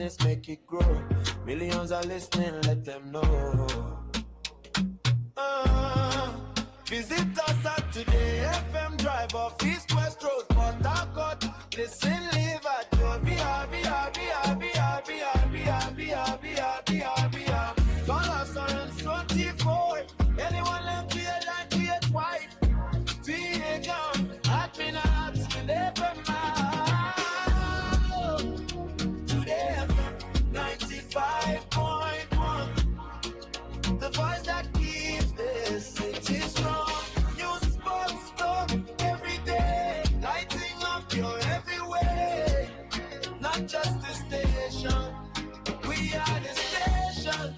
Let's make it grow. Millions are listening, let them know. Visit us at Today FM Drive off East West Road, Port Harcourt. Listen, live at your Call us on 24. Anyone left me a line, be it white. T-A-Gun, at me not, Today FM. Today FM 95.1. The voice that keeps this city strong. New sports talk every day, lighting up your every way. Not just the station, we are the station.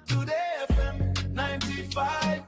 Today FM 95.1.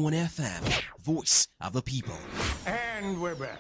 FM, voice of the people. And we're back.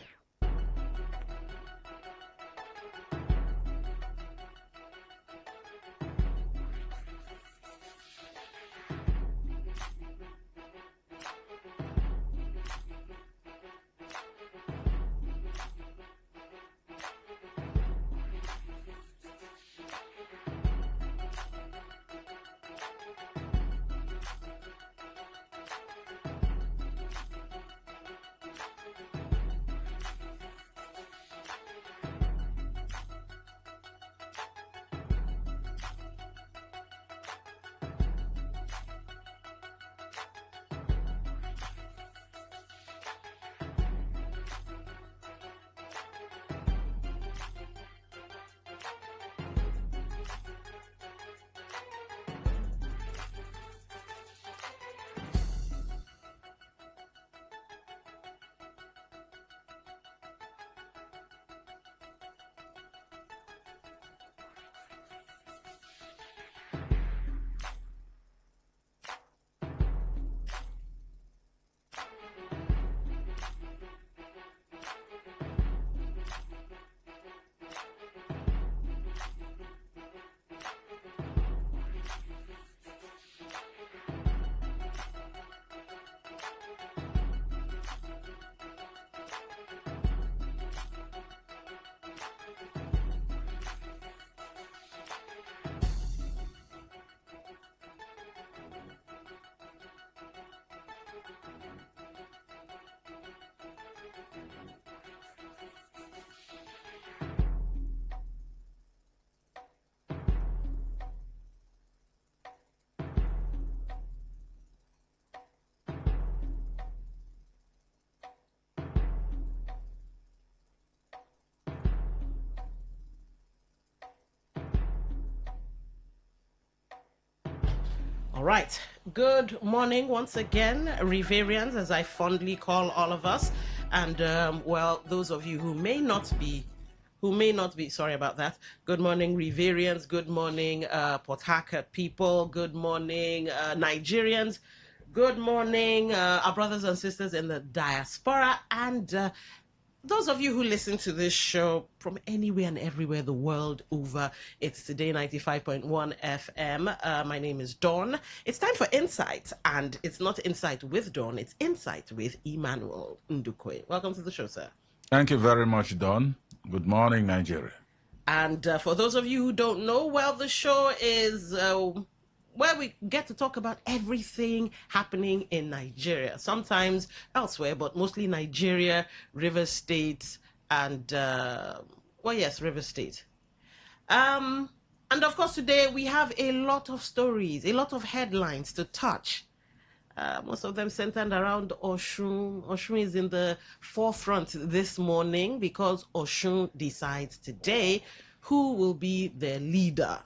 All right. Good morning once again, Riverians, as I fondly call all of us. And, well, those of you who may not be, sorry about that. Good morning, Riverians. Good morning, Port Harcourt people. Good morning, Nigerians. Good morning, our brothers and sisters in the diaspora. And those of you who listen to this show from anywhere and everywhere the world over, it's Today 95.1 FM. My name is Dawn. It's time for Insight, and it's not Insight with Dawn, it's Insight with Emmanuel Ndukwe. Welcome to the show, sir. Thank you very much, Dawn. Good morning, Nigeria. And for those of you who don't know, well, the show is where we get to talk about everything happening in Nigeria, sometimes elsewhere, but mostly Nigeria, Rivers State, and, Rivers State. And of course, today we have a lot of stories, a lot of headlines to touch. Most of them centered around Oshun. Oshun is in the forefront this morning because Oshun decides today who will be their leader.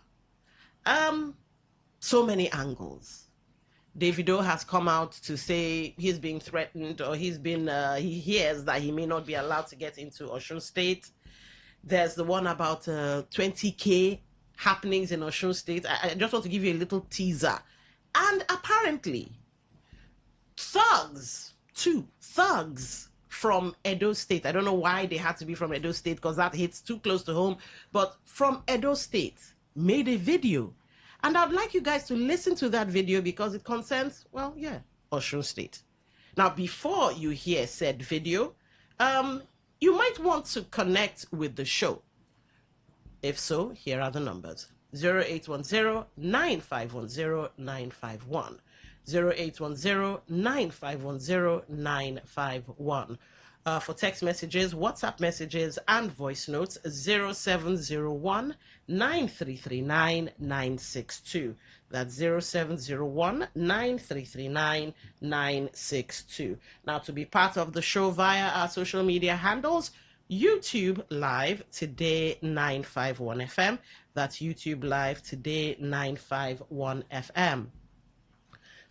So many angles. Davido has come out to say he's being threatened, or he hears that he may not be allowed to get into Osun State. There's the one about 20K happenings in Osun State. I just want to give you a little teaser. And apparently, thugs from Edo State. I don't know why they had to be from Edo State, because that hits too close to home. But from Edo State, made a video. And I'd like you guys to listen to that video, because it concerns, well, yeah, Osun State. Now, before you hear said video, you might want to connect with the show. If so, here are the numbers. 0810-9510-951. 0810-9510-951. For text messages, WhatsApp messages, and voice notes, 0701-9339-962. That's 0701-9339-962. Now, to be part of the show via our social media handles, YouTube Live Today951FM. That's YouTube Live Today951FM.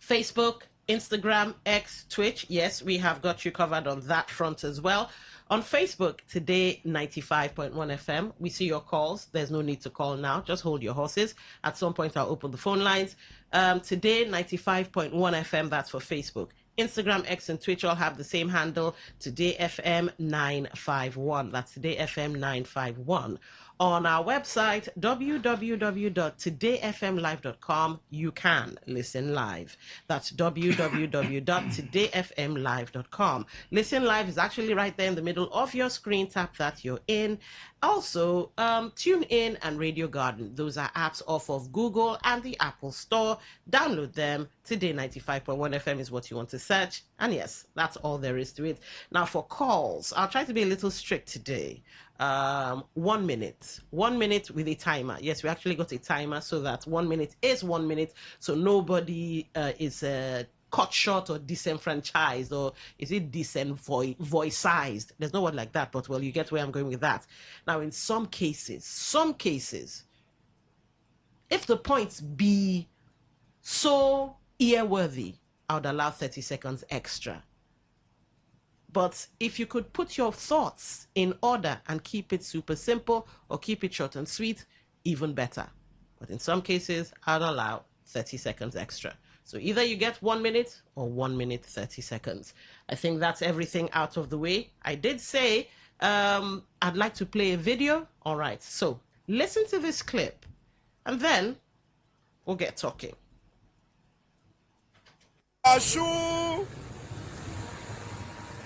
Facebook, Instagram, X, Twitch. Yes, we have got you covered on that front as well. On Facebook, Today95.1 FM. We see your calls. There's no need to call now. Just hold your horses. At some point, I'll open the phone lines. Today95.1 FM. That's for Facebook. Instagram, X, and Twitch all have the same handle, Today FM 951. That's Today FM 951. On our website, www.todayfmlive.com, you can listen live. That's www.todayfmlive.com. Listen live is actually right there in the middle of your screen. Tap that, you're in. Also, Tune In and Radio Garden. Those are apps off of Google and the Apple Store. Download them. Today 95.1 FM is what you want to search. And yes, that's all there is to it. Now, for calls, I'll try to be a little strict today. 1 minute. 1 minute with a timer. Yes, we actually got a timer so that 1 minute is 1 minute. So nobody is cut short or disenfranchised, or is it voiceized? There's no word like that, but well, you get where I'm going with that. Now, in some cases, if the points be so earworthy, I would allow 30 seconds extra. But if you could put your thoughts in order and keep it super simple, or keep it short and sweet, even better. But in some cases, I'd allow 30 seconds extra. So either you get 1 minute or 1 minute 30 seconds. I think that's everything out of the way. I did say I'd like to play a video. All right, so listen to this clip, and then we'll get talking. Ashu,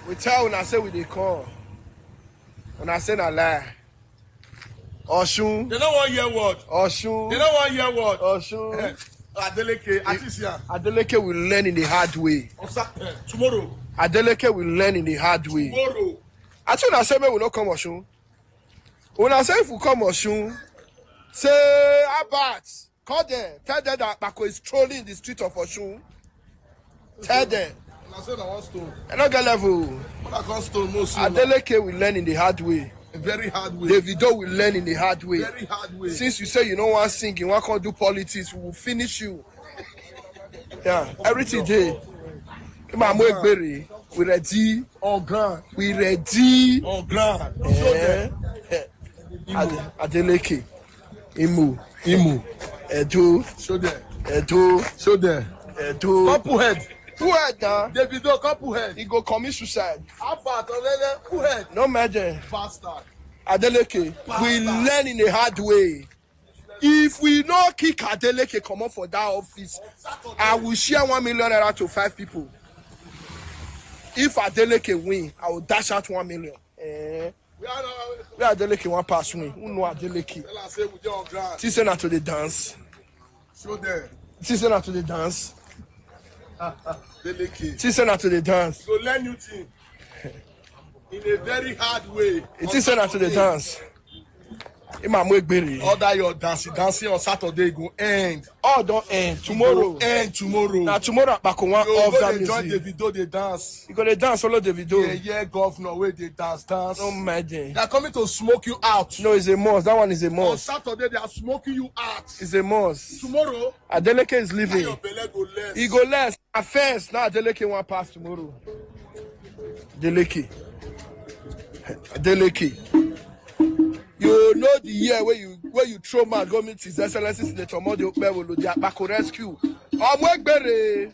we tell when I say we dey call. When I say na lie. Osun. They don't want your word. Osun. They don't want your word. Osun. Adeleke, Atisia. Adeleke will learn in the hard way. Tomorrow. Adeleke will learn in the hard way. Tomorrow. I told I said we will not come Osun. When I say if we come Osun, say Abat, call them, tell them that Bako is trolling in the street of Osun. Tell them. I said I want stone. I don't get level. I can't stone most. Adeleke will learn in the hard way. A very hard way. Davido will learn in the hard way. Very hard way. Since you say you don't want to sing, you want to do politics, we will finish you. Yeah, everything day. We ready. On ground. We ready. On ground. Show them. Adeleke. Imu. Edo. Show them. Edo. Show them. Edo. Couple head. Who head now? Davido, couple head. He go commit suicide. Abat, who head? No matter. Bastard. Adeleke, we learn in a hard way. If we not kick Adeleke come up for that office, I will share 1 million naira to 5 people. If Adeleke win, I will dash out 1 million. Where Adeleke one pass win? Who know Adeleke? Listen not to the dance. Show them. Listen not to the dance. Adeleke. Listen not to the dance. So learn new thing. In a very hard way. Listen not to the dance. Order your dancing on Saturday go end. All don't end tomorrow. End tomorrow. Now tomorrow back on one You of go that dey join music. Davido dey dance. You gonna dance solo Davido. Yeah, governor where they dance. No man. They are coming to smoke you out. No, it's a must. That one is a On must. Saturday they are smoking you out. It's a must. Tomorrow, Adeleke is now leaving. your belly go less. He go less. At first, now Adeleke won't pass tomorrow. Adeleke. You know the year where you throw man go meet his excellency Senator Modi Okpebolo, the Abako rescue. Omwegbere,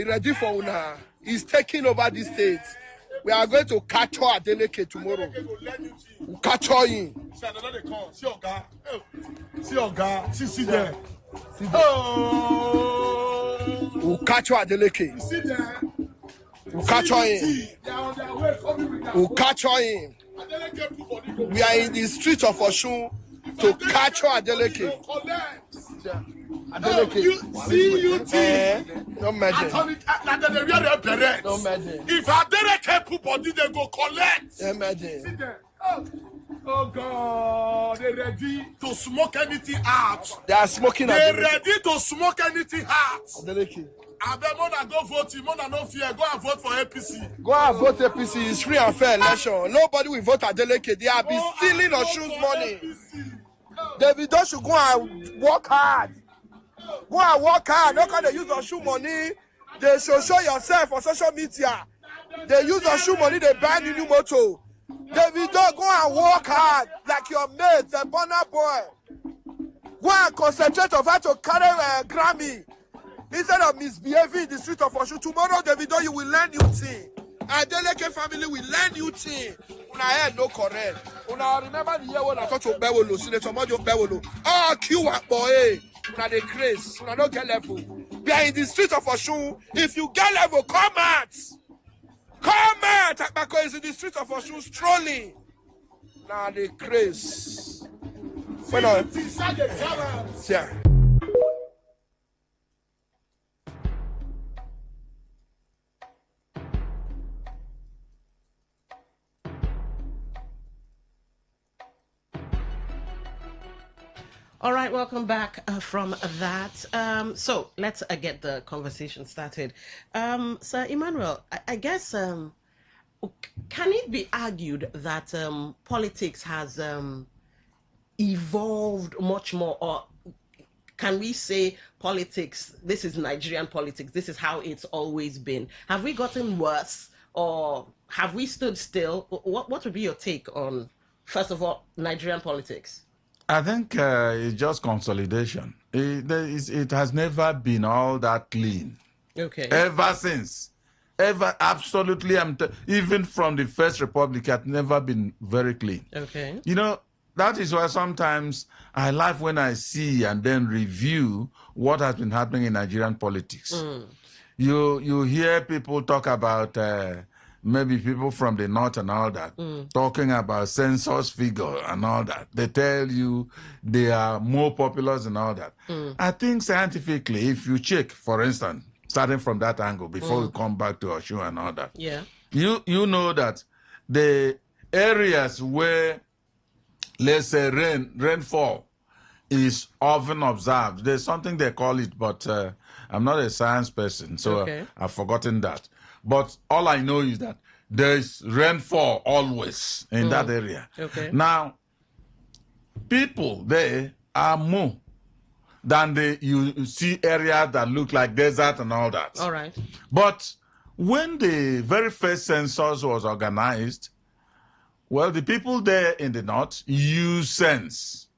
ready for una. He's taking over the state. We are going to catch her Adeleke tomorrow. We'll catch her in. See there. We'll catch her Adeleke. See there. We'll catch her in. They are on their way coming with that. We'll catch her in. We are in the street of Oshun to catch her Adeleke. CUT. No matter. No matter. If Adeleke put body, they go collect. No matter. See there. Oh God, they ready to smoke anything out. They are smoking They Adeleke. ready to smoke anything out. Adeleke. I bet Mona go vote, Mona no fear, go and vote for APC. Go and vote APC. It's free and fair election. Nobody will vote Adeleke. They have been stealing Oshun's money. Davido should go and work hard. Go and work hard. No can they use Oshun money. They should show yourself on social media. They use Oshun money. They buy new motor. Davido, go and work hard like your mate, the Bonner boy. Go and concentrate on how to carry a Grammy. Instead of misbehaving in the street of Oshun, tomorrow, Davido, you will learn new thing. Adeleke family will learn new thing. Una head no correct. Una remember the year when I talked to Bewolo, Senator Mojo Bewolo. Oh, Q1 boy. Una the craze. Una don't get level. We are in the street of Oshun. If you get level, come out. Come out. Akbako is in the street of Oshun strolling. Now the craze. When I... Yeah. All right, welcome back from that. So let's get the conversation started. Sir Emmanuel, I guess, can it be argued that politics has evolved much more, or can we say politics, this is Nigerian politics, this is how it's always been? Have we gotten worse, or have we stood still? What would be your take on, first of all, Nigerian politics? I think it's just consolidation. It has never been all that clean. Okay. Ever since. Absolutely. Even from the First Republic, it had never been very clean. Okay. You know, that is why sometimes I laugh when I see and then review what has been happening in Nigerian politics. You hear people talk about maybe people from the north and all that, talking about census figure and all that. They tell you they are more populous and all that. I think scientifically, if you check, for instance, starting from that angle, before we come back to Oshun and all that, you know that the areas where, let's say, rainfall is often observed. There's something they call it, but I'm not a science person, so I've forgotten that. But all I know is that there's rainfall always in that area. Okay. Now, people there are more than you see areas that look like desert and all that. All right. But when the very first census was organized, well, the people there in the north use sense.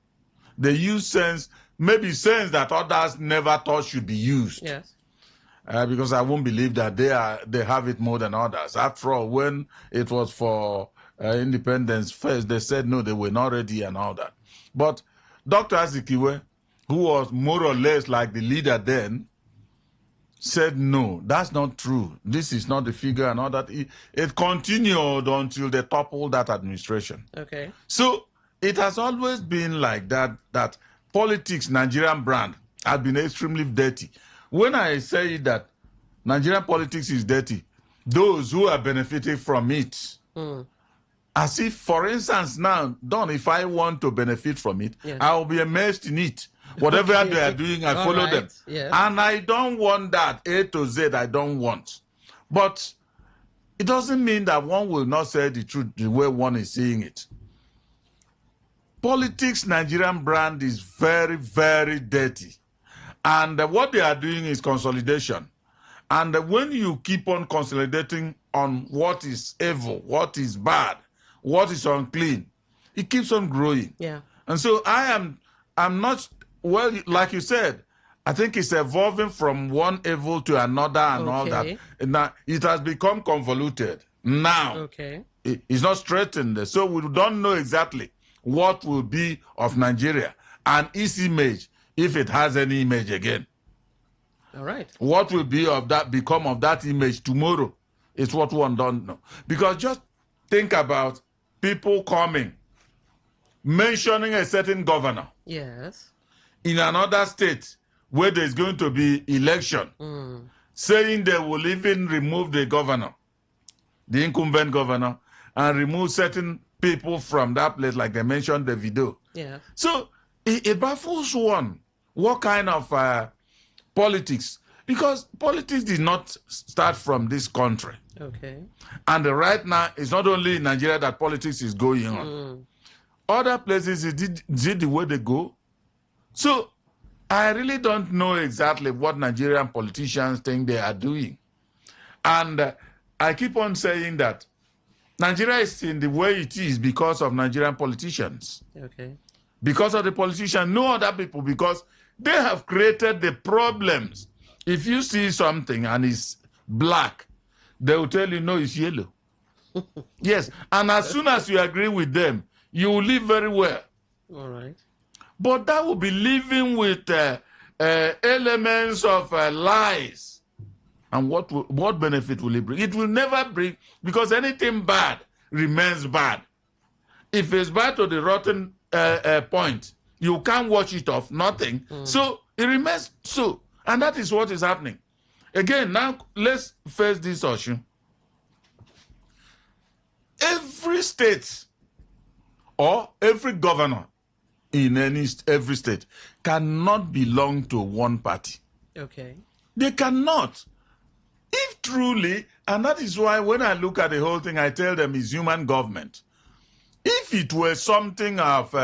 They use sense, maybe sense that others never thought should be used. Yes. Because I won't believe that they have it more than others. After all, when it was for independence first, they said no, they were not ready and all that. But Dr. Azikiwe, who was more or less like the leader then, said no, that's not true. This is not the figure and all that. It continued until they toppled that administration. Okay. So it has always been like that politics, Nigerian brand, has been extremely dirty. When I say that Nigerian politics is dirty, those who are benefiting from it As if, for instance, now, Don, if I want to benefit from it, I will be immersed in it. Whatever they are doing, I follow them. Yes. And I don't want that A to Z, I don't want. But it doesn't mean that one will not say the truth the way one is seeing it. Politics, Nigerian brand is very, very dirty. And what they are doing is consolidation. And when you keep on consolidating on what is evil, what is bad, what is unclean, it keeps on growing. Yeah. And so I'm not, well, like you said, I think it's evolving from one evil to another and all that. And now it has become convoluted. Now, it's not straightened. So we don't know exactly what will be of Nigeria and its image, if it has any image again. All right. What will be of that, become of that image tomorrow is what one don't know. Because just think about people coming, mentioning a certain governor. Yes. In another state where there's going to be election, saying they will even remove the governor, the incumbent governor, and remove certain people from that place, like they mentioned the video. Yeah. So it baffles one. What kind of politics? Because politics did not start from this country. Okay. And right now, it's not only in Nigeria that politics is going on. Other places, is it the way they go? So I really don't know exactly what Nigerian politicians think they are doing. And I keep on saying that Nigeria is in the way it is because of Nigerian politicians. Okay. Because of the politicians, no other people, because they have created the problems. If you see something and it's black, they will tell you, no, it's yellow. Yes, and as soon as you agree with them, you will live very well. All right. But that will be living with elements of lies. And what benefit will it bring? It will never bring, because anything bad remains bad. If it's bad to the rotten point, you can't wash it off, nothing. So it remains so. And that is what is happening. Again, now let's face this issue. Every state or every governor in every state cannot belong to one party. Okay. They cannot. If truly, and that is why when I look at the whole thing, I tell them it's human government. If it were something of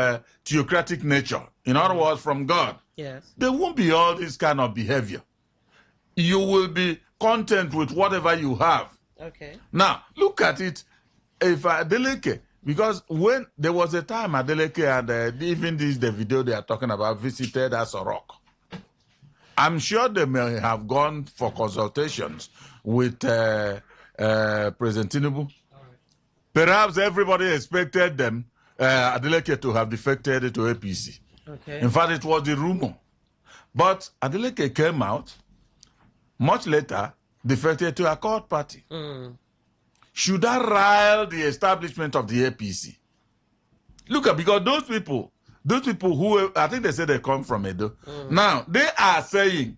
theocratic nature, in other words, from God, there won't be all this kind of behavior. You will be content with whatever you have. Okay. Now, look at it. If Adeleke, because when there was a time Adeleke and even the video they are talking about visited as a rock. I'm sure they may have gone for consultations with President Tinubu. Perhaps everybody expected them, Adeleke, to have defected to APC. Okay. In fact, it was the rumor. But Adeleke came out, much later, defected to a Accord Party. Should that rile the establishment of the APC? Look at, because those people who, I think they said they come from Edo. Now, they are saying,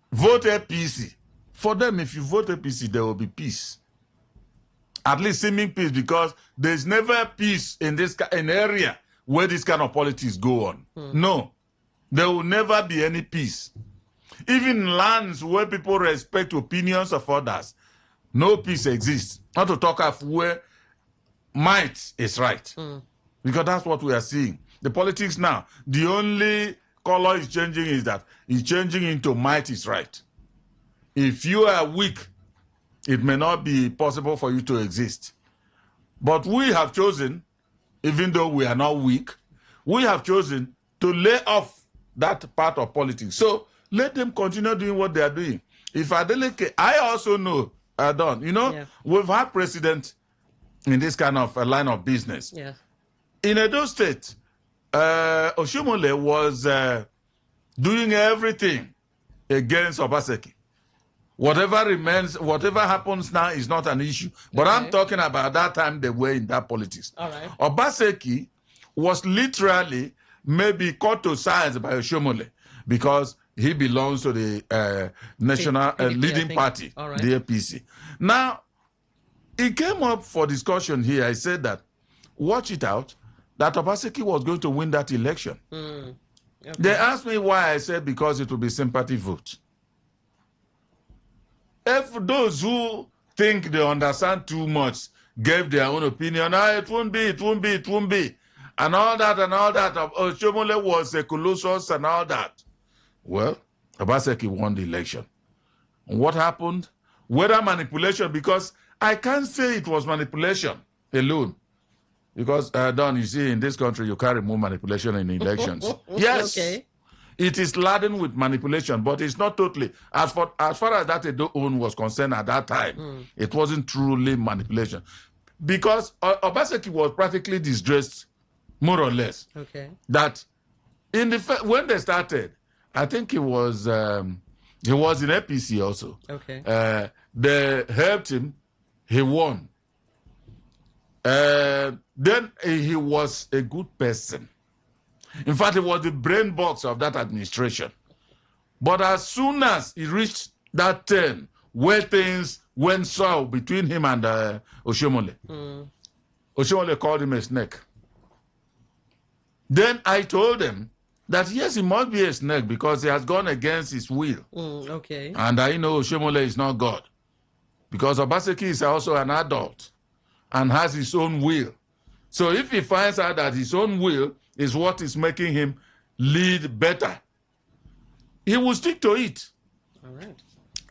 vote APC. For them, if you vote APC, there will be peace. At least seeming peace, because there's never peace in this an area where this kind of politics go on. No, there will never be any peace. Even in lands where people respect opinions of others, no peace exists. Not to talk of where might is right. Because that's what we are seeing. The politics now, the only color is changing is that it's changing into might is right. If you are weak, it may not be possible for you to exist. But we have chosen, even though we are not weak, we have chosen to lay off that part of politics. So let them continue doing what they are doing. If Adeleke, I also know, Don, we've had president in this kind of a line of business. Yeah. In Edo State, Oshomole was doing everything against Obaseki. Whatever remains, whatever happens now is not an issue. But I'm talking about that time they were in that politics. All right. Obaseki was literally maybe caught to science by Oshomole because he belongs to the national leading party, the APC. Now, it came up for discussion here. I said that, watch it out, that Obaseki was going to win that election. Okay. They asked me why. I said because it will be sympathy vote. If those who think they understand too much gave their own opinion, it won't be, and all that, Oshomole was a colossus and all that. Well, Obaseki won the election. And what happened? Whether manipulation, because I can't say it was manipulation alone. Because, Don, you see, in this country, you can't remove manipulation in elections. Yes. Okay. It is laden with manipulation, but it's not totally. As far as that Edo own was concerned at that time, it wasn't truly manipulation. Because Obaseki was practically disgraced, more or less. Okay. That when they started, I think he was in APC also. Okay. They helped him. He won. Then he was a good person. In fact, he was the brain box of that administration. But as soon as he reached that turn where things went south between him and Oshomole, Oshomole called him a snake. Then I told him that yes, he must be a snake because he has gone against his will. Okay. And I know Oshomole is not God. Because Obaseki is also an adult and has his own will. So if he finds out that his own will is what is making him lead better, he will stick to it. All right.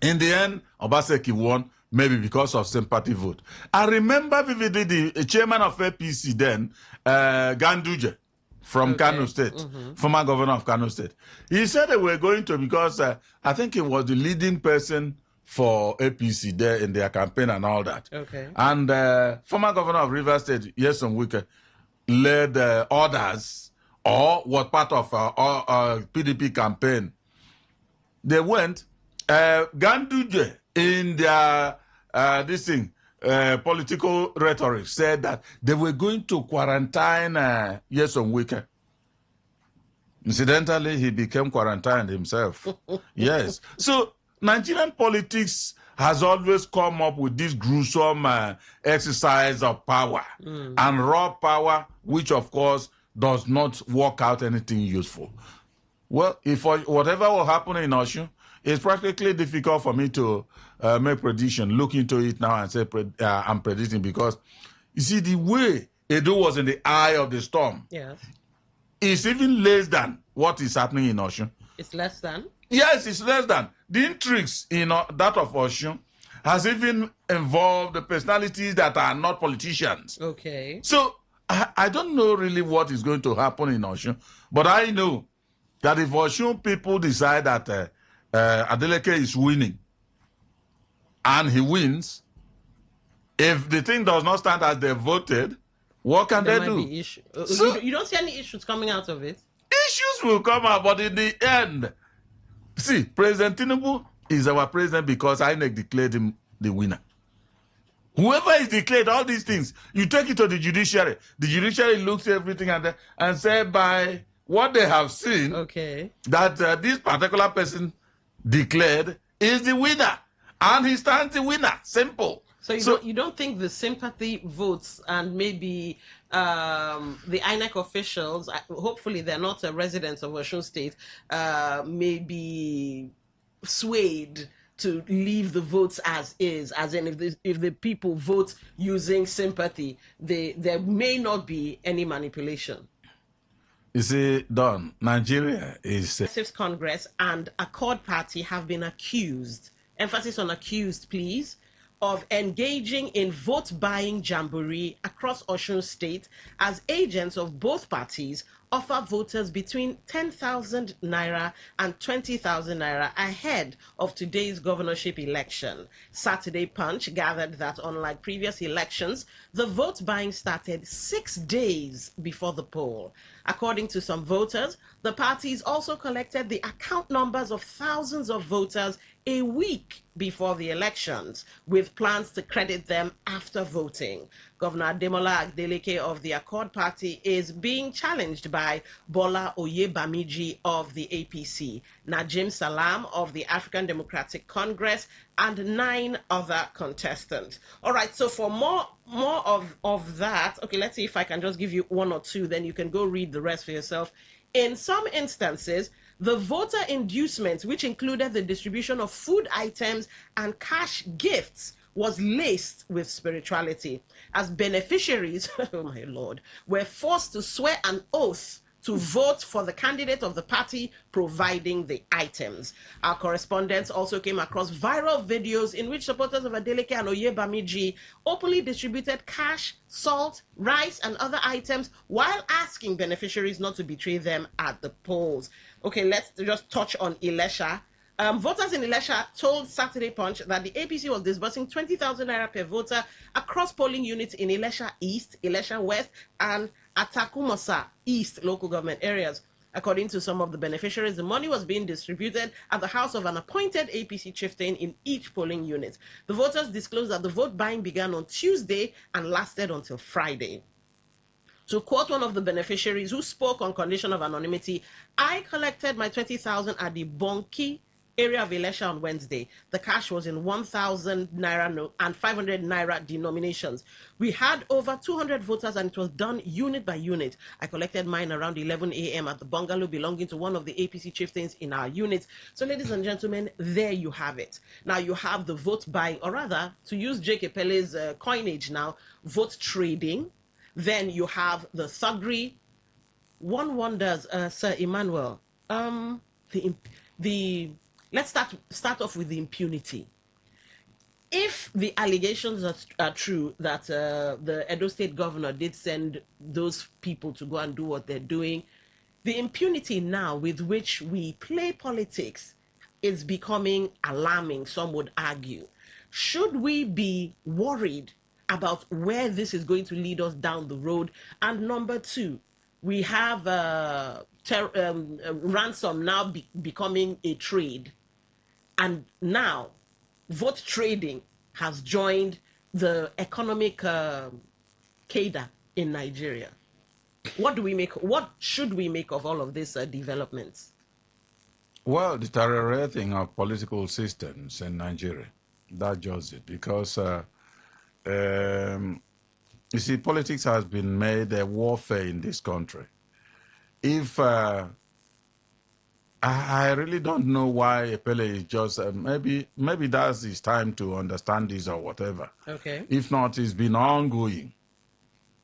In the end, Obaseki won, maybe because of sympathy vote. I remember vividly the chairman of APC then, Ganduje, from Kano State, former governor of Kano State. He said they were going to, because I think he was the leading person for APC there in their campaign and all that. Okay. And former governor of Rivers State, Nyesom Wike, led others or was part of PDP campaign. They went, Ganduje in their political rhetoric said that they were going to quarantine Nyesom Wike. Incidentally, he became quarantined himself. Yes. So Nigerian politics has always come up with this gruesome exercise of power and raw power, which of course does not work out anything useful. Well, if whatever will happen in Osun, it's practically difficult for me to make prediction. Look into it now and say I'm predicting, because you see the way Edo was in the eye of the storm. Yes. It's even less than what is happening in Osun. It's less than? Yes, it's less than. The intrigues in that of Osun has even involved the personalities that are not politicians. Okay. So I don't know really what is going to happen in Osun, but I know that if Osun people decide that Adeleke is winning and he wins, if the thing does not stand as they voted, what can they do? So, you don't see any issues coming out of it? Issues will come out, but in the end, see, President Tinubu is our president because INEC declared him the winner. Whoever is declared, all these things, you take it to the judiciary. The judiciary looks at everything and say by what they have seen, okay, that this particular person declared is the winner. And he stands the winner. Simple. So you don't think the sympathy votes and maybe the INEC officials, hopefully they're not residents of Osun State, may be swayed to leave the votes as is, as in if the people vote using sympathy, there may not be any manipulation? You see, Don, Nigeria is... Progressive Congress and Accord Party have been accused, emphasis on accused please, of engaging in vote-buying jamboree across Osun State as agents of both parties offer voters between 10,000 naira and 20,000 naira ahead of today's governorship election. Saturday Punch gathered that unlike previous elections, the vote buying started 6 days before the poll. According to some voters, the parties also collected the account numbers of thousands of voters a week before the elections, with plans to credit them after voting. Governor Ademola Adeleke of the Accord Party is being challenged by Bola Oyebamiji of the APC, Najim Salam of the African Democratic Congress, and 9 other contestants. All right, so for more of that, okay, let's see if I can just give you one or two, then you can go read the rest for yourself. In some instances, the voter inducement, which included the distribution of food items and cash gifts, was laced with spirituality, as beneficiaries, oh my Lord, were forced to swear an oath to vote for the candidate of the party providing the items. Our correspondents also came across viral videos in which supporters of Adeleke and Oyebamiji openly distributed cash, salt, rice, and other items while asking beneficiaries not to betray them at the polls. Okay, let's just touch on Ilesha. Voters in Ilesha told Saturday Punch that the APC was disbursing 20,000 naira per voter across polling units in Ilesha East, Ilesha West, and Atakumosa East local government areas. According to some of the beneficiaries, the money was being distributed at the house of an appointed APC chieftain in each polling unit. The voters disclosed that the vote buying began on Tuesday and lasted until Friday. To quote one of the beneficiaries who spoke on condition of anonymity, "I collected my 20,000 at the Bonki area of Ilesha on Wednesday. The cash was in 1,000 naira note and 500 naira denominations. We had over 200 voters and it was done unit by unit. I collected mine around 11 a.m. at the bungalow belonging to one of the APC chieftains in our unit." So, ladies and gentlemen, there you have it. Now you have the vote buying, or rather, to use J.K. Pele's coinage now, vote trading. Then you have the thuggery. One wonders, Sir Emmanuel, let's start off with the impunity. If the allegations are true that the Edo State governor did send those people to go and do what they're doing, the impunity now with which we play politics is becoming alarming, some would argue. Should we be worried about where this is going to lead us down the road? And number two, we have ransom now becoming a trade. And now, vote trading has joined the economic cadre in Nigeria. What should we make of all of these developments? Well, deteriorating of political systems in Nigeria, that just it. Because, you see, politics has been made a warfare in this country. If I really don't know why Epele is just, maybe that's his time to understand this or whatever. Okay. If not, it's been ongoing.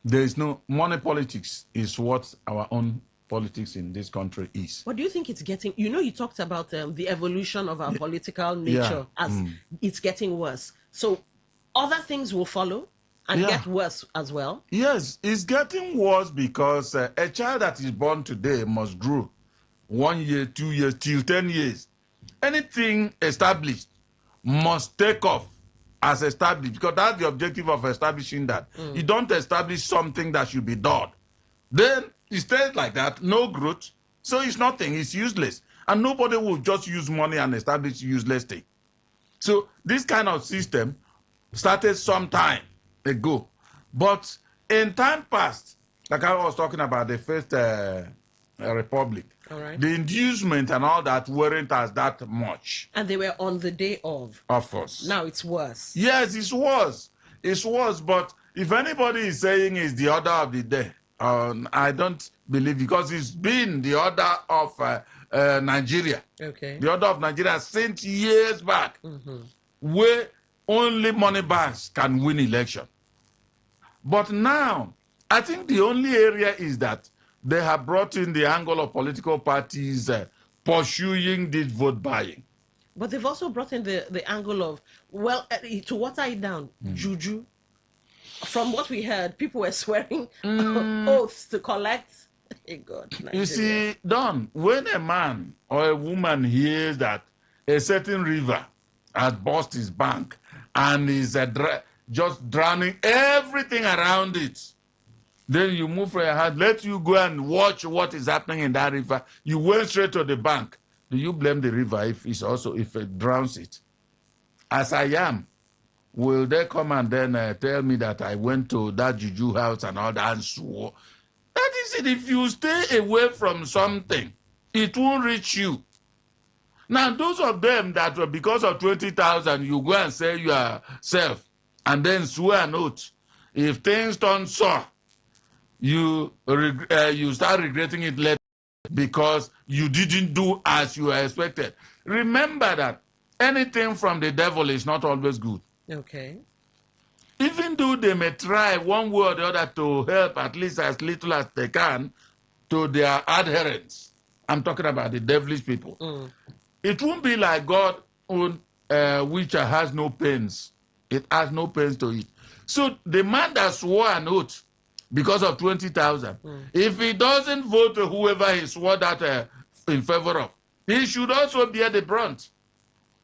There is no, money politics is what our own politics in this country is. What do you think it's getting? You talked about the evolution of our political nature as it's getting worse. So other things will follow and get worse as well? Yes, it's getting worse because a child that is born today must grow 1 year, 2 years, till 10 years. Anything established must take off as established, because that's the objective of establishing that. You don't establish something that should be done. Then it stays like that, no growth, so it's nothing, it's useless. And nobody will just use money and establish useless thing. So this kind of system started some time ago. But in time past, like I was talking about the first republic, right. The inducement and all that weren't as that much. And they were on the day of. Of course. Now it's worse. Yes, it's worse. It's worse. But if anybody is saying it's the order of the day, I don't believe, because it's been the order of Nigeria. Okay. The order of Nigeria since years back, where only money bags can win election. But now, I think the only area is that they have brought in the angle of political parties pursuing this vote buying. But they've also brought in the angle of, well, to water it down, juju. From what we heard, people were swearing oaths to collect. Hey God, Nigeria. You see, Don, when a man or a woman hears that a certain river has burst his bank and is just drowning everything around it, then you move from your hand, let you go and watch what is happening in that river. You went straight to the bank. Do you blame the river if it drowns it? As I am, will they come and then tell me that I went to that juju house and all that and swore? That is it. If you stay away from something, it won't reach you. Now, those of them that were because of 20,000, you go and sell yourself and then swear an oath. If things turn sour, you start regretting it later because you didn't do as you were expected. Remember that anything from the devil is not always good. Okay. Even though they may try one way or the other to help at least as little as they can to their adherents. I'm talking about the devilish people. It won't be like God which has no pains. It has no pains to it. So the man that swore an oath because of 20,000, if he doesn't vote to whoever he swore that in favor of, he should also bear the brunt.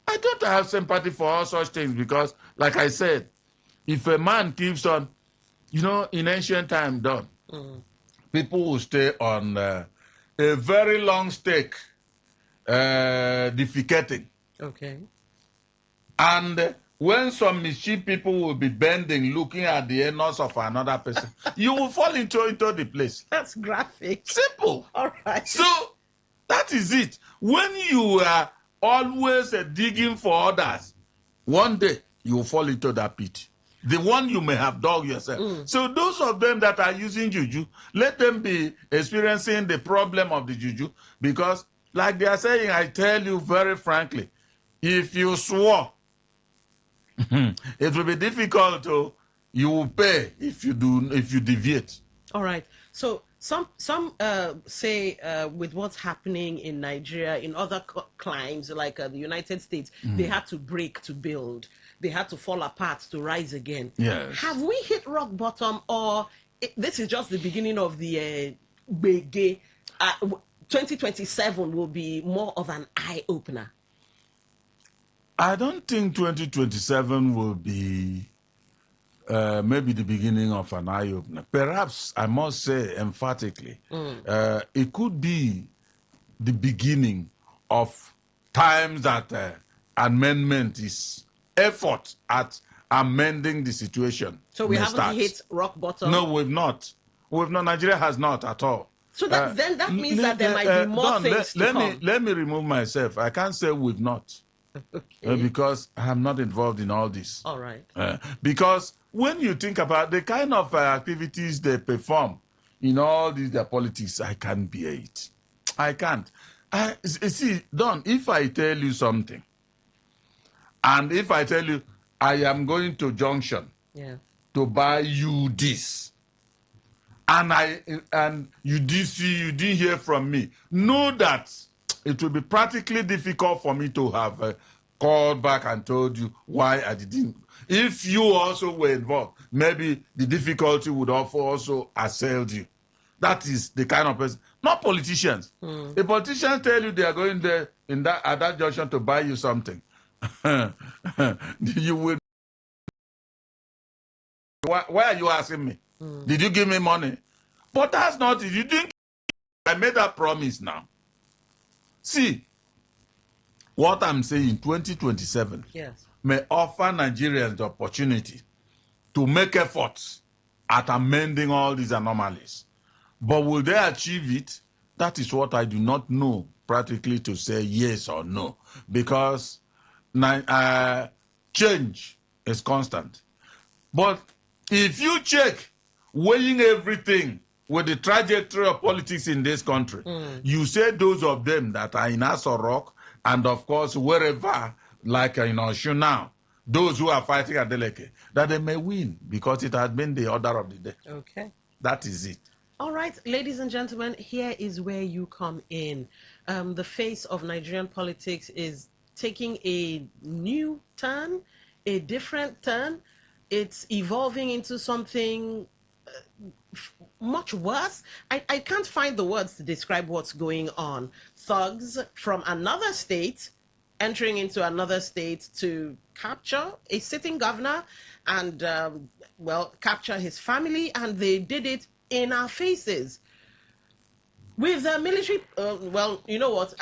I don't have sympathy for all such things because, like I said, if a man keeps on, in ancient time done, people will stay on a very long stake defecating. Okay. And when some mischief people will be bending, looking at the anus of another person, you will fall into the place. That's graphic. Simple. All right. So that is it. When you are always digging for others, one day you will fall into that pit. The one you may have dug yourself. So those of them that are using juju, let them be experiencing the problem of the juju because, like they are saying, I tell you very frankly, if you swore, it will be difficult you will pay if you deviate. All right. So some say with what's happening in Nigeria, in other climes like the United States, they had to break to build. They had to fall apart to rise again. Yes. Have we hit rock bottom, or this is just the beginning of the bege? 2027 will be more of an eye opener. I don't think 2027 will be maybe the beginning of an eye opener. Perhaps I must say emphatically, it could be the beginning of times that amendment is effort at amending the situation. So we haven't hit rock bottom? No, we've not. Nigeria has not at all. So that means that there might be more things to come. Let me remove myself. I can't say we've not. Okay. Because I'm not involved in all this. All right. Because when you think about the kind of activities they perform in all these their politics, I can't bear it. I can't. See, Don, if I tell you something, and if I tell you I am going to Junction to buy you this, and you didn't hear from me, know that it will be practically difficult for me to have called back and told you why I didn't. If you also were involved, maybe the difficulty would also assailed you. That is the kind of person, not politicians. The politicians tell you they are going there at that junction to buy you something. You will. Why are you asking me? Did you give me money? But that's not it. You think I made that promise now? See, what I'm saying, 2027 may offer Nigerians the opportunity to make efforts at amending all these anomalies. But will they achieve it? That is what I do not know practically to say yes or no. Because change is constant. But if you check weighing everything with the trajectory of politics in this country, you say those of them that are in Aso Rock and, of course, wherever, like in Oshu now, those who are fighting at Deleke, that they may win because it has been the order of the day. Okay. That is it. All right, ladies and gentlemen, here is where you come in. The face of Nigerian politics is taking a new turn, a different turn. It's evolving into something much worse. I can't find the words to describe what's going on. Thugs from another state entering into another state to capture a sitting governor and, capture his family, and they did it in our faces. With the military, you know what?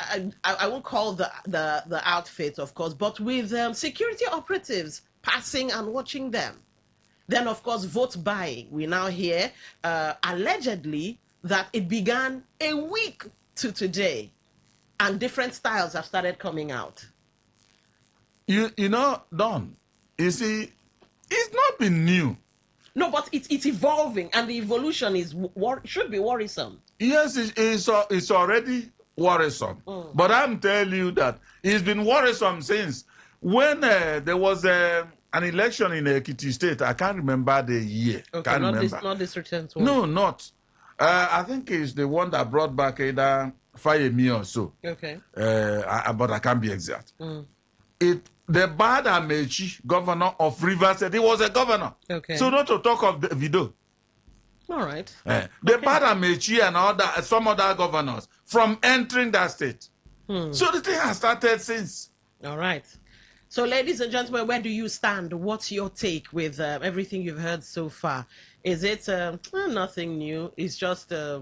I won't call the outfit, of course, but with security operatives passing and watching them. Then, of course, vote buying. We now hear allegedly that it began a week to today, and different styles have started coming out. You know, Don, you see, it's not been new. No, but it's evolving, and the evolution is should be worrisome. Yes, it's already worrisome. But I'm telling you that it's been worrisome since when there was an election in Ekiti State. I can't remember the year. Okay, Can't not remember. not this recent one. No, not. I think it's the one that brought back either Fayemi or so. Okay. But I can't be exact. The bad Amechi, governor of Rivers, said he was a governor. Okay. So not to talk of the video. All right. The bad Amechi and some other governors from entering that state. So the thing has started since. All right. So, ladies and gentlemen, where do you stand? What's your take with everything you've heard so far? Is it nothing new? It's just, a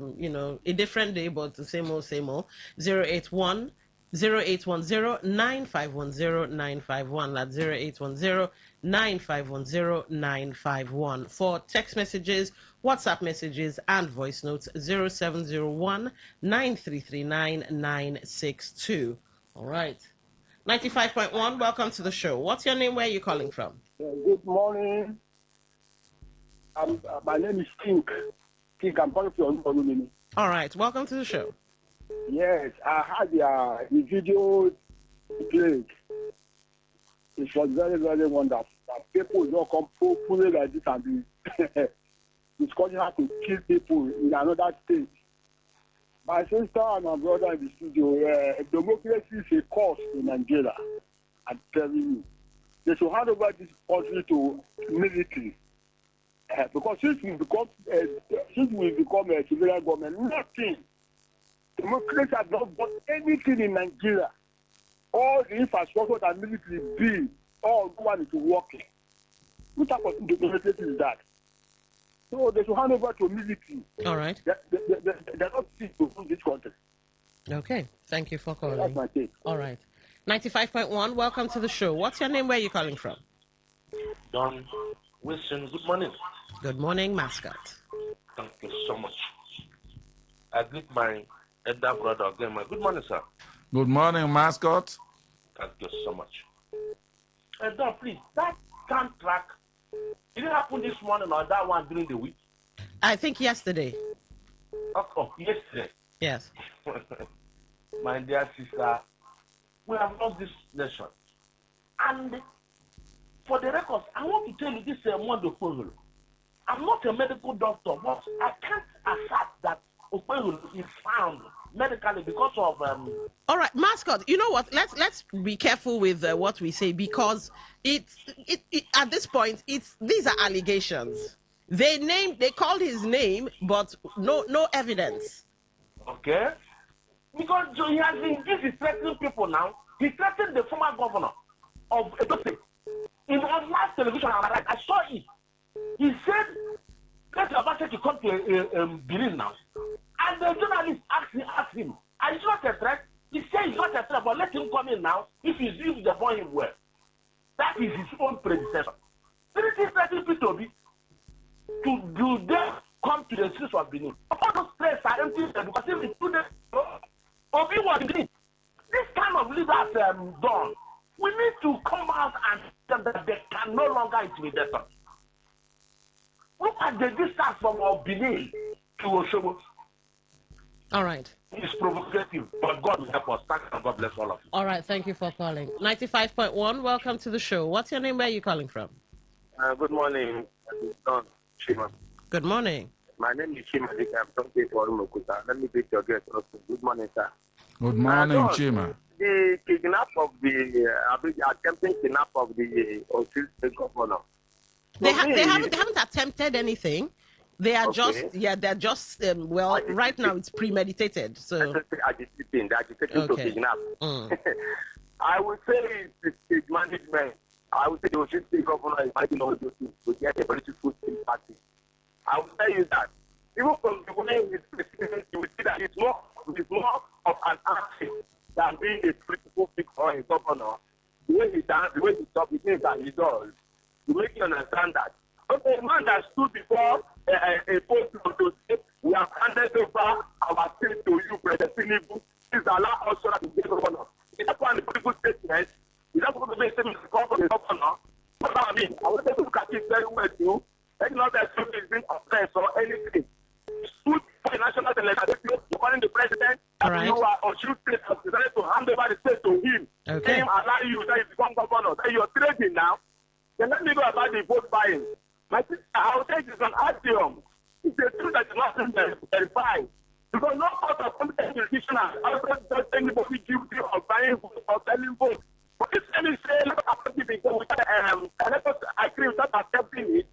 different day, but the same old, same old. 081 0810-9510-951. That's 0810-9510-951. For text messages, WhatsApp messages, and voice notes, 0701-9339-962. All right. 95.1, welcome to the show. What's your name? Where are you calling from? Good morning. My name is King. I'm calling from Olumini. All right, welcome to the show. Yes, I had the video played. It was very, very wonderful. People will not come fully like this and be discussing how to kill people in another state. My sister and my brother in the studio, democracy is a cause in Nigeria. I'm telling you. They should hand over this country to military. Because since we become a civilian government, nothing. Democracy has not done anything in Nigeria. All the infrastructure that military build, all one is working. What type of democracy is that? So they should hand over to military. All right. They're not fit to rule this country. Okay. Thank you for calling. That's my take. All right. 95.1, welcome to the show. What's your name? Where are you calling from? Don Wilson, good morning. Good morning, mascot. Thank you so much. I greet my elder brother again. Good morning, sir. Good morning, mascot. Thank you so much. Don, please, that contract, did it happen this morning or that one during the week? I think yesterday. Oh, yesterday. Yes. My dear sister, we have lost this nation. And for the records, I want to tell you this Mondo Okpeholo. I'm not a medical doctor, but I can't accept that Okpeholo is found medically because of All right, mascot. You know what? Let's be careful with what we say, because it at this point these are allegations. They called his name, but no evidence. Okay, because he has been threatening people now. He threatened the former governor of Edo State in on live television. I saw it. He said, "Let your to come to Benin now." And the journalist asked him, "Are you not a threat?" He said he's not a threat, but let him come in now if they want him well. That is his own predecessor. This is threatening Pt2 to do them come to the streets of Benin. All those places are empty because if we do them, Obi was Benin. This kind of leaders done. We need to come out and tell them that they can no longer intimidate us. Look at the distance from Benin to Oshobo. All right. It's provocative, but God will help us. Thank you. God bless all of you. All right. Thank you for calling. 95.1, welcome to the show. What's your name? Where are you calling from? Good morning, Don Chima. Good morning. My name is Chima. I'm from Mokuta. Let me greet your guest also. Good morning, sir. Good morning, Chima. The kidnap of the attempting kidnap of the Osun State governor. They haven't attempted anything. They are they're just right now it's premeditated. So agitating to kidnap. I would say it's management. I would say the Osun State governor is fighting all those things to get a political party. I will tell you that even from the way with president, you will see that it's more of an action than being a political figure or a governor. The way he dance, the way he talks, the things that he does. to make you understand that. Okay, a man that stood before a post to say, we have handed over our state to you, President Tinubu. Please allow us to be governor. Is that one of the political statements? Is that supposed to be a statement to come from the governor? What I mean, I want to look at it very well too. Let not that something is being oppressed or anything. Stood for the national television, according to the president, that you are on shoot state has decided to hand over the state to him. Okay. Him allow you that you become governor. That you're trading now. Then let me go about the vote buying. My sister, I will say it's an axiom. It's a truth that is not verified. Because no court of competent jurisdiction has allowed anybody guilty of buying votes or selling votes. But if any say, let us agree without accepting it,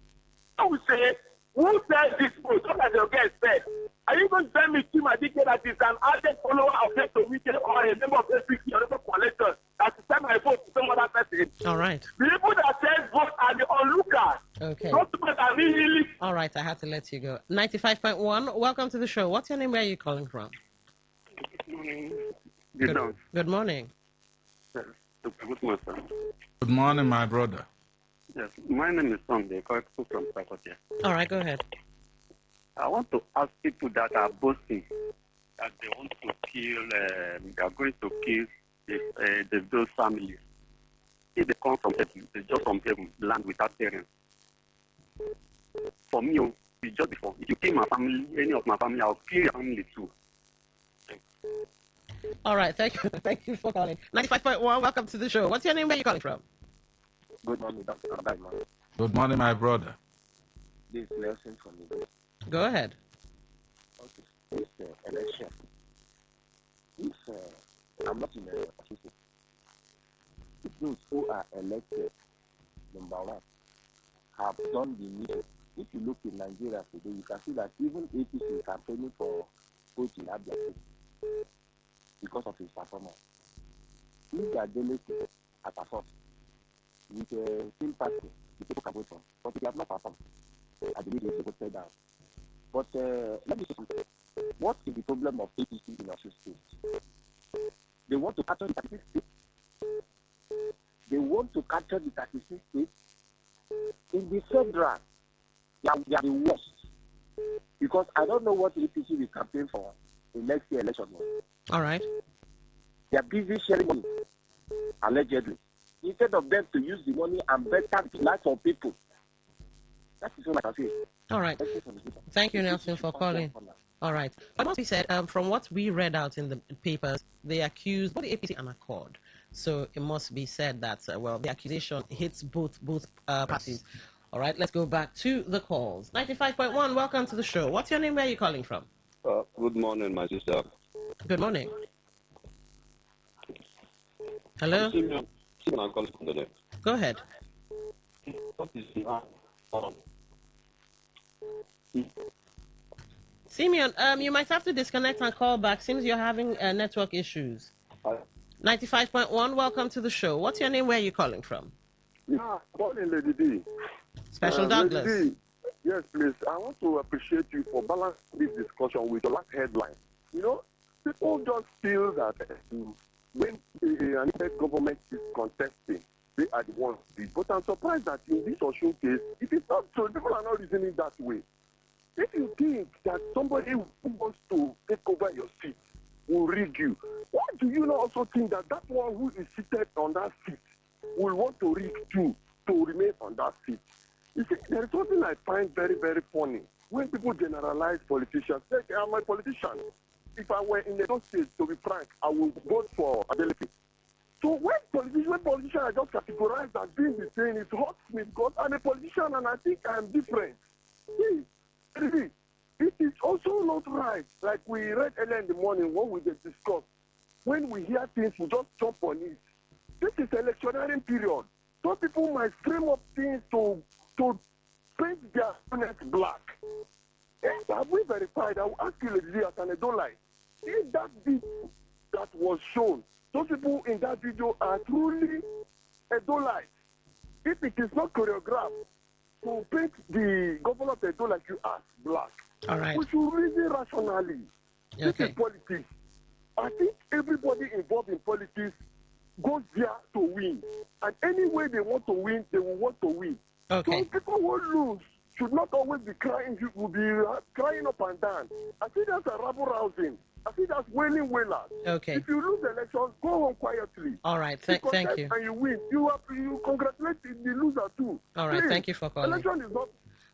I will say, who says this vote? What has your guest said? Are you going to tell me, Tim Adike, that is an ardent follower of Seto Wike or a member of SPC or a collector that is send my vote to some other person? All right. The people that says vote are the onlookers. Okay. Not people that are really. All right, I had to let you go. 95.1, welcome to the show. What's your name? Where are you calling from? Good morning. Good morning. Yes. Good morning, sir. Good morning, my brother. Yes, my name is Sunday, from Sakotia. All right, go ahead. I want to ask people that are boasting that they want to kill, they are going to kill those families. If they come from heaven, they just from heaven, land without parents. For me, it's just before. If you kill my family, any of my family, I'll kill your family too. All right, thank you. Thank you for calling. 95.1, welcome to the show. What's your name? Where are you calling from? Good morning, Dr. Abagman. Good morning, my brother. This is Nelson from the Go ahead. Okay, this election. If I'm not in the position, if those who are elected, number one, have done the needed. If you look in Nigeria today, you can see that even APC is campaigning for votes in Abia State because of his performance. If they are delegated at a source with a same party, the people can vote for, but they have not performed. I believe they voted down. But let me say something. What is the problem of APC in Osun State? They want to capture the 36 states. They want to capture the 36 states. In the federal, they are the worst. Because I don't know what APC will campaign for in next year election. All right. They are busy sharing money, allegedly. Instead of them to use the money and better the life of people. That is what I can say. All right. Thank you, Nelson, for calling. All right. But what we said, from what we read out in the papers, they accused both the APC and Accord. So it must be said that, the accusation hits both parties. All right, let's go back to the calls. 95.1, welcome to the show. What's your name? Where are you calling from? Good morning, my sister. Good morning. Hello? I'm calling from the left. Go ahead. What is the Simeon, you might have to disconnect and call back. Seems you're having network issues. 95.1, welcome to the show. What's your name? Where are you calling from? Yeah, morning, Lady D. Special Douglas. Lady D, yes, please. I want to appreciate you for balancing this discussion with the last headline. You know, people just feel that when an government is contesting, they are the ones. But I'm surprised that in this Osun case, it is not so. People are not reasoning that way. If you think that somebody who wants to take over your seat will rig you, why do you not also think that that one who is seated on that seat will want to rig you to remain on that seat? You see, there is something I find very, very funny. When people generalize politicians, say, I'm a politician. If I were in the state, to be frank, I would vote for Adeleke. So when politicians are just categorized as being the same, it hurts me because I'm a politician and I think I'm different. See, it is also not right, like we read earlier in the morning when we discussed. When we hear things, we just jump on it. This is electioneering period. Some people might frame up things to paint their opponents black. Yes, have we verified? I will ask you, Lady, as an Edolite, if that video that was shown, those people in that video are truly Edolites. If it is not choreographed to paint the governor of Edo like you asked black, all right, we should reason rationally. Okay. This is politics. I think everybody involved in politics goes there to win. And any way they want to win, they will want to win. Okay. So people who lose should not always be crying. You will be crying up and down. I see that's a rabble rousing. I see that's wailing wailers. Okay. If you lose the elections, go home quietly. All right. Thank you. And you win. You congratulate the loser too. All right. Please. Thank you for calling. Election is not.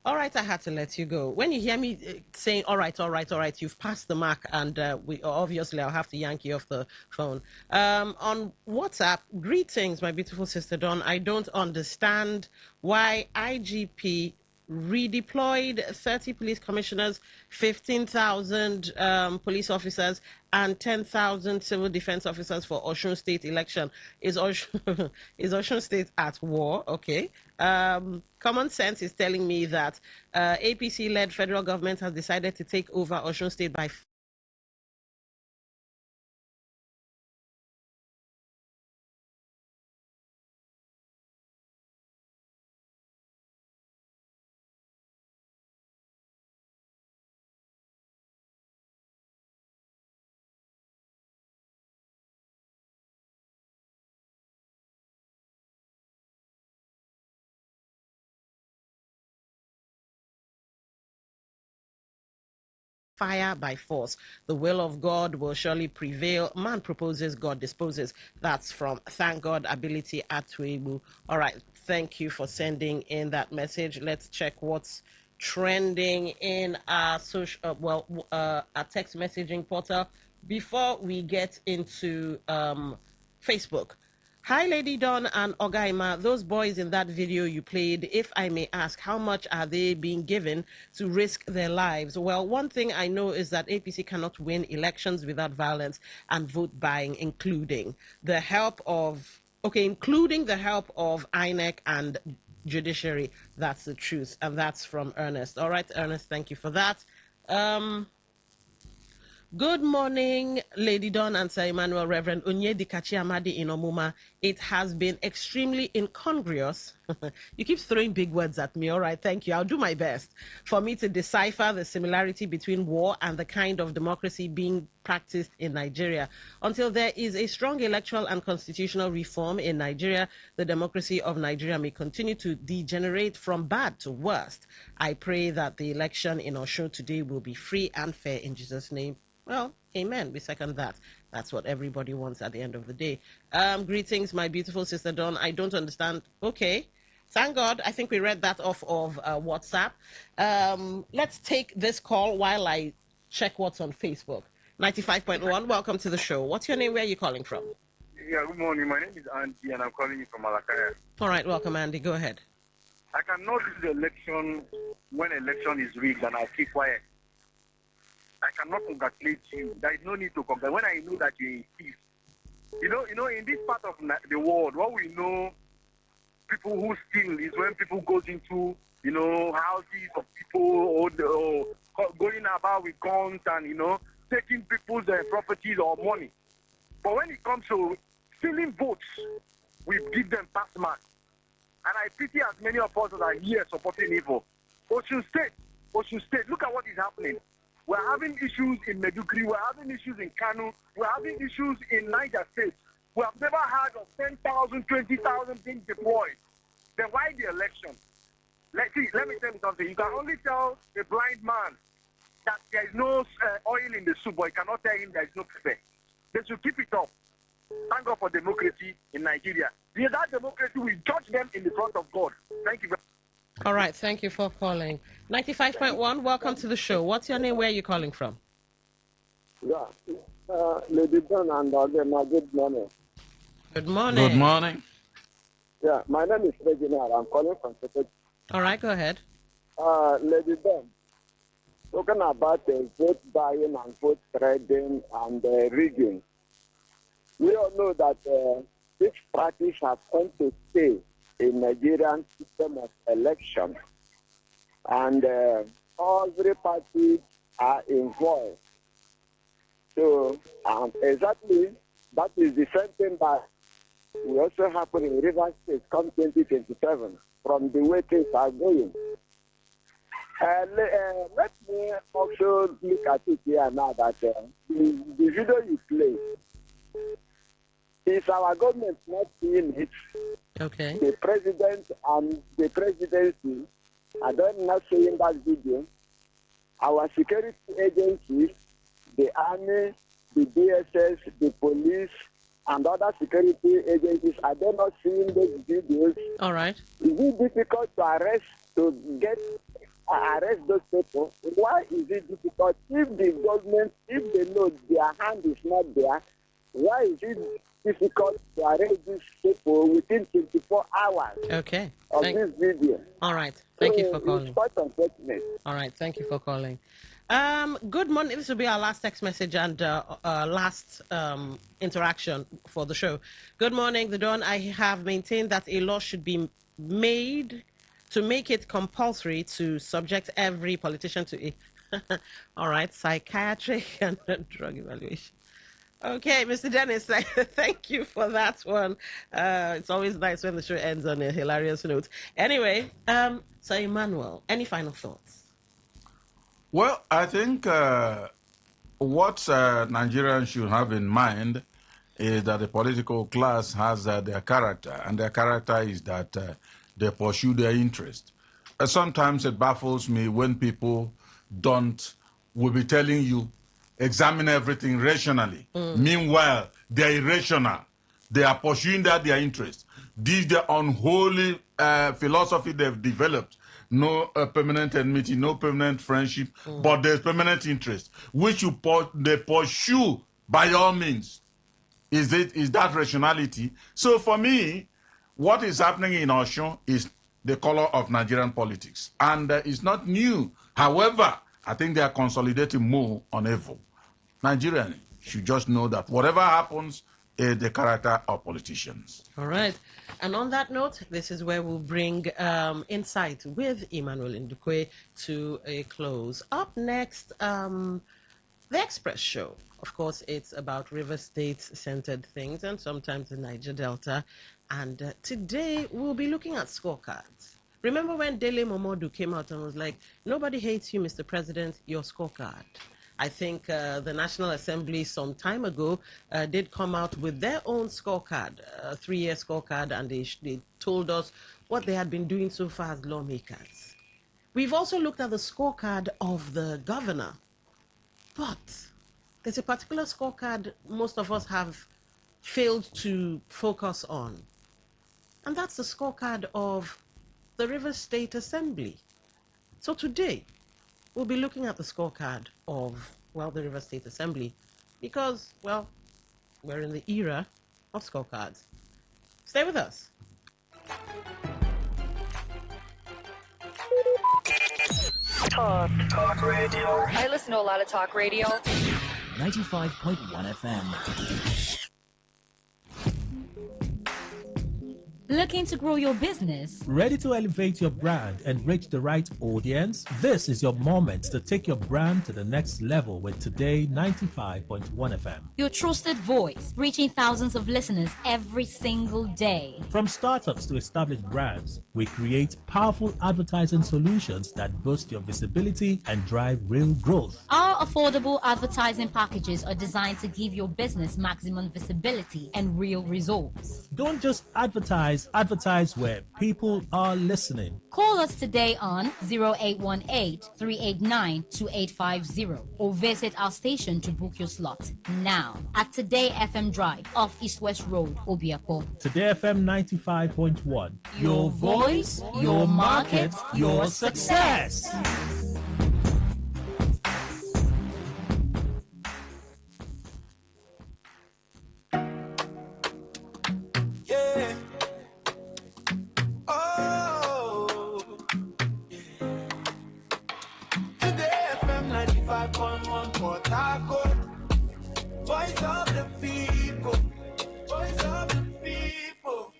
All right, I had to let you go. When you hear me saying, all right, you've passed the mark, and we obviously I'll have to yank you off the phone. On WhatsApp, greetings, my beautiful sister Dawn. I don't understand why IGP redeployed 30 police commissioners, 15,000 police officers, and 10,000 civil defense officers for Osun State election. Is Osun State at war? Okay. Common sense is telling me that APC-led federal government has decided to take over Osun State by fire by force. The will of God will surely prevail. Man proposes, God disposes. That's from Thank God Ability at Weibu. All right. Thank you for sending in that message. Let's check what's trending in our our text messaging portal before we get into Facebook. Hi, Lady Dawn and Ogaima. Those boys in that video you played, if I may ask, how much are they being given to risk their lives? Well, one thing I know is that APC cannot win elections without violence and vote buying, including the help of INEC and judiciary. That's the truth. And that's from Ernest. All right, Ernest, thank you for that. Good morning, Lady Dawn and Sir Emmanuel, Reverend Onyedikachi Amadi in Omuma. It has been extremely incongruous. You keep throwing big words at me. All right, thank you. I'll do my best for me to decipher the similarity between war and the kind of democracy being practiced in Nigeria. Until there is a strong electoral and constitutional reform in Nigeria, the democracy of Nigeria may continue to degenerate from bad to worst. I pray that the election in Osun today will be free and fair in Jesus' name. Well, amen. We second that. That's what everybody wants at the end of the day. Greetings, my beautiful sister Dawn. I don't understand. Okay. Thank God. I think we read that off of WhatsApp. Let's take this call while I check what's on Facebook. 95.1, welcome to the show. What's your name? Where are you calling from? Yeah, good morning. My name is Andy, and I'm calling you from Malakaya. All right, welcome, Andy. Go ahead. I cannot do the election when election is rigged, and I'll keep quiet. I cannot congratulate you. There is no need to congratulate when I know that you're a thief. You know, in this part of the world, what we know, people who steal is when people goes into, houses of people or going about with guns and, taking people's properties or money. But when it comes to stealing votes, we give them pass marks. And I pity as many of us that are here supporting evil. Osun State, look at what is happening. We're having issues in Meduguri, we're having issues in Kanu, we're having issues in Niger State. We have never heard of 10,000, 20,000 being deployed. Then why the election? Let me tell you something. You can only tell a blind man that there is no oil in the soup, but you cannot tell him there is no pepper. They should keep it up. Thank God for democracy in Nigeria. That democracy will judge them in the front of God. Thank you very much. All right, thank you for calling. 95.1, welcome to the show. What's your name? Where are you calling from? Yeah, Lady Dawn and again, good morning. Good morning. Good morning. Yeah, my name is Reginald. I'm calling from Pt2. All right, go ahead. Lady Dawn, talking about vote buying and vote trading and rigging. We all know that this practice has come to stay in Nigerian system of election, and every party are involved. So exactly that is the same thing that will also happen in Rivers State come 2027 from the way things are going. Let me also look at it here now that the video you play, Is our government not seeing it? Okay. The president and the presidency are not seeing that video. Our security agencies, the army, the DSS, the police, and other security agencies are they not seeing those videos? All right. Is it difficult to arrest those people? Why is it difficult? If the government, if they know their hand is not there, why is it difficult to arrest these people within 24 hours Okay. of this video? All right. Thank you for calling. It's quite unfortunate. All right. Thank you for calling. Good morning. This will be our last text message and last interaction for the show. Good morning, The Dawn. I have maintained that a law should be made to make it compulsory to subject every politician to a all right, psychiatric and drug evaluation. Okay, Mr. Dennis, thank you for that one. It's always nice when the show ends on a hilarious note. Anyway, so Emmanuel, any final thoughts? Well, I think what Nigerians should have in mind is that the political class has their character, and their character is that they pursue their interest. Sometimes it baffles me when people will be telling you, examine everything rationally. Meanwhile, they're irrational. They are pursuing their interest. This is the unholy philosophy they've developed. No permanent enmity, no permanent friendship, but there's permanent interest, which they pursue by all means. Is that rationality? So for me, what is happening in Osun is the color of Nigerian politics. And it's not new. However, I think they are consolidating more on evil. Nigerians should just know that whatever happens is the character of politicians. All right. And on that note, this is where we'll bring Insight with Emmanuel Ndukwe to a close. Up next, The Express Show. Of course, it's about River State-centered things and sometimes the Niger Delta. And today, we'll be looking at scorecards. Remember when Dele Momodu came out and was like, nobody hates you, Mr. President, your scorecard. I think the National Assembly some time ago did come out with their own scorecard, a 3-year scorecard, and they told us what they had been doing so far as lawmakers. We've also looked at the scorecard of the governor, but there's a particular scorecard most of us have failed to focus on, and that's the scorecard of the River State Assembly. So today, we'll be looking at the scorecard of, well, the River State Assembly because, well, we're in the era of scorecards. Stay with us. Talk radio. I listen to a lot of talk radio. 95.1 FM. Looking to grow your business? Ready to elevate your brand and reach the right audience? This is your moment to take your brand to the next level with Today 95.1 FM. Your trusted voice, reaching thousands of listeners every single day. From startups to established brands, we create powerful advertising solutions that boost your visibility and drive real growth. Our affordable advertising packages are designed to give your business maximum visibility and real results. Don't just advertise where people are listening. Call us today on 0818-389-2850 or visit our station to book your slot now at Today FM Drive off East West Road, Obiapo. Today FM 95.1. Your voice, your market, your success. Voice of the people, voice of the people.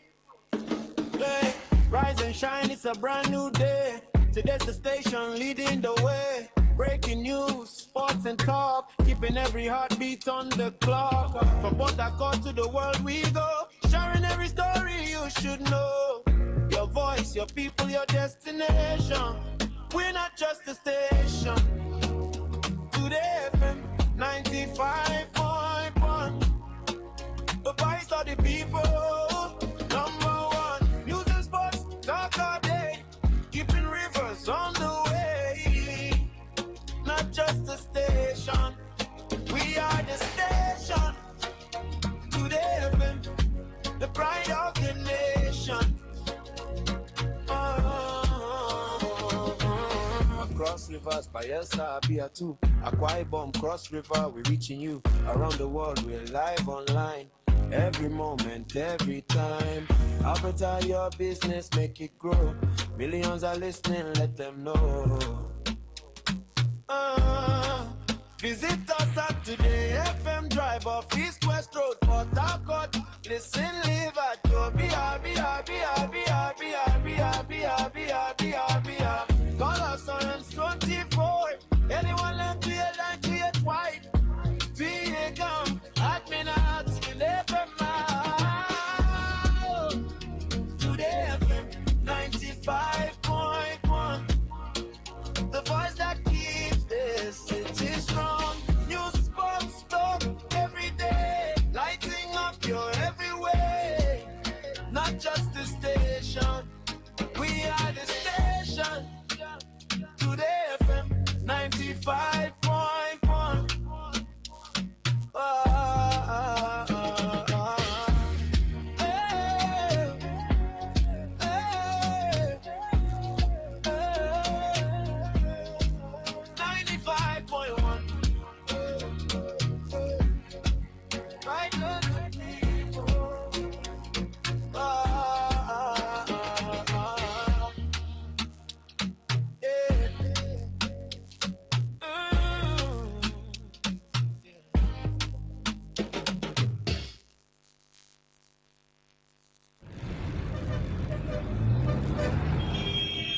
Hey, rise and shine, it's a brand new day. Today's the station leading the way. Breaking news, sports and talk, keeping every heartbeat on the clock. From Port Harcourt to the world we go, sharing every story you should know. Your voice, your people, your destination. We're not just a station. Today FM 95.1. The voice of the people. Number one, news and sports, talk all day. Keeping rivers on the way. Not just a station, we are the station. Today FM, the pride of the nation. Across rivers by Pt2. Akwa Ibom, cross river, we reaching you. Around the world, we're live online. Every moment, every time. Alberta, your business, make it grow. Millions are listening, let them know. Visit us at Today FM Drive off East West Road, Port Harcourt. Listen, live at your Call us on 24. Anyone left to your line to your white. VA come, admin at Today FM. Today FM 95.1. The voice that keeps this city strong. News, sports, talk every day. Lighting up your every way. Not just the station. We are the station. Today FM 95.1.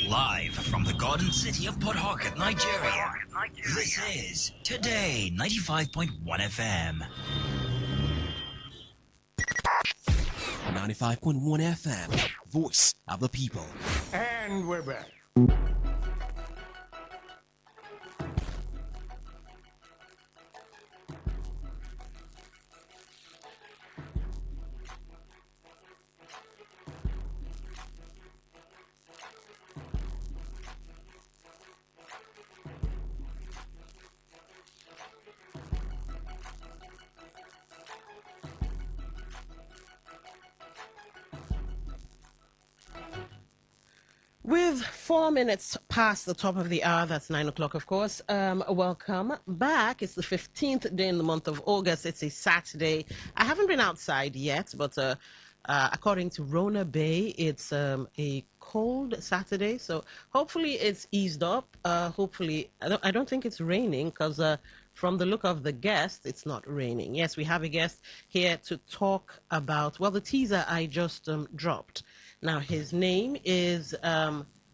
Live from the Garden City of Port Harcourt, Nigeria. This is Today 95.1 FM. 95.1 FM, voice of the people. And we're back. With 4 minutes past the top of the hour, that's 9 o'clock, of course. Welcome back. It's the 15th day in the month of August. It's a Saturday. I haven't been outside yet, but according to Rona Bay, it's a cold Saturday. So hopefully it's eased up. Hopefully, I don't think it's raining because from the look of the guest, it's not raining. Yes, we have a guest here to talk about, well, the teaser I just dropped. Now, his name is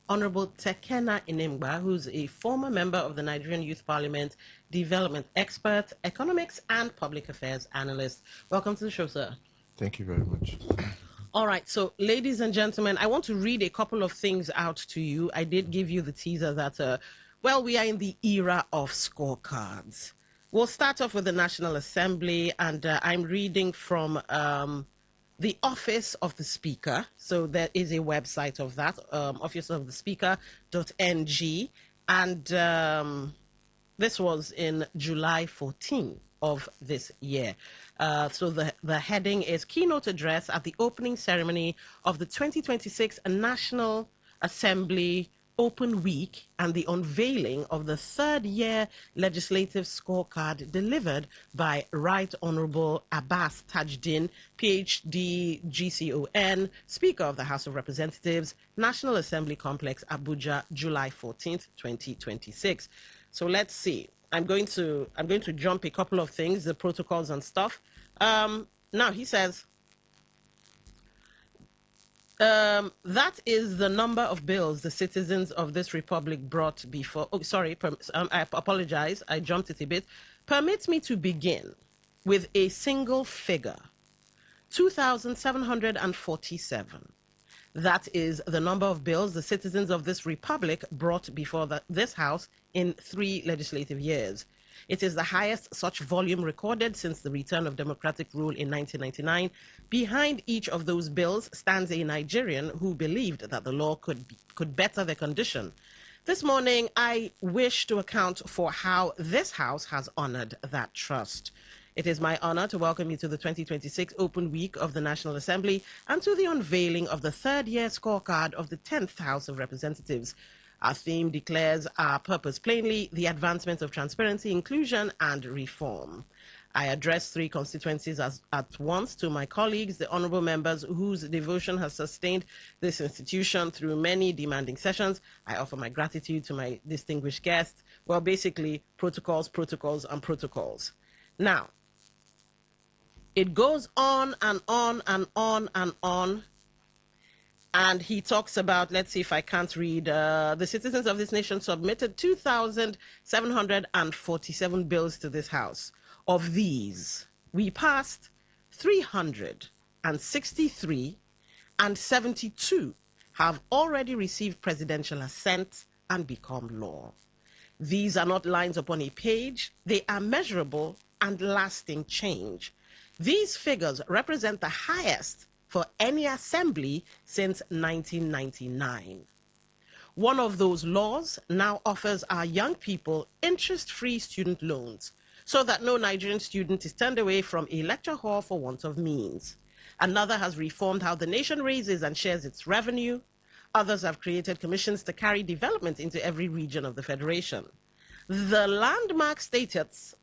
Honorable Tekena Inimgba, who's a former member of the Nigerian Youth Parliament, development expert, economics, and public affairs analyst. Welcome to the show, sir. Thank you very much. All right, so ladies and gentlemen, I want to read a couple of things out to you. I did give you the teaser that, well, we are in the era of scorecards. We'll start off with the National Assembly, and I'm reading from the Office of the Speaker. So there is a website of that, officeofthespeaker.ng, and this was in July 14 of this year. So the heading is Keynote Address at the opening ceremony of the 2026 National Assembly Open Week and the unveiling of the third-year legislative scorecard delivered by Right Honorable Abbas Tajuddin, PhD, GCON, Speaker of the House of Representatives, National Assembly Complex, Abuja, July 14th, 2026. So let's see. I'm going to jump a couple of things, the protocols and stuff. Now he says, that is the number of bills the citizens of this republic brought before. Oh, sorry, I apologize. I jumped it a bit. Permit me to begin with a single figure, 2,747. That is the number of bills the citizens of this republic brought before this House in 3 legislative years. It is the highest such volume recorded since the return of democratic rule in 1999. Behind each of those bills stands a Nigerian who believed that the law could better their condition. This morning, I wish to account for how this House has honored that trust. It is my honor to welcome you to the 2026 Open Week of the National Assembly and to the unveiling of the third-year scorecard of the 10th House of Representatives. Our theme declares our purpose plainly: the advancement of transparency, inclusion, and reform. I address three constituencies at once to my colleagues, the honorable members whose devotion has sustained this institution through many demanding sessions. I offer my gratitude to my distinguished guests. Well, basically, protocols, protocols, and protocols. Now, it goes on and on and on and on. And he talks about, let's see if I can't read, the citizens of this nation submitted 2,747 bills to this House. Of these, we passed 363, and 72 have already received presidential assent and become law. These are not lines upon a page. They are measurable and lasting change. These figures represent the highest for any assembly since 1999. One of those laws now offers our young people interest-free student loans so that no Nigerian student is turned away from a lecture hall for want of means. Another has reformed how the nation raises and shares its revenue. Others have created commissions to carry development into every region of the Federation. The landmark statutes,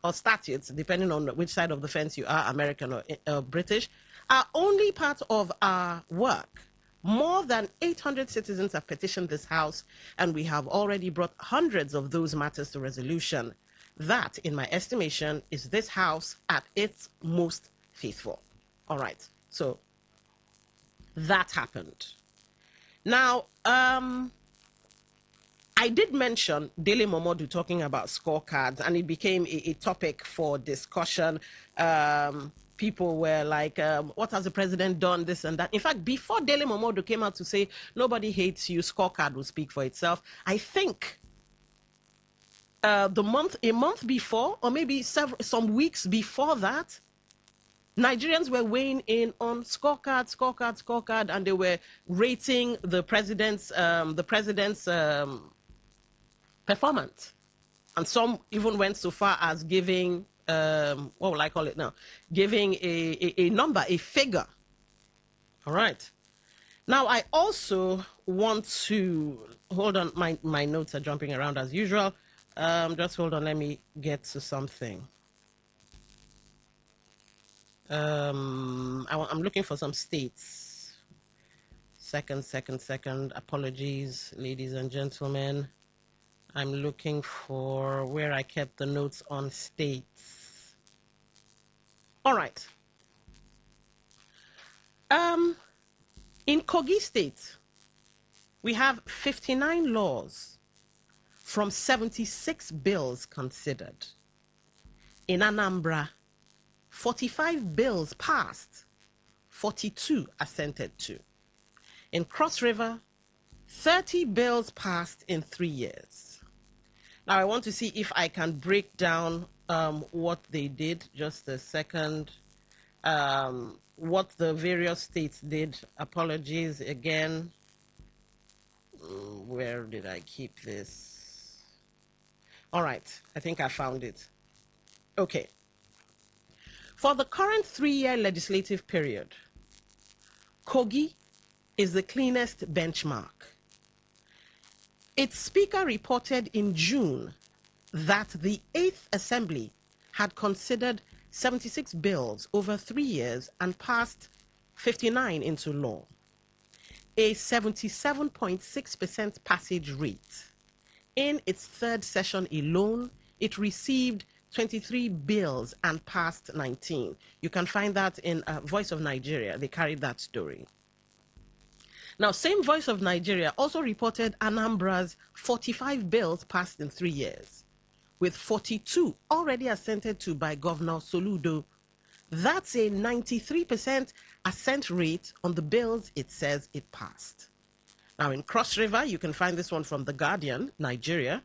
depending on which side of the fence you are, American or British, are only part of our work. More than 800 citizens have petitioned this House, and we have already brought hundreds of those matters to resolution. That, in my estimation, is this House at its most faithful. All right, so that happened. Now, I did mention Dele Momodu talking about scorecards, and it became a topic for discussion. People were like, what has the president done, this and that. In fact, before Dele Momodu came out to say, nobody hates you, scorecard will speak for itself, I think a month before, or maybe some weeks before that, Nigerians were weighing in on scorecard, and they were rating the president's performance. And some even went so far as giving, what will I call it now? Giving a number, a figure. All right. Now, I also want to, hold on, my notes are jumping around as usual. Just hold on, let me get to something. I'm looking for some states. Second. Apologies, ladies and gentlemen. I'm looking for where I kept the notes on states. All right. In Kogi State, we have 59 laws from 76 bills considered. In Anambra, 45 bills passed, 42 assented to. In Cross River, 30 bills passed in 3 years. Now, I want to see if I can break down what they did. Just a second. What the various states did. Apologies again. Where did I keep this? All right. I think I found it. Okay. For the current 3-year legislative period, Kogi is the cleanest benchmark. Its speaker reported in June that the 8th Assembly had considered 76 bills over 3 years and passed 59 into law, a 77.6% passage rate. In its third session alone, it received 23 bills and passed 19. You can find that in Voice of Nigeria. They carried that story. Now, same Voice of Nigeria also reported Anambra's 45 bills passed in 3 years, with 42 already assented to by Governor Soludo. That's a 93% assent rate on the bills it says it passed. Now, in Cross River, you can find this one from The Guardian, Nigeria.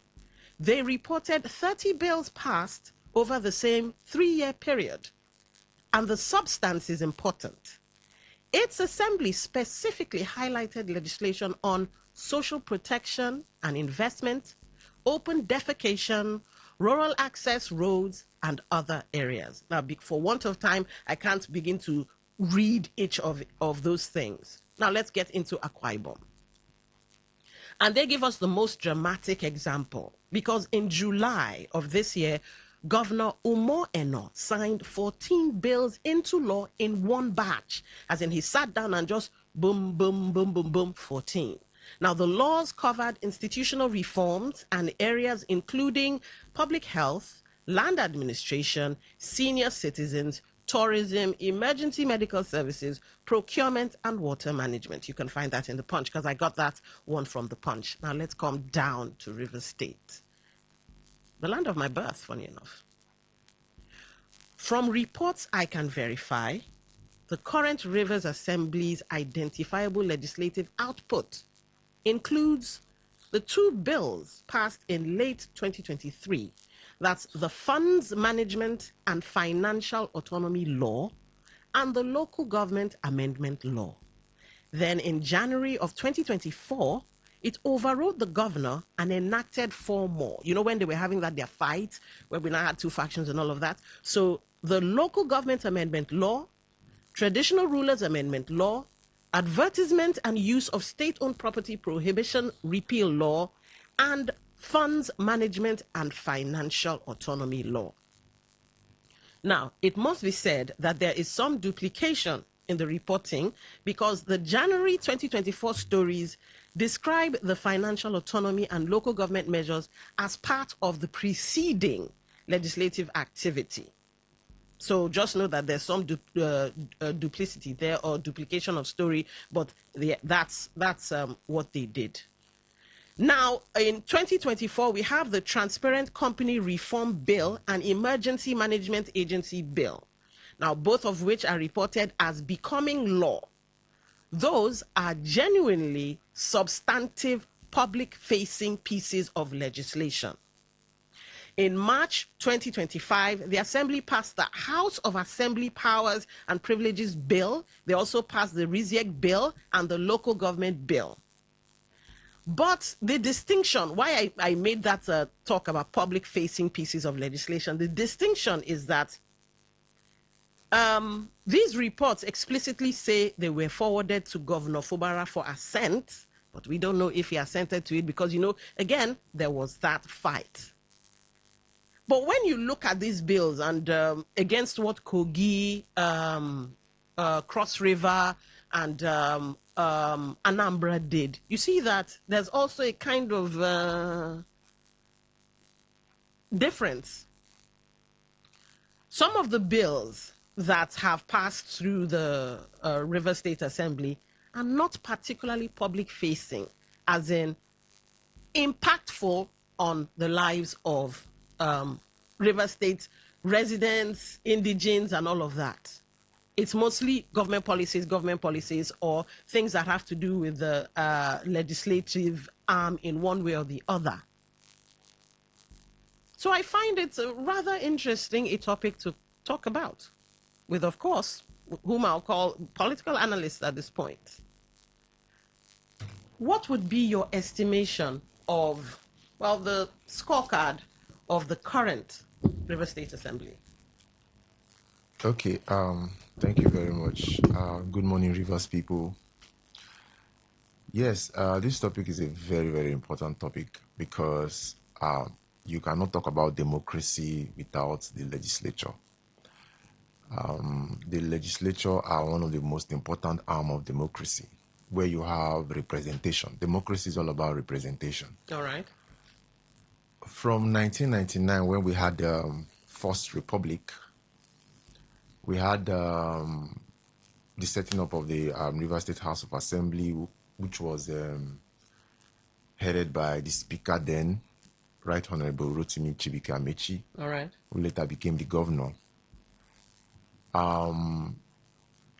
They reported 30 bills passed over the same 3-year period. And the substance is important. Its assembly specifically highlighted legislation on social protection and investment, open defecation, rural access roads, and other areas. Now, for want of time, I can't begin to read each of those things. Now, let's get into Akwa Ibom. And they give us the most dramatic example because in July of this year, Governor Umo Eno signed 14 bills into law in one batch, as in he sat down and just boom, boom, boom, boom, boom, 14. Now, the laws covered institutional reforms and areas including public health, land administration, senior citizens, tourism, emergency medical services, procurement, and water management. You can find that in the Punch because I got that one from the Punch. Now let's come down to River State, the land of my birth, funny enough. From reports I can verify, the current Rivers Assembly's identifiable legislative output includes the 2 bills passed in late 2023. That's the Funds Management and Financial Autonomy Law and the Local Government Amendment Law. Then in January of 2024, it overrode the governor and enacted 4 more. You know, when they were having their fight, where we now had 2 factions and all of that. So the Local Government Amendment Law, Traditional Rulers Amendment Law, Advertisement and Use of State-Owned Property Prohibition Repeal Law, and Funds Management and Financial Autonomy Law. Now, it must be said that there is some duplication in the reporting because the January 2024 stories describe the financial autonomy and local government measures as part of the preceding legislative activity. So just know that there's some duplicity there or duplication of story, but that's what they did. Now, in 2024, we have the Transparent Company Reform Bill and Emergency Management Agency Bill. Now, both of which are reported as becoming law. Those are genuinely substantive public-facing pieces of legislation. In March 2025, the Assembly passed the House of Assembly Powers and Privileges Bill. They also passed the RISIEC Bill and the Local Government Bill. But the distinction, why I made that talk about public-facing pieces of legislation, the distinction is that these reports explicitly say they were forwarded to Governor Fubara for assent, but we don't know if he assented to it because, you know, again, there was that fight. But when you look at these bills and against what Kogi, Cross River, and Anambra did, you see that there's also a kind of difference. Some of the bills that have passed through the River State Assembly are not particularly public-facing, as in impactful on the lives of River State residents, indigenes, and all of that. It's mostly government policies, or things that have to do with the legislative arm in one way or the other. So I find it rather interesting a topic to talk about with, of course, whom I'll call political analysts at this point. What would be your estimation of, well, the scorecard of the current River State Assembly? Okay, thank you very much. Good morning, Rivers people. Yes, this topic is a very, very important topic because you cannot talk about democracy without the legislature. The legislature are one of the most important arm of democracy, where you have representation. Democracy is all about representation. All right. From 1999, when we had the First Republic, we had the setting up of the River State House of Assembly, which was headed by the Speaker then, Right Honorable Rotimi Chibike Amechi, all right, who later became the governor.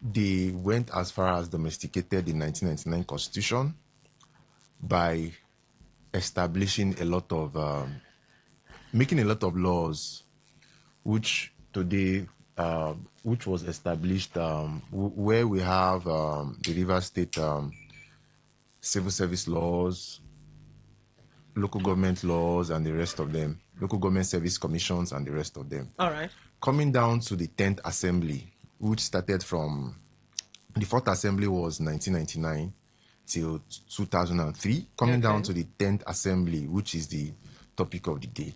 They went as far as domesticated the 1999 Constitution by establishing a lot of making a lot of laws, which today, which was established, where we have the Rivers State civil service laws, local government laws, and the rest of them, local government service commissions, and the rest of them. All right. Coming down to the 10th Assembly, which started from the 4th Assembly was 1999 till 2003. Coming down to the 10th Assembly, which is the topic of the day.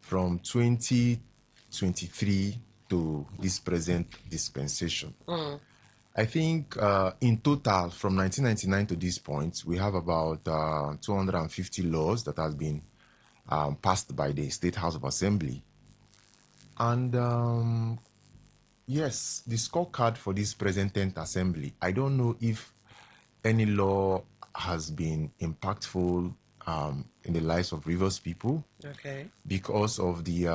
From 2023 to this present dispensation. I think in total, from 1999 to this point, we have about 250 laws that have been passed by the State House of Assembly. And yes, the scorecard for this present 10th Assembly, I don't know if any law has been impactful in the lives of Rivers people. Okay. Because of the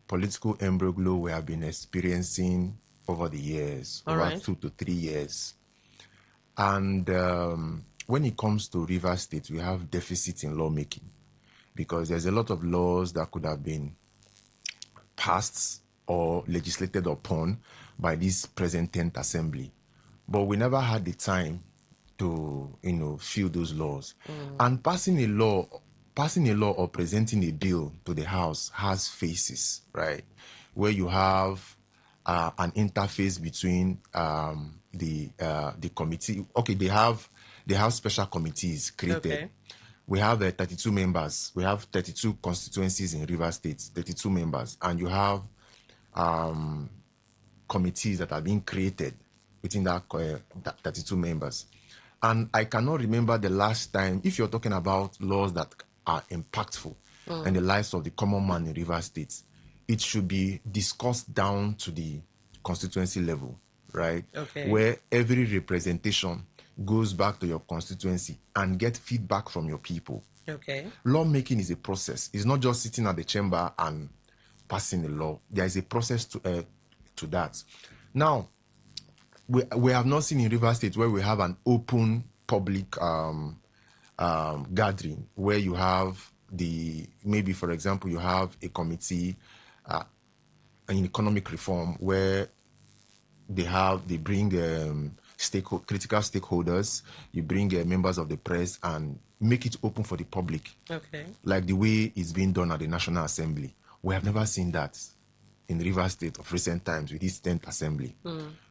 political imbroglio we have been experiencing over the years, over 2 to 3 years. And when it comes to Rivers State, we have deficits in lawmaking because there's a lot of laws that could have been passed or legislated upon by this present 10th Assembly. But we never had the time to, fill those laws. And passing a law or presenting a bill to the House has phases, right? Where you have an interface between the committee. Okay, they have special committees created. Okay. We have 32 members. We have 32 constituencies in Rivers State, 32 members, and you have committees that are being created within that 32 members. And I cannot remember the last time, if you're talking about laws that are impactful in the lives of the common man in Rivers State, it should be discussed down to the constituency level, right? Okay. Where every representation goes back to your constituency and get feedback from your people. Okay. Lawmaking is a process. It's not just sitting at the chamber and passing a law. There is a process to that. Now, we have not seen in Rivers State where we have an open public gathering where you have maybe, for example, you have a committee in economic reform where they bring critical stakeholders, you bring members of the press and make it open for the public. Okay. Like the way it's being done at the National Assembly. We have never seen that in Rivers State of recent times with this 10th Assembly.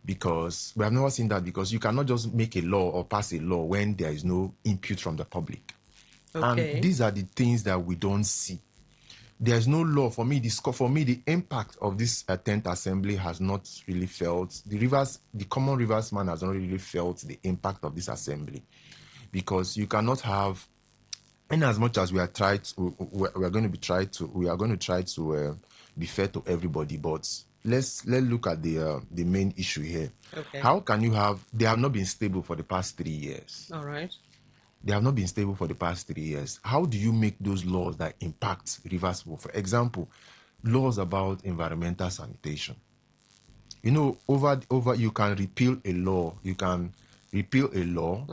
Because we have never seen that because you cannot just make a law or pass a law when there is no input from the public. Okay. And these are the things that we don't see. There's no law. For me, the impact of this 10th Assembly has not really felt. The common Rivers man has not really felt the impact of this assembly. Because you cannot have, in as much as we are going to try to be fair to everybody, but let's look at the main issue here. Okay. How can you they have not been stable for the past 3 years. All right. They have not been stable for the past 3 years. How do you make those laws that impact Rivers people? For example, laws about environmental sanitation. Over you can repeal a law. You can repeal a law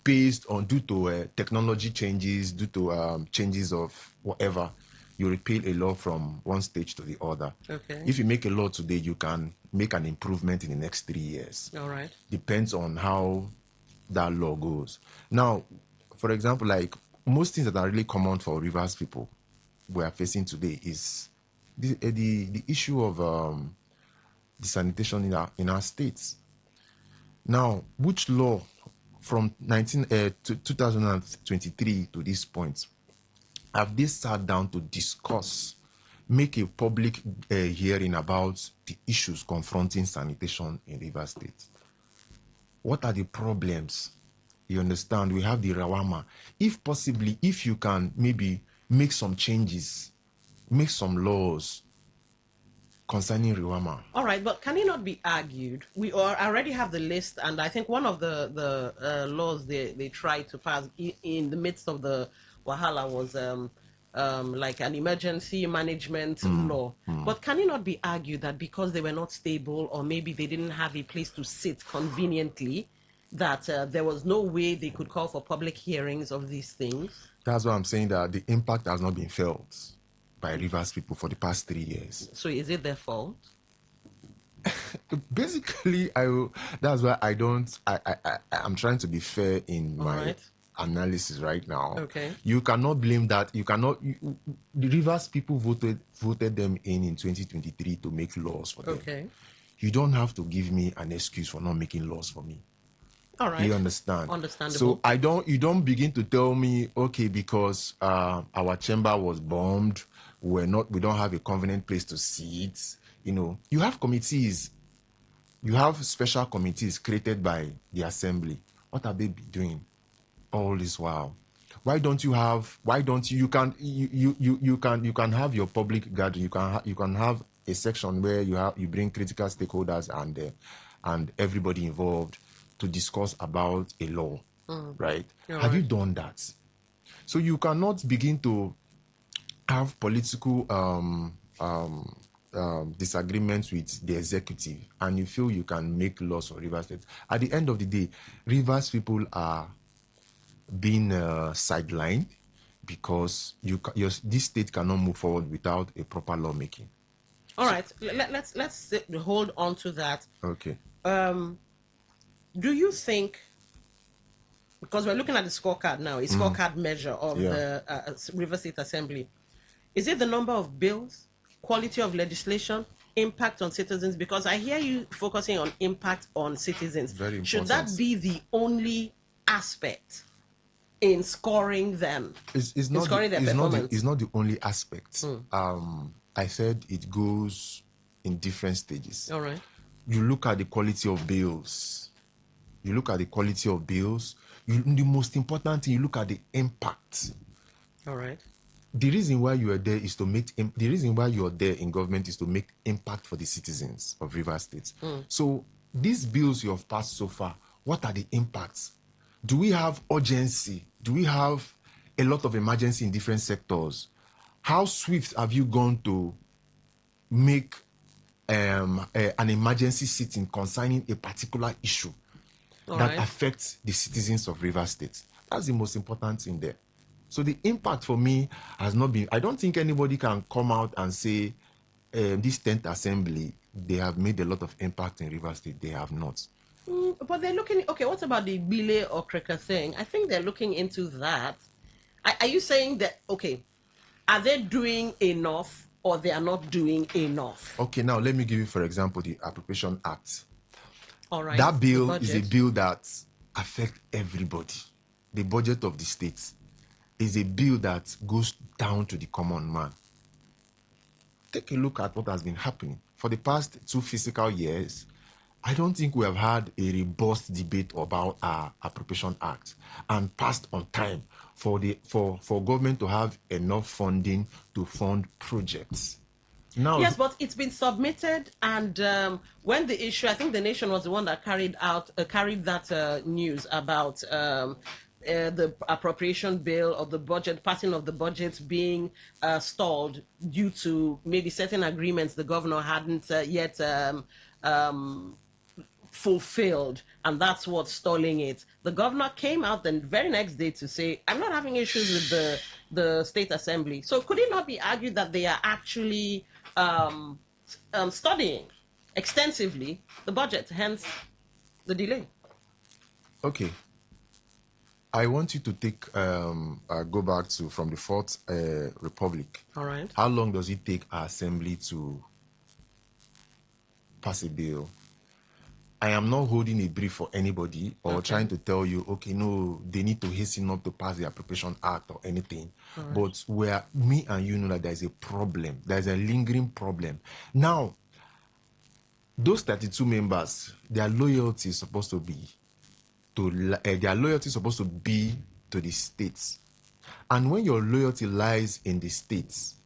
based on due to technology changes, due to changes of whatever. You repeal a law from one stage to the other. Okay. If you make a law today, you can make an improvement in the next 3 years. All right. Depends on how that law goes. Now, for example, like most things that are really common for Rivers people we are facing today is the issue of the sanitation in our states. Now, which law from 2023 to this point have they sat down to discuss, make a public hearing about the issues confronting sanitation in Rivers State? What are the problems? You understand? We have the Rawama. If possibly, if you can maybe make some changes, make some laws concerning Rawama. All right, but can it not be argued? We already have the list, and I think one of the laws they tried to pass in the midst of the Wahala was like an emergency management law. But can it not be argued that because they were not stable or maybe they didn't have a place to sit conveniently, that there was no way they could call for public hearings of these things? That's why I'm saying that the impact has not been felt by Rivers people for the past 3 years. So is it their fault? Basically, that's why I'm trying to be fair in my analysis right now. Okay. You cannot blame that. The Rivers people voted them in 2023 to make laws for them. Okay. You don't have to give me an excuse for not making laws for me. All right. You understand? Understandable. So you don't begin to tell me, okay, because our chamber was bombed, we don't have a convenient place to sit. You have committees. You have special committees created by the assembly. What are they doing all this while? You can have your public gathering. You can have a section where you bring critical stakeholders and everybody involved to discuss about a law, right? Have you done that? So you cannot begin to have political disagreements with the executive, and you feel you can make laws for Rivers State. At the end of the day, Rivers people are being sidelined because this state cannot move forward without a proper lawmaking. All right, let's hold on to that. Okay. Do you think, because we're looking at the scorecard now, a scorecard measure of the River State Assembly, is it the number of bills, quality of legislation, impact on citizens? Because I hear you focusing on impact on citizens. Very important. Should that be the only aspect in scoring them? It's not the only aspect. I said it goes in different stages. All right. You look at the quality of bills. The most important thing, you look at the impact. All right. The reason why you are there is to make. The reason why you are there in government is to make impact for the citizens of Rivers State. So these bills you have passed so far, what are the impacts? Do we have urgency? Do we have a lot of emergency in different sectors? How swift have you gone to make an emergency sitting concerning a particular issue that affects the citizens of Rivers State? That's the most important thing there. So the impact for me has not been. I don't think anybody can come out and say this 10th assembly, they have made a lot of impact in Rivers State. They have not. But they're looking. Okay, what about the Bile or Kreka thing? I think they're looking into that. Are you saying that? Okay, are they doing enough or they are not doing enough? Okay, now let me give you, for example, the Appropriation Act. All right. That bill is a bill that affects everybody. The budget of the state is a bill that goes down to the common man. Take a look at what has been happening. For the past 2 fiscal years, I don't think we have had a robust debate about our Appropriation Act and passed on time for government to have enough funding to fund projects. Now, yes, but it's been submitted, and when the issue, I think the Nation was the one that carried that news about the appropriation bill or the budget, passing of the budget being stalled due to maybe certain agreements the governor hadn't yet fulfilled, and that's what's stalling it. The governor came out the very next day to say, I'm not having issues with the state assembly. So could it not be argued that they are actually studying extensively the budget, hence the delay? Okay. I want you to go back to from the Fourth Republic. All right. How long does it take our assembly to pass a bill? I am not holding a brief for anybody or trying to tell you, okay, no, they need to hasten up to pass the Appropriation Act or anything. Right. But me and you know that there's a problem. There's a lingering problem. Now, those 32 members, their loyalty is supposed to be to the states. And when your loyalty lies in the states,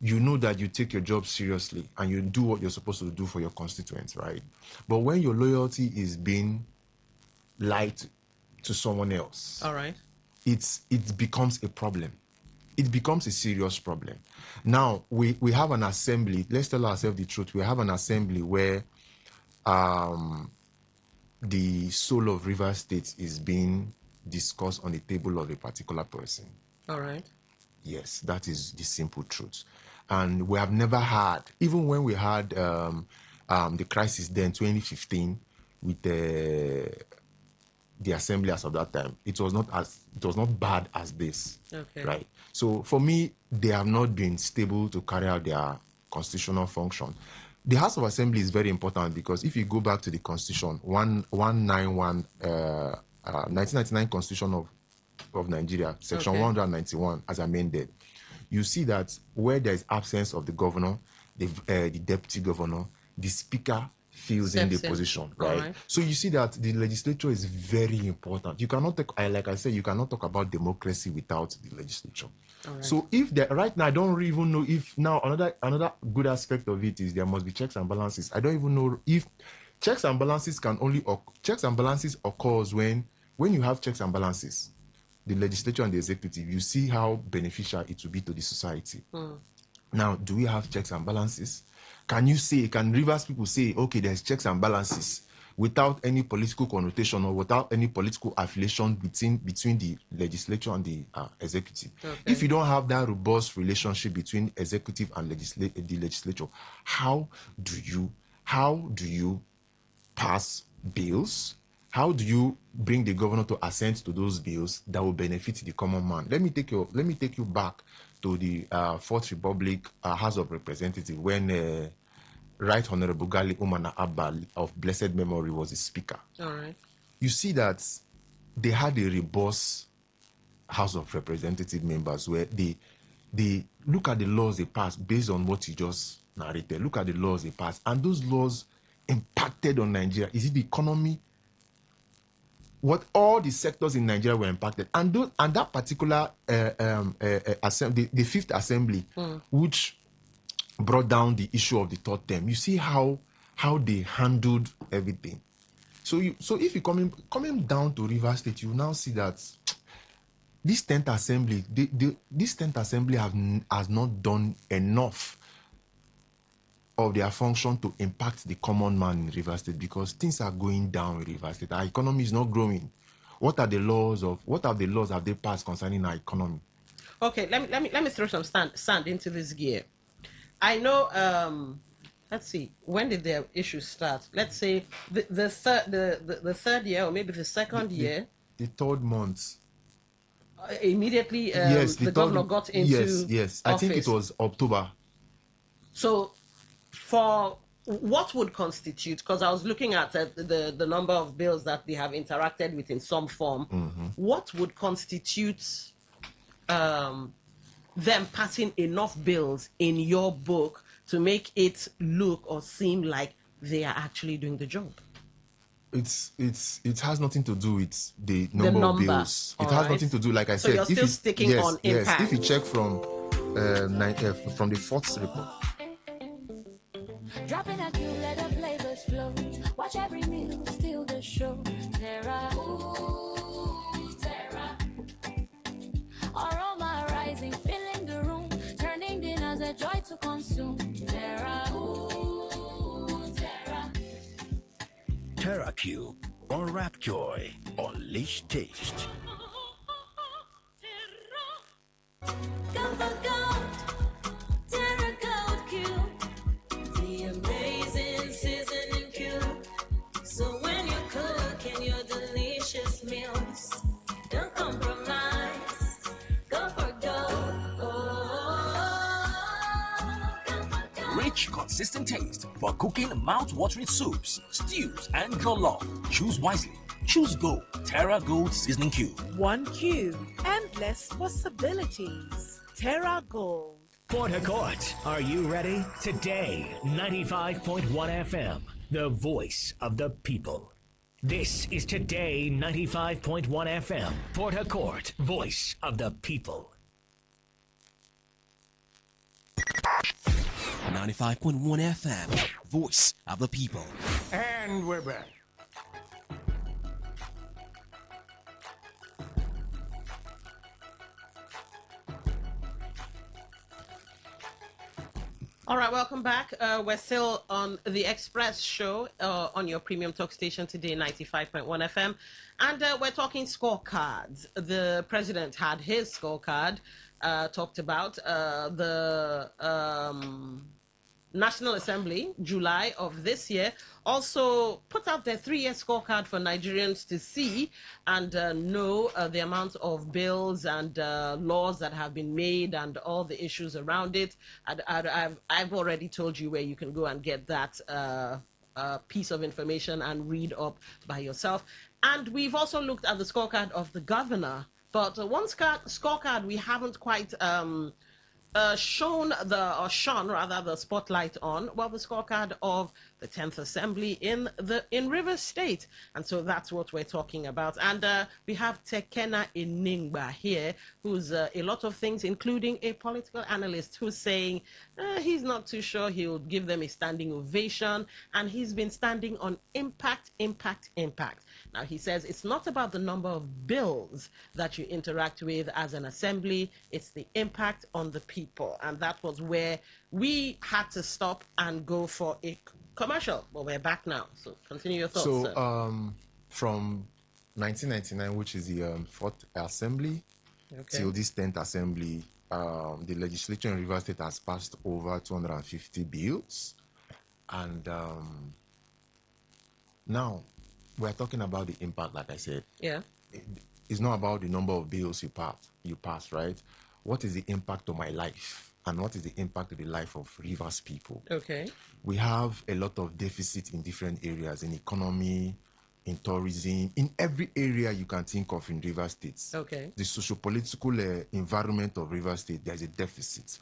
you know that you take your job seriously and you do what you're supposed to do for your constituents, right? But when your loyalty is being lied to someone else, all right, it becomes a problem. It becomes a serious problem. Now, we have an assembly. Let's tell ourselves the truth. We have an assembly where the soul of Rivers State is being discussed on the table of a particular person. All right. Yes, that is the simple truth. And we have never had, even when we had the crisis then 2015 with the assembly as of that time, it was not bad as this. Okay. Right. So for me, they have not been stable to carry out their constitutional function. The House of Assembly is very important because if you go back to the Constitution, 1999 Constitution of Nigeria, Section 191, as amended, you see that where there is absence of the governor, the deputy governor, the speaker fills in the position, right? So you see that the legislature is very important. You cannot talk, like I said, you cannot talk about democracy without the legislature. So if right now, I don't even know if now another good aspect of it is there must be checks and balances. I don't even know if checks and balances occurs when you have checks and balances, the legislature and the executive, you see how beneficial it will be to the society. Now, do we have checks and balances? Can Rivers people say, okay, there's checks and balances without any political connotation or without any political affiliation between the legislature and the executive? If you don't have that robust relationship between executive and the legislature, how do you pass bills? How do you bring the governor to assent to those bills that will benefit the common man? Let me take you back to the Fourth Republic House of Representatives when Right Honorable Gali Umana Abba of blessed memory was the speaker. All right. You see that they had a robust House of Representative members where they look at the laws they passed based on what you just narrated. Look at the laws they passed, and those laws impacted on Nigeria. Is it the economy? What all the sectors in Nigeria were impacted, and that particular assembly, the Fifth Assembly, which brought down the issue of the third term. You see how they handled everything. So if you coming down to Rivers State, you now see that this 10th Assembly, this 10th Assembly has not done enough of their function to impact the common man in Rivers State, because things are going down in Rivers State. Our economy is not growing. What are the laws have they passed concerning our economy? Okay, let me throw some sand into this gear. I know. Let's see. When did their issues start? Let's say the third year, or maybe the second year. The third month. Immediately, yes, the governor got into yes. office. I think it was October. So, for what would constitute? Because I was looking at the number of bills that they have interacted with in some form. What would constitute them passing enough bills in your book to make it look or seem like they are actually doing the job? It has nothing to do with the number of bills. It has nothing to do, like I said. You're still sticking on impact. If you check from the fourth report. Dropping a cue, let the flavors flow. Watch every meal, steal the show. Terra, ooh, Terra. Aroma rising, filling the room, turning dinners a joy to consume. Terra, ooh, Terra. Terra Q or Rap Joy, unleash taste. Go for gold, Terra Gold Q. The amazing seasoning cube. So when you're cooking your delicious meals, don't compromise. Go for gold. Rich, consistent taste for cooking mouth-watering soups, stews, and jollof. Choose wisely. Choose Gold. Terra Gold Seasoning Cube. One cube, endless possibilities. Terra Gold. Port Harcourt, are you ready? Today, 95.1 FM, the voice of the people. This is Today 95.1 FM, Port Harcourt, voice of the people. 95.1 FM, voice of the people. And we're back. All right, welcome back. We're still on the Express show on your premium talk station today, 95.1 FM. And we're talking scorecards. The president had his scorecard, talked about the National Assembly, July of this year, also put out their 3-year scorecard for Nigerians to see and know the amount of bills and laws that have been made and all the issues around it. I've already told you where you can go and get that piece of information and read up by yourself. And we've also looked at the scorecard of the governor. But one scorecard we haven't quite shone the spotlight on, well, the scorecard of the 10th Assembly in Rivers State. And so that's what we're talking about. And we have Tekena Iningba here, who's a lot of things, including a political analyst who's saying he's not too sure he'll give them a standing ovation. And he's been standing on impact. Now, he says it's not about the number of bills that you interact with as an assembly, it's the impact on the people. And that was where we had to stop and go for a commercial. But we're back now. So continue your thoughts, So, sir. from 1999, which is the 4th Assembly, till this 10th Assembly, the legislature in Rivers State has passed over 250 bills. And now, we're talking about the impact, like I said. Yeah. It's not about the number of bills you pass, right? What is the impact on my life? And what is the impact of the life of Rivers people? Okay. We have a lot of deficit in different areas, in economy, in tourism, in every area you can think of in Rivers State. Okay. The socio-political environment of Rivers State, there's a deficit.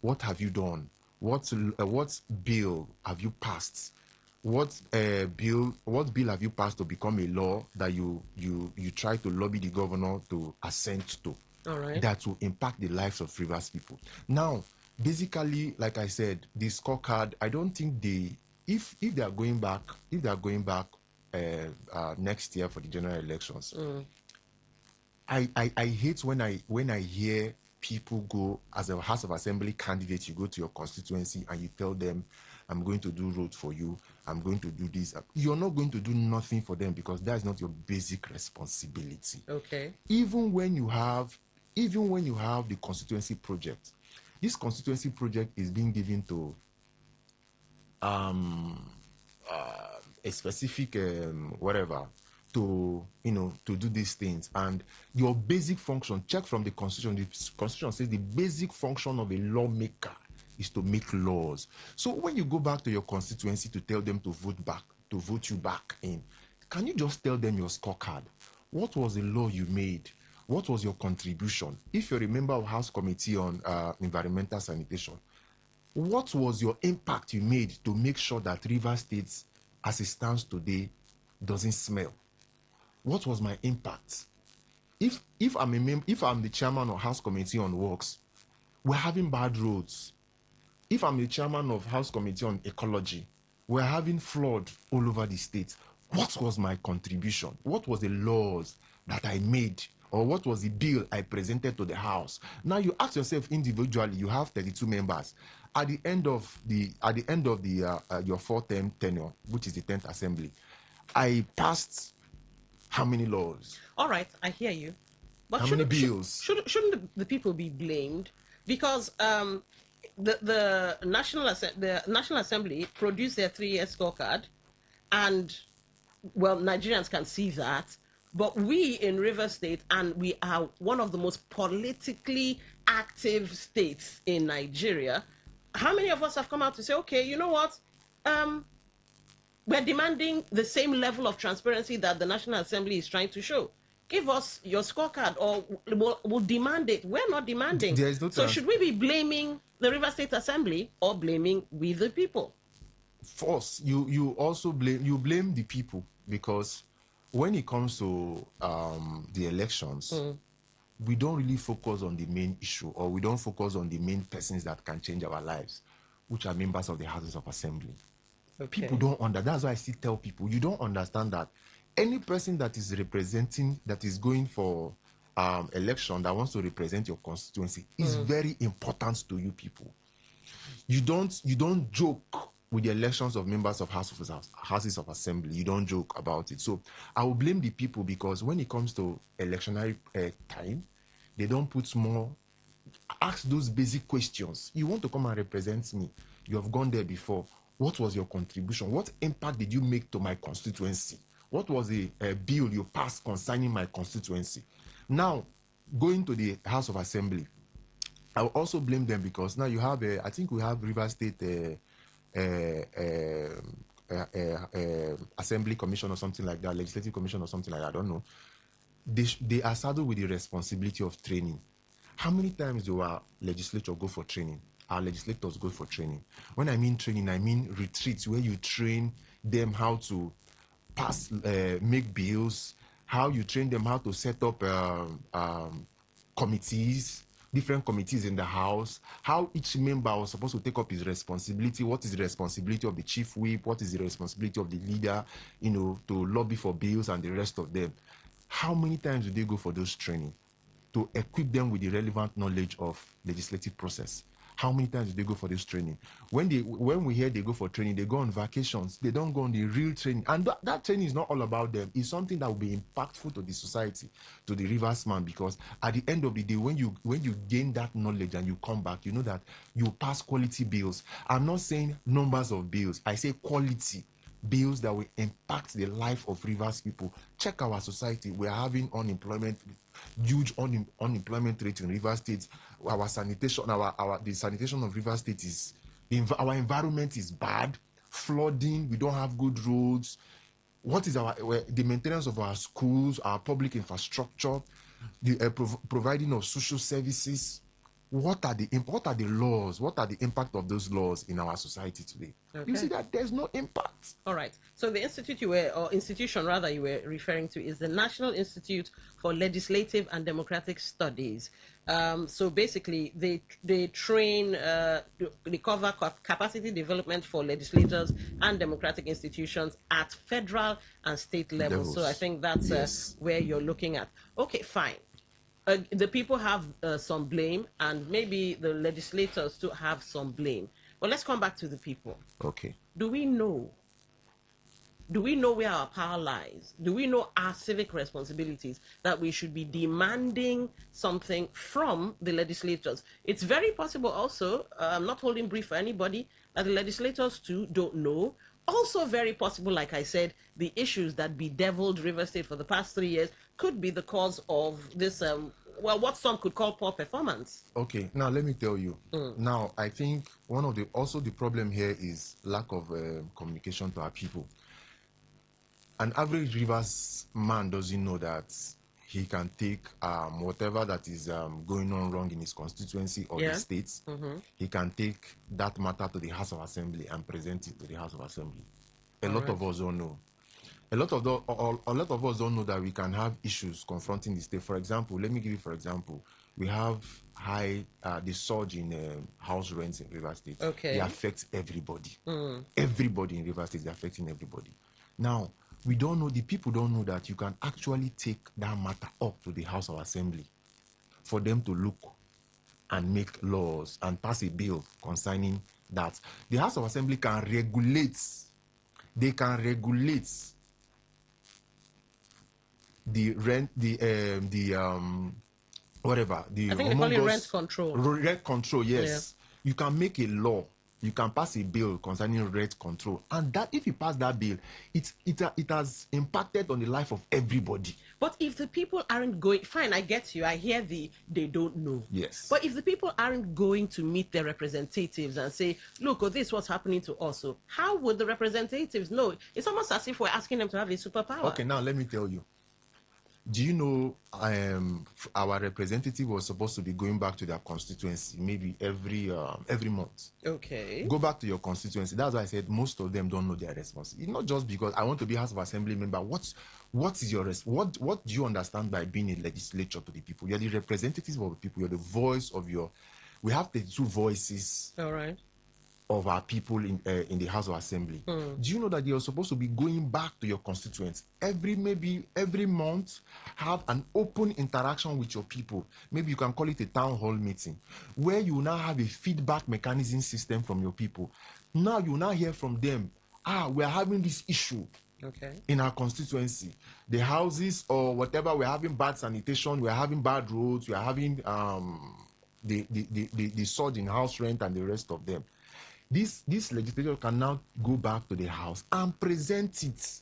What have you done? What bill have you passed? What bill have you passed to become a law that you try to lobby the governor to assent to? All right. That will impact the lives of Rivers people. Now, basically, like I said, the scorecard, I don't think if they are going back next year for the general elections, I hate when I hear people go as a House of Assembly candidate, you go to your constituency and you tell them, I'm going to do road for you, I'm going to do this. You're not going to do nothing for them because that is not your basic responsibility. Okay. Even when you have the constituency project, this constituency project is being given to a specific whatever to do these things, and your basic function, check from the constitution. The constitution says the basic function of a lawmaker is to make laws. So when you go back to your constituency to tell them to vote you back in, can you just tell them your scorecard? What was the law you made? What was your contribution? If you're a member of House Committee on Environmental Sanitation, what was your impact you made to make sure that Rivers State, as it stands today, doesn't smell? What was my impact? If I'm the chairman of House Committee on Works, we're having bad roads. If I'm the chairman of House Committee on Ecology, we're having flood all over the state. What was my contribution? What was the laws that I made? Or what was the bill I presented to the House? Now you ask yourself individually, you have 32 members. At the end of your 4-term tenure, which is the 10th Assembly, I passed how many laws? All right, I hear you. But how many bills? Shouldn't the people be blamed? Because the National Assembly produced their 3-year scorecard, and well, Nigerians can see that. But we in Rivers State, and we are one of the most politically active states in Nigeria, how many of us have come out to say, okay, you know what? We're demanding the same level of transparency that the National Assembly is trying to show. Give us your scorecard, or we'll demand it. We're not demanding. There is no so should we be blaming the Rivers State Assembly or blaming we the people? First, you also blame the people, because when it comes to the elections, we don't really focus on the main issue, or we don't focus on the main persons that can change our lives, which are members of the Houses of Assembly. Okay. People don't understand. That's why I still tell people, you don't understand that any person that is representing, that is going for election, that wants to represent your constituency is very important to you people. You don't joke with the elections of members of houses of assembly. You don't joke about it. So I will blame the people, because when it comes to electionary time, they don't put more. Ask those basic questions. You want to come and represent me. You have gone there before. What was your contribution? What impact did you make to my constituency? What was the bill you passed concerning my constituency? Now, going to the House of Assembly, I will also blame them, because now you have, I think we have River State Assembly Commission or something like that, Legislative Commission or something like that, I don't know. They are saddled with the responsibility of training. How many times do our legislature go for training? Our legislators go for training. When I mean training, I mean retreats where you train them how to make bills, how you train them how to set up committees, different committees in the House, how each member was supposed to take up his responsibility, what is the responsibility of the chief whip, what is the responsibility of the leader, to lobby for bills and the rest of them. How many times do they go for those training to equip them with the relevant knowledge of legislative process? How many times do they go for this training? When we hear they go for training, they go on vacations. They don't go on the real training. And that training is not all about them. It's something that will be impactful to the society, to the Rivers man, because at the end of the day, when you gain that knowledge and you come back, you know that you pass quality bills. I'm not saying numbers of bills. I say quality bills that will impact the life of Rivers people. Check our society. We are having unemployment, huge unemployment rate in Rivers State. Our sanitation, the sanitation of Rivers State is, our environment is bad. Flooding, we don't have good roads. What is the maintenance of our schools, our public infrastructure, the providing of social services? What are the laws? What are the impact of those laws in our society today? Okay. You see that there's no impact. All right. So the institution you were referring to is the National Institute for Legislative and Democratic Studies. So basically, they train, they cover capacity development for legislators and democratic institutions at federal and state levels. So I think that's where you're looking at. Okay, fine. The people have some blame, and maybe the legislators too have some blame. But let's come back to the people. Okay. Do we know where our power lies? Do we know our civic responsibilities, that we should be demanding something from the legislators? It's very possible also, I'm not holding brief for anybody, that the legislators too don't know. Also very possible, like I said, the issues that bedeviled River State for the past 3 years could be the cause of this, what some could call poor performance. Okay, now let me tell you. Now, I think one of the problem here is lack of communication to our people. An average Rivers man doesn't know that he can take whatever that is going on wrong in his constituency or the states. He can take that matter to the House of Assembly and present it to the House of Assembly. A lot of us don't know. A lot of us don't know that we can have issues confronting the state. For example, let me give you for example. We have the surge in house rents in River State. Okay. It affects everybody. Everybody in River State is affecting everybody. Now, the people don't know that you can actually take that matter up to the House of Assembly for them to look and make laws and pass a bill concerning that. The House of Assembly can regulate. They can regulate the rent, whatever. I think they call it rent control. Rent control, yes. Yeah. You can make a law. You can pass a bill concerning rent control, and that if you pass that bill, it has impacted on the life of everybody. But if the people aren't going, fine, I get you. I hear they don't know. Yes. But if the people aren't going to meet their representatives and say, look, this is what's happening to us, so how would the representatives know? It's almost as if we're asking them to have a superpower. Okay, now let me tell you. Do you know our representative was supposed to be going back to their constituency maybe every month? Okay. Go back to your constituency. That's why I said most of them don't know their responsibility. Not just because I want to be House of Assembly member. What is your what do you understand by being a legislature to the people? You're the representative of the people. You're the voice of your. We have the two voices. All right. of our people in the House of Assembly. Do you know that you're supposed to be going back to your constituents maybe every month, have an open interaction with your people? Maybe you can call it a town hall meeting, where you now have a feedback mechanism system from your people. Now you now hear from them, we're having this issue in our constituency. The houses or whatever, we're having bad sanitation, we're having bad roads, we're having the surge in house rent and the rest of them. This legislature can now go back to the House and present it.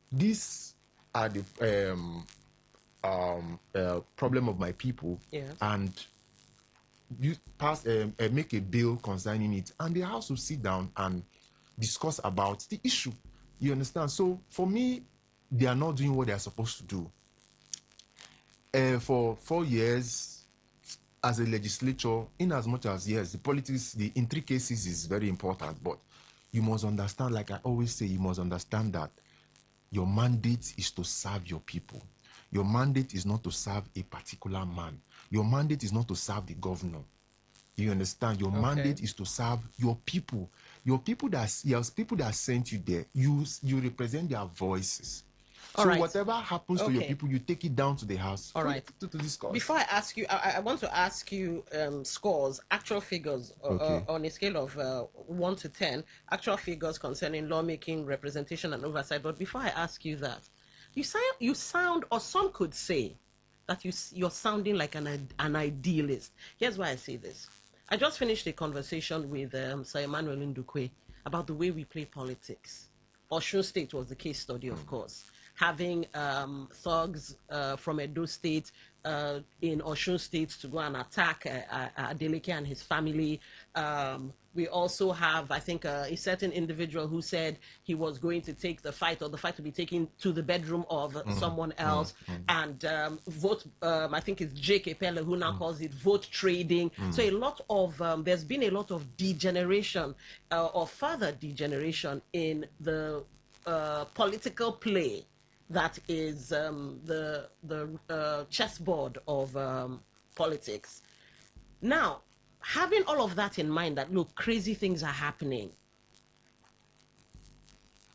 These are the problem of my people, and you pass make a bill concerning it, and the House will sit down and discuss about the issue. You understand? So for me, they are not doing what they are supposed to do. For 4 years, as a legislature, in as much as, yes, the politics, the intricacies is very important, but you must understand, like I always say, you must understand that your mandate is to serve your people. Your mandate is not to serve a particular man. Your mandate is not to serve the governor. You understand? Your mandate is to serve your people. Your people that sent you there, you represent their voices. So whatever happens to your people, you take it down to the House to discuss. Before I ask you, I want to ask you scores, actual figures on a scale of 1 to 10, actual figures concerning lawmaking, representation, and oversight. But before I ask you that, you sound, or some could say, that you're sounding like an idealist. Here's why I say this. I just finished a conversation with Sir Emmanuel Ndukwe about the way we play politics. Osun State was the case study, of course. Having thugs from Edo State in Osun State to go and attack Adeleke and his family. We also have, I think, a certain individual who said he was going to take the fight, or the fight to be taken to the bedroom of someone else, and vote, I think it's J.K. Pele who now calls it vote trading. So a lot of, there's been a lot of degeneration, or further degeneration in the political play that is the chessboard of politics. Now, having all of that in mind, that look, crazy things are happening,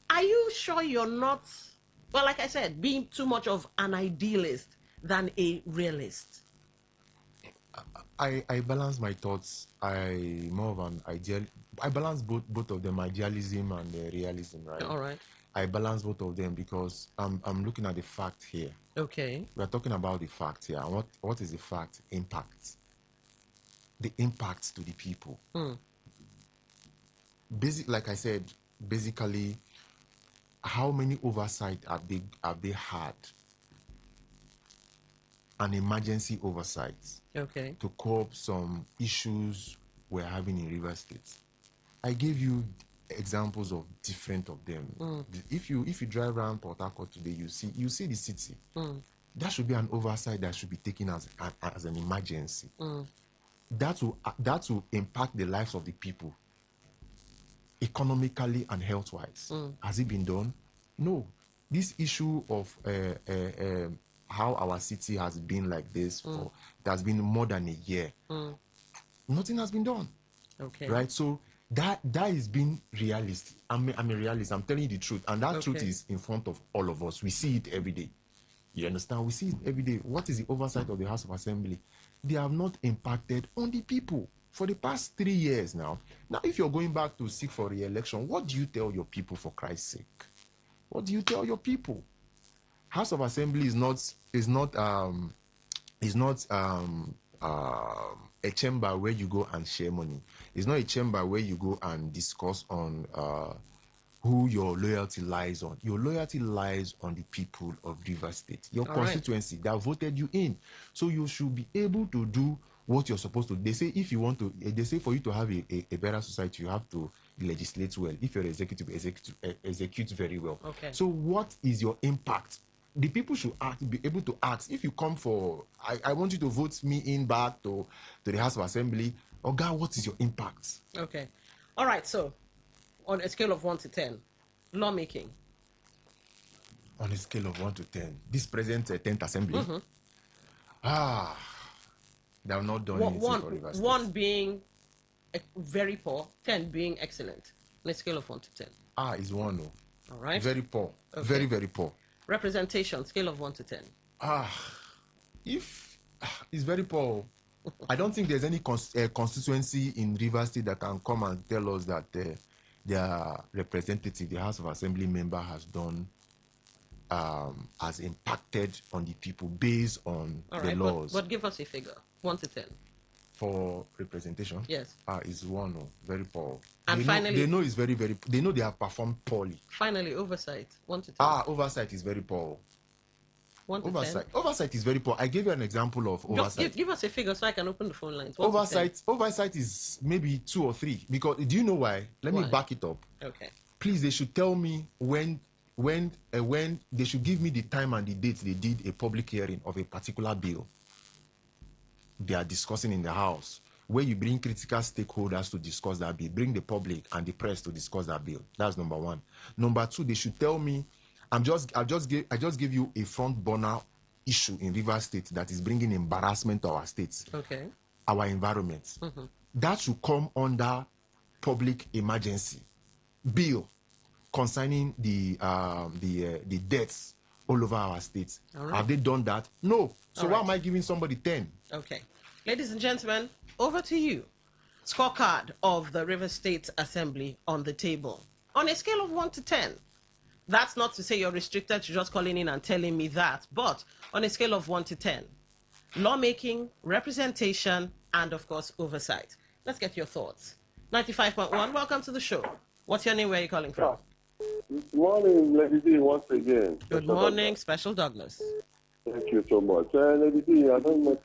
are you sure you're not, well, like I said, being too much of an idealist than a realist? I balance my thoughts. I balance both of them, idealism and realism, right? All right. I balance both of them because I'm looking at the fact here. Okay. We are talking about the fact here. And what is the fact? Impact. The impact to the people. Like I said, basically, how many oversight have they had? An emergency oversight. Okay. To curb some issues we're having in River State. I gave you examples of different of them. If you drive around Port Harcourt today, you see the city. That should be an oversight that should be taken as an emergency. That will impact the lives of the people economically and health-wise. Has it been done? No. This issue of how our city has been like this for it has been more than a year. Nothing has been done. Okay. Right? So that is being realist. I'm a realist. I'm telling you the truth. And that truth is in front of all of us. We see it every day. You understand? We see it every day. What is the oversight of the House of Assembly? They have not impacted on the people for the past 3 years now. Now, if you're going back to seek for re-election, what do you tell your people, for Christ's sake? What do you tell your people? House of Assembly is not a chamber where you go and share money. It's not a chamber where you go and discuss on who your loyalty lies on. Your loyalty lies on the people of River State, your constituency that voted you in. So you should be able to do what you're supposed to. They say they say for you to have a better society, you have to legislate well. If you're executive, execute very well. Okay. So what is your impact? The people should be able to ask. If you come for, I want you to vote me in back to the House of Assembly. Oh God, what is your impact? Okay. All right. So, on a scale of 1 to 10, lawmaking. On a scale of 1 to 10, this present 10th Assembly. They have not done anything for River State. 1 being Very poor. 10 being excellent. On a scale of 1 to 10. It's 1. No. All right. Very poor. Okay. Very, very poor. Representation, scale of 1 to 10. If it's very poor, I don't think there's any constituency in Rivers State that can come and tell us that their representative, the House of Assembly member, has impacted on the people based on the laws. But give us a figure, 1 to 10. For representation? Yes. It's 1. No, very poor. And finally, they know it's very, very. They know they have performed poorly. Finally, oversight, 1 to 10. Oversight is very poor. 1 to 10. Oversight is very poor. I gave you an example of oversight. Give us a figure so I can open the phone lines. Oversight is maybe 2 or 3. Because do you know why? Let me back it up. Okay. Please, they should tell me when they should give me the time and the date they did a public hearing of a particular bill they are discussing in the House, where you bring critical stakeholders to discuss that bill, bring the public and the press to discuss that bill. That's number 1. Number 2, they should tell me. I just gave you a front burner issue in Rivers State that is bringing embarrassment to our states, our environment. Mm-hmm. That should come under public emergency bill concerning the deaths all over our states. Right. Have they done that? No. So why am I giving somebody 10? Okay. Ladies and gentlemen, over to you. Scorecard of the River State Assembly on the table. On a scale of 1 to 10. That's not to say you're restricted to just calling in and telling me that, but on a scale of 1 to 10. Lawmaking, representation, and of course, oversight. Let's get your thoughts. 95.1, welcome to the show. What's your name? Where are you calling from? Good morning, Lady D, once again. Good morning, Special Douglas. Thank you so much. Lady D, I didn't meet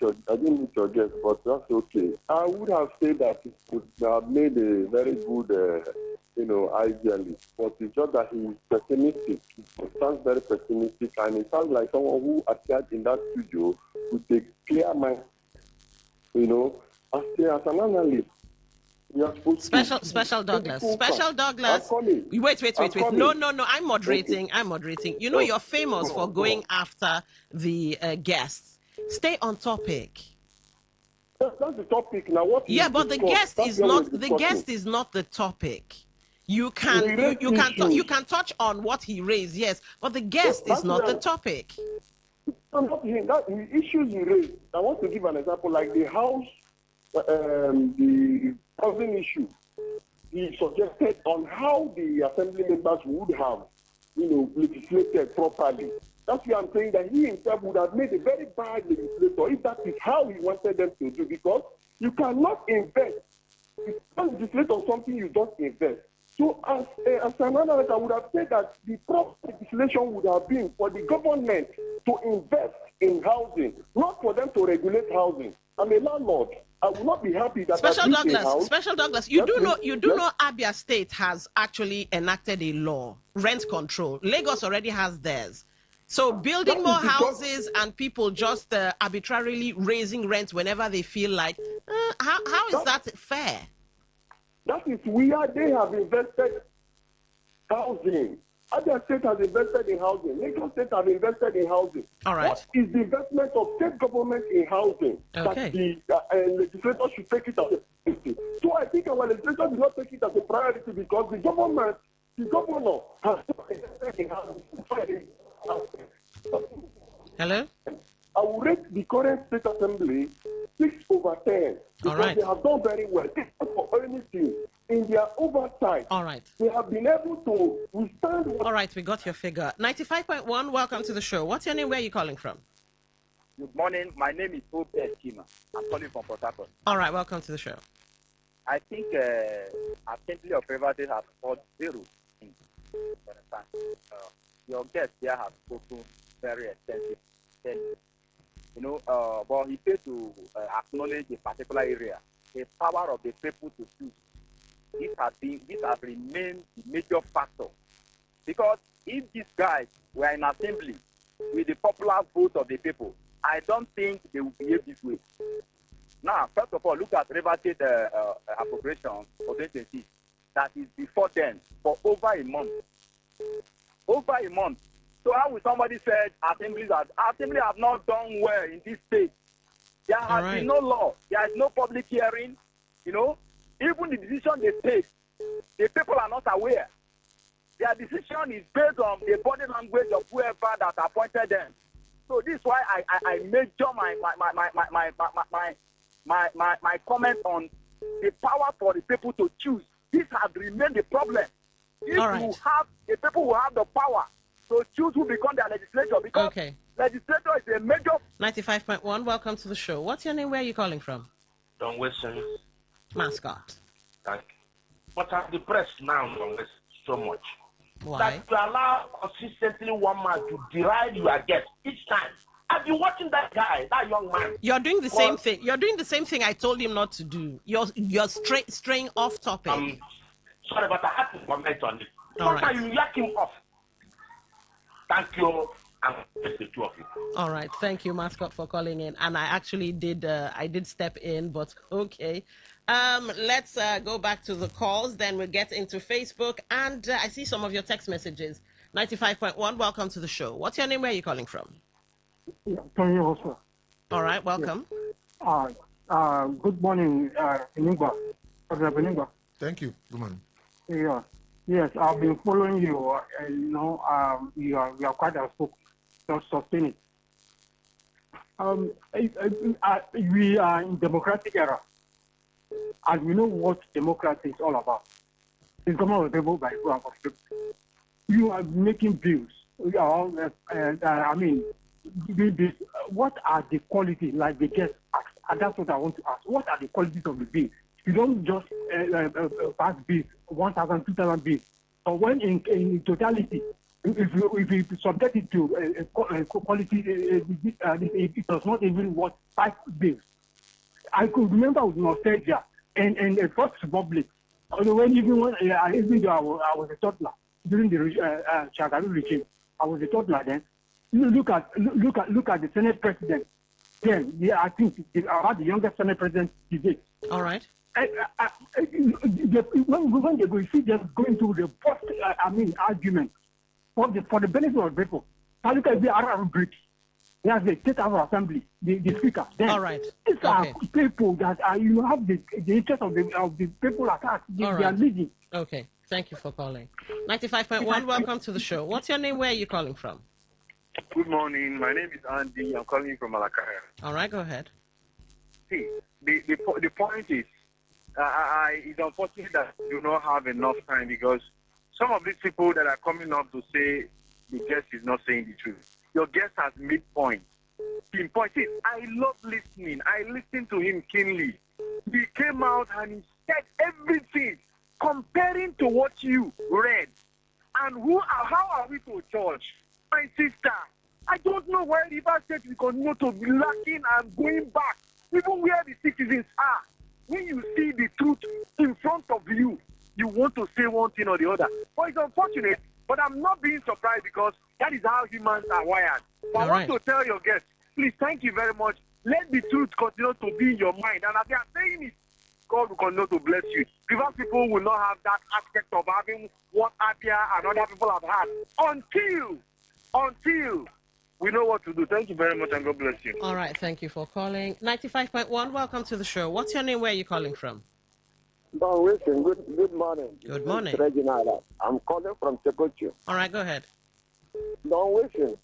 your guest, but that's okay. I would have said that it would have made a very good, idealist, but it's just that he's pessimistic. He sounds very pessimistic, and it sounds like someone who appeared in that studio with a clear mind, as an analyst. Special Douglas. Wait. No. I'm moderating. You know you're famous for going after the guests. Stay on topic. That's the topic now. But the guest is not the topic. You can touch on what he raised, yes, but the guest is not the topic. The issues he raised. I want to give an example, like the house. The housing issue, he suggested on how the assembly members would have, legislated properly. That's why I'm saying that he himself would have made a very bad legislator if that is how he wanted them to do, because you cannot invest. You can't legislate on something you don't invest. So as an analyst, I would have said that the proper legislation would have been for the government to invest in housing, not for them to regulate housing. I'm a landlord. I will not be happy that Special Douglas, you do know Abia State has actually enacted a law, rent control. Lagos already has theirs. So building more houses and people just arbitrarily raising rent whenever they feel like, how is that fair? That is where they have invested housing. Abia State has invested in housing. Lagos State has invested in housing. All right. What is the investment of state government in housing? Okay. That the legislator should take it as a priority. So I think our legislator will not take it as a priority because the governor has invested in housing. Hello? I will rate the current state assembly 6/10 because they have done very well. For anything in their oversight. All right. They have been able to withstand. All right, we got your figure. 95.1, welcome to the show. What's your name? Where are you calling from? Good morning. My name is Ope Kima. I'm calling from Port Harcourt. All right, welcome to the show. I think Assembly of Rivers State has scored 0. Your guest here has spoken very extensively. But he failed to acknowledge a particular area, the power of the people to choose. This has remained the major factor. Because if these guys were in assembly with the popular vote of the people, I don't think they will behave this way. Now, first of all, look at River State appropriation for 2020. That is before then, for over a month. Over a month. So how will somebody say assembly have not done well in this state? There has been no law. There is no public hearing. Even the state. The people are not aware. Their decision is based on the body language of whoever that appointed them. So this is why I major my comment on the power for the people to choose. This has remained the problem. If you have the people who have the power to choose who become their legislator, because legislator is a major. 95.1, welcome to the show. What's your name? Where are you calling from? Don Wilson. Mascot. Thank you. But I'm depressed now, Don Wilson, so much. Why? That you allow consistently one man to deride your guest each time. I've been watching that guy, that young man. You're doing the same thing. You're doing the same thing I told him not to do. You're straying off topic. Sorry, but I have to comment on it. All Sometimes you yak him off. Thank you, and the two of you. All right, thank you, Mascot, for calling in. And I actually did. I did step in, but okay. Let's go back to the calls. Then we'll get into Facebook, and I see some of your text messages. 95.1. Welcome to the show. What's your name? Where are you calling from? Tony also. All right, welcome. Good morning, Beningwa. Thank you. Good morning. Yeah. Yes, I've been following you. You are quite outspoken. Just sustain it. We are in democratic era, and we know what democracy is all about. It's government of the people by people and for the people. You are making bills. What are the qualities, like the guest asked, and that's what I want to ask. What are the qualities of the bill? You don't just pass bills, 1,000, 2,000 bills. But when in totality, if you subject it to quality, it does not even worth 5 bills. I could remember with nostalgia and the First Republic, when I was a toddler during the Shagari regime. I was a toddler then. Look at the Senate president. Then, I think about the youngest Senate president today. All right. When they go, you see them going through the first, argument for the benefit of people. I look at the Arab British. There's the State House Assembly, the Speaker. Then, all right. These are people that you have the interest of the people at heart. They are leading. Okay. Thank you for calling. 95.1, welcome to the show. What's your name? Where are you calling from? Good morning. My name is Andy. I'm calling you from Malakaya. All right, go ahead. See, the point is, it's unfortunate that you do not have enough time, because some of these people that are coming up to say the guest is not saying the truth. Your guest has made points. See, I love listening. I listened to him keenly. He came out and he said everything, comparing to what you read. And how are we to judge? My sister, I don't know why River State will continue to be lacking and going back, even where the citizens are. When you see the truth in front of you, you want to say one thing or the other. But it's unfortunate, but I'm not being surprised, because that is how humans are wired. But I want to tell your guests, please, thank you very much. Let the truth continue to be in your mind. And as they are saying it, God will continue to bless you. Because people will not have that aspect of having what Abia and other people have had until we know what to do. Thank you very much, and God bless you. All right, thank you for calling. 95.1, welcome to the show. What's your name? Where are you calling from? Don Wilson, good morning. Good morning. Reginald. I'm calling from Pt2. All right, go ahead. Don Wilson,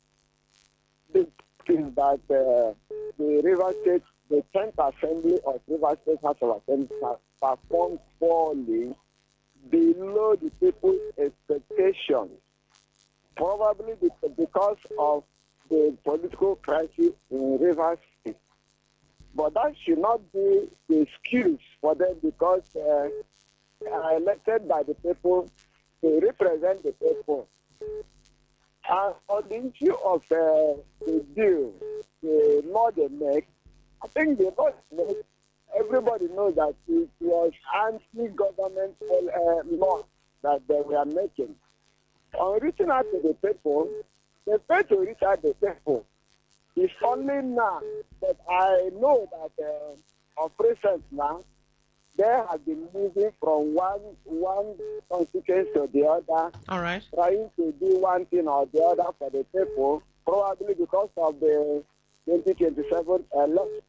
the thing is that the River State, the 10th Assembly of River State House of Assembly has performed poorly below the people's expectations. Probably because of the political crisis in River State. But that should not be the excuse for them, because they are elected by the people to represent the people. And on the issue of the deal, the law they make, I think the law they make, everybody knows that it was anti-government law that they were making. On reaching out to the people, they fail to reach out to the people. It's only now that I know that operations now, they have been moving from one constituency to the other, all right, trying to do one thing or the other for the people, probably because of the 2027 election.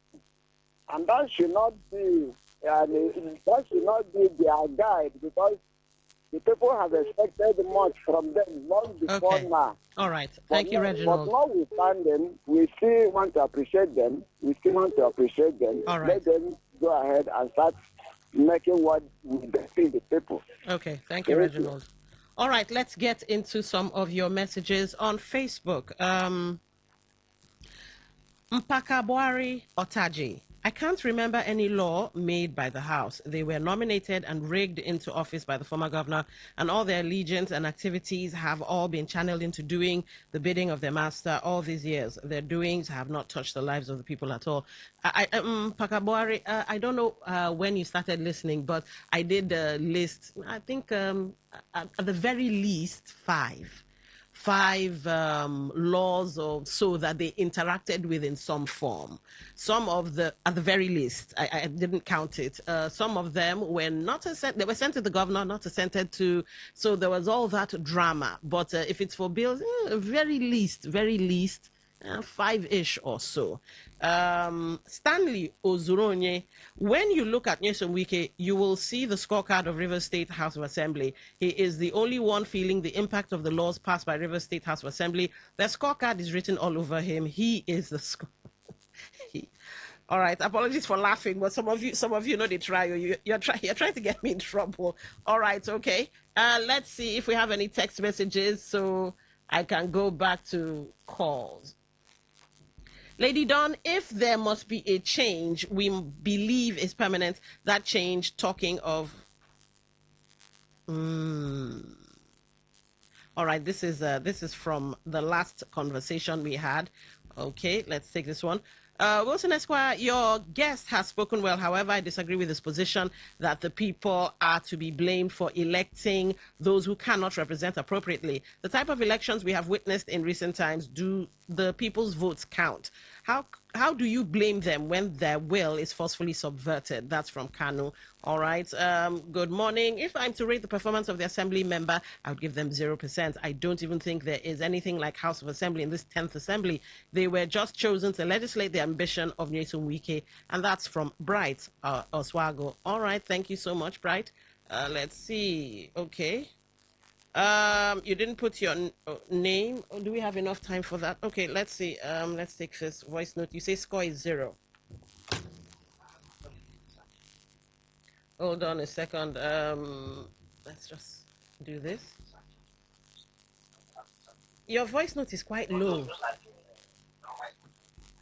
And that should not be and that should not be their guide because the people have expected much from them long before now. All right. Thank you, But Reginald. notwithstanding, we still want to appreciate them. All right. Let them go ahead and start making what we benefit the people. Okay. Thank you, Reginald. All right. Let's get into some of your messages on Facebook. Mpakabwari Otaji. I can't remember any law made by the House. They were nominated and rigged into office by the former governor, and all their allegiance and activities have all been channeled into doing the bidding of their master all these years. Their doings have not touched the lives of the people at all. Pakabwari, I don't know when you started listening, but I did list, I think at the very least five laws or so that they interacted with in some form. Some of the, at the very least, I didn't count it. Some of them were not they were sent to the governor, not sent to. So there was all that drama. But if it's for bills, very least, 5-ish or so. Stanley Ozuronye, when you look at Nyesom Wike, you will see the scorecard of Rivers State House of Assembly. He is the only one feeling the impact of the laws passed by Rivers State House of Assembly. The scorecard is written all over him. He is the All right, apologies for laughing, but some of you know the trial. You're trying to get me in trouble. All right, okay. Let's see if we have any text messages so I can go back to calls. Lady Dawn, if there must be a change we believe is permanent, that change, talking of... All right, this is from the last conversation we had. Okay, let's take this one. Wilson Esquire, your guest has spoken well. However, I disagree with his position that the people are to be blamed for electing those who cannot represent appropriately. The type of elections we have witnessed in recent times, do the people's votes count? How do you blame them when their will is forcefully subverted? That's from Kanu. All right. Good morning. If I'm to rate the performance of the assembly member, I would give them 0%. I don't even think there is anything like House of Assembly in this 10th assembly. They were just chosen to legislate the ambition of Nyesom Wike, and that's from Bright Oswago. All right. Thank you so much, Bright. Let's see. Okay. You didn't put your name. Oh, do we have enough time for that? Okay, let's see. Let's take this voice note. You say score is 0. Hold on a second. Let's just do this. Your voice note is quite low.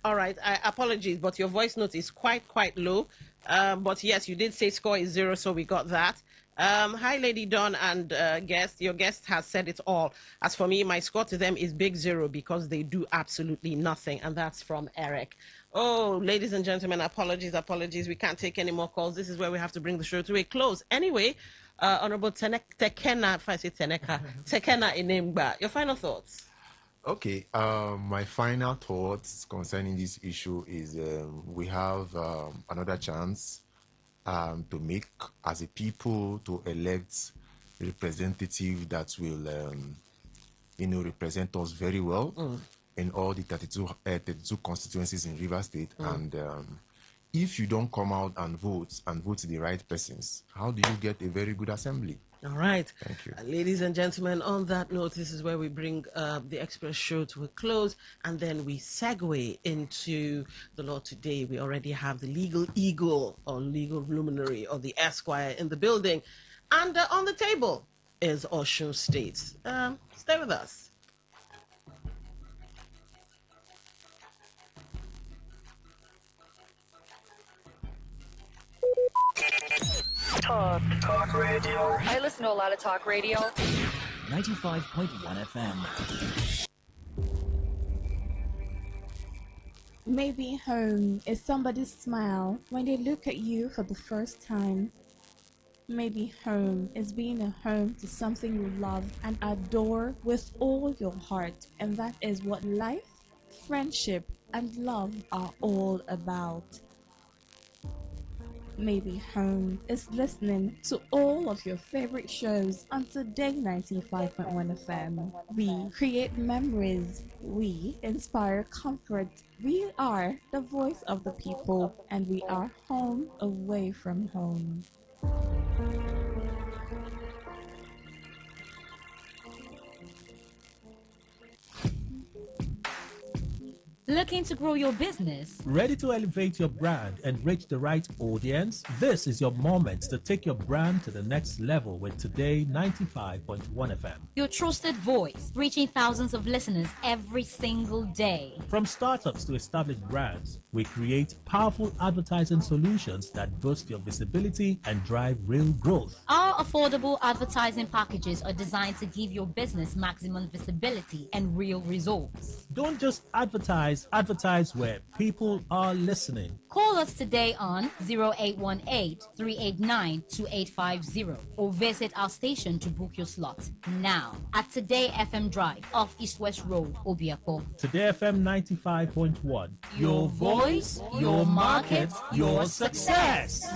All right, apologies, but your voice note is quite low. But yes, you did say score is 0, so we got that. Hi, Lady Dawn and guest. Your guest has said it all. As for me, my score to them is big 0 because they do absolutely nothing, and that's from Eric. Oh, ladies and gentlemen, apologies. We can't take any more calls. This is where we have to bring the show to a close. Anyway, Honorable Tekena, if I say Tekena Inemba, your final thoughts? Okay, my final thoughts concerning this issue is we have another chance to make as a people to elect representative that will, represent us very well in all the 32 constituencies in Rivers State. And if you don't come out and vote the right persons, how do you get a very good assembly? All right. Thank you. Ladies and gentlemen, on that note, this is where we bring the Express show to a close, and then we segue into the law today. We already have the legal eagle or legal luminary or the Esquire in the building. And on the table is Osun State. Stay with us. Talk radio. I listen to a lot of talk radio. 95.1 FM. Maybe home is somebody's smile when they look at you for the first time. Maybe home is being a home to something you love and adore with all your heart, and that is what life, friendship, and love are all about. Maybe home is listening to all of your favorite shows on Today 95.1 FM. We create memories. We inspire comfort. We are the voice of the people, and we are home away from home. Looking to grow your business? Ready to elevate your brand and reach the right audience? This is your moment to take your brand to the next level with Today 95.1 FM. Your trusted voice, reaching thousands of listeners every single day. From startups to established brands, we create powerful advertising solutions that boost your visibility and drive real growth. Our affordable advertising packages are designed to give your business maximum visibility and real results. Don't just advertise where people are listening. Call us today on 0818-389-2850 or visit our station to book your slot now at Today FM Drive off East West Road, Obiako. Today FM 95.1. Your voice, your market, your success.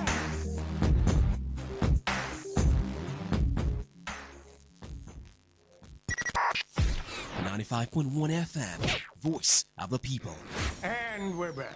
95.1 FM, voice of the people. And we're back.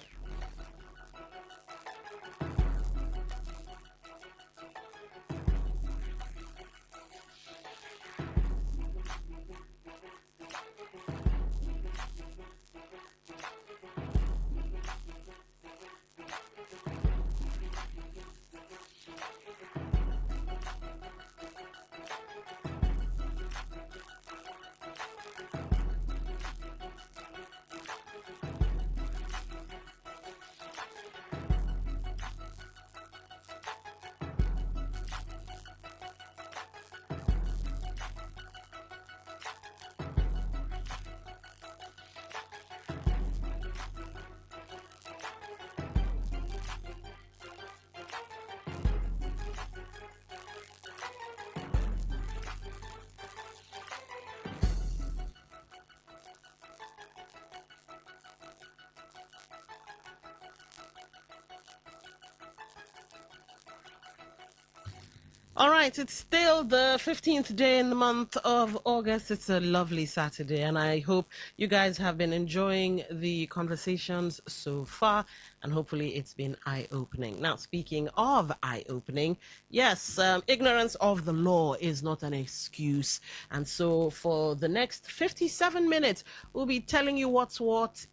All right, it's still the 15th day in the month of August. It's a lovely Saturday, and I hope you guys have been enjoying the conversations so far, and hopefully it's been eye-opening. Now, speaking of eye-opening, yes, ignorance of the law is not an excuse, and so for the next 57 minutes, we'll be telling you what's what,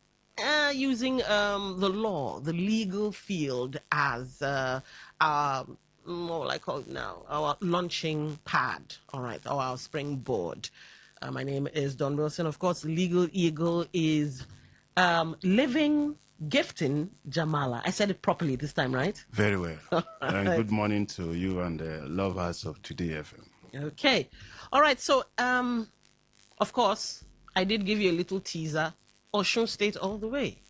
using the law, the legal field as our what I call it now, our launching pad, all right, or our springboard. My name is Don Wilson. Of course, Legal Eagle is living, gifting Jamala. I said it properly this time, right? Very well. And good morning to you and the lovers of Today FM. Okay. All right, so, of course, I did give you a little teaser. Osun State all the way.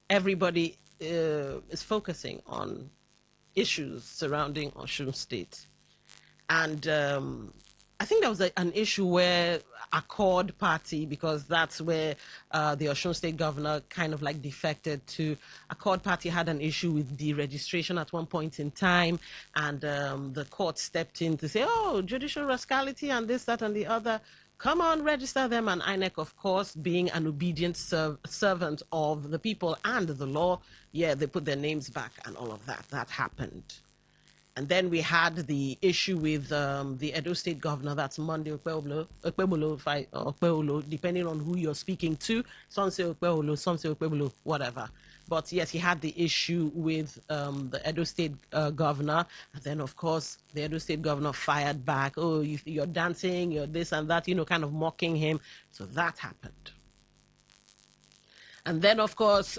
Everybody is focusing on issues surrounding Osun State. And I think there was an issue where Accord Party, because that's where the Osun State governor kind of like defected to, Accord Party had an issue with deregistration at one point in time, and the court stepped in to say, oh, judicial rascality and this, that, and the other. Come on, register them. And INEC, of course, being an obedient servant of the people and the law, yeah, they put their names back and all of that. That happened. And then we had the issue with the Edo State governor, that's Monday Okpebolo, depending on who you're speaking to. Some say Okpebolo, some say Okpebolo, whatever. But yes, he had the issue with the Edo State governor. And then, of course, the Edo State governor fired back. Oh, you're dancing, you're this and that, you know, kind of mocking him. So that happened. And then, of course,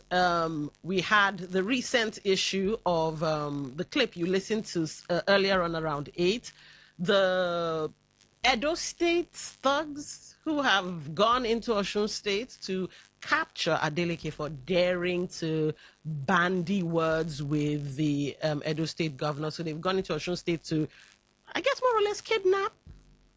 we had the recent issue of the clip you listened to earlier on around 8. The Edo State thugs who have gone into Osun State to capture Adeleke for daring to bandy words with the Edo State governor. So they've gone into Osun State to, I guess, more or less kidnap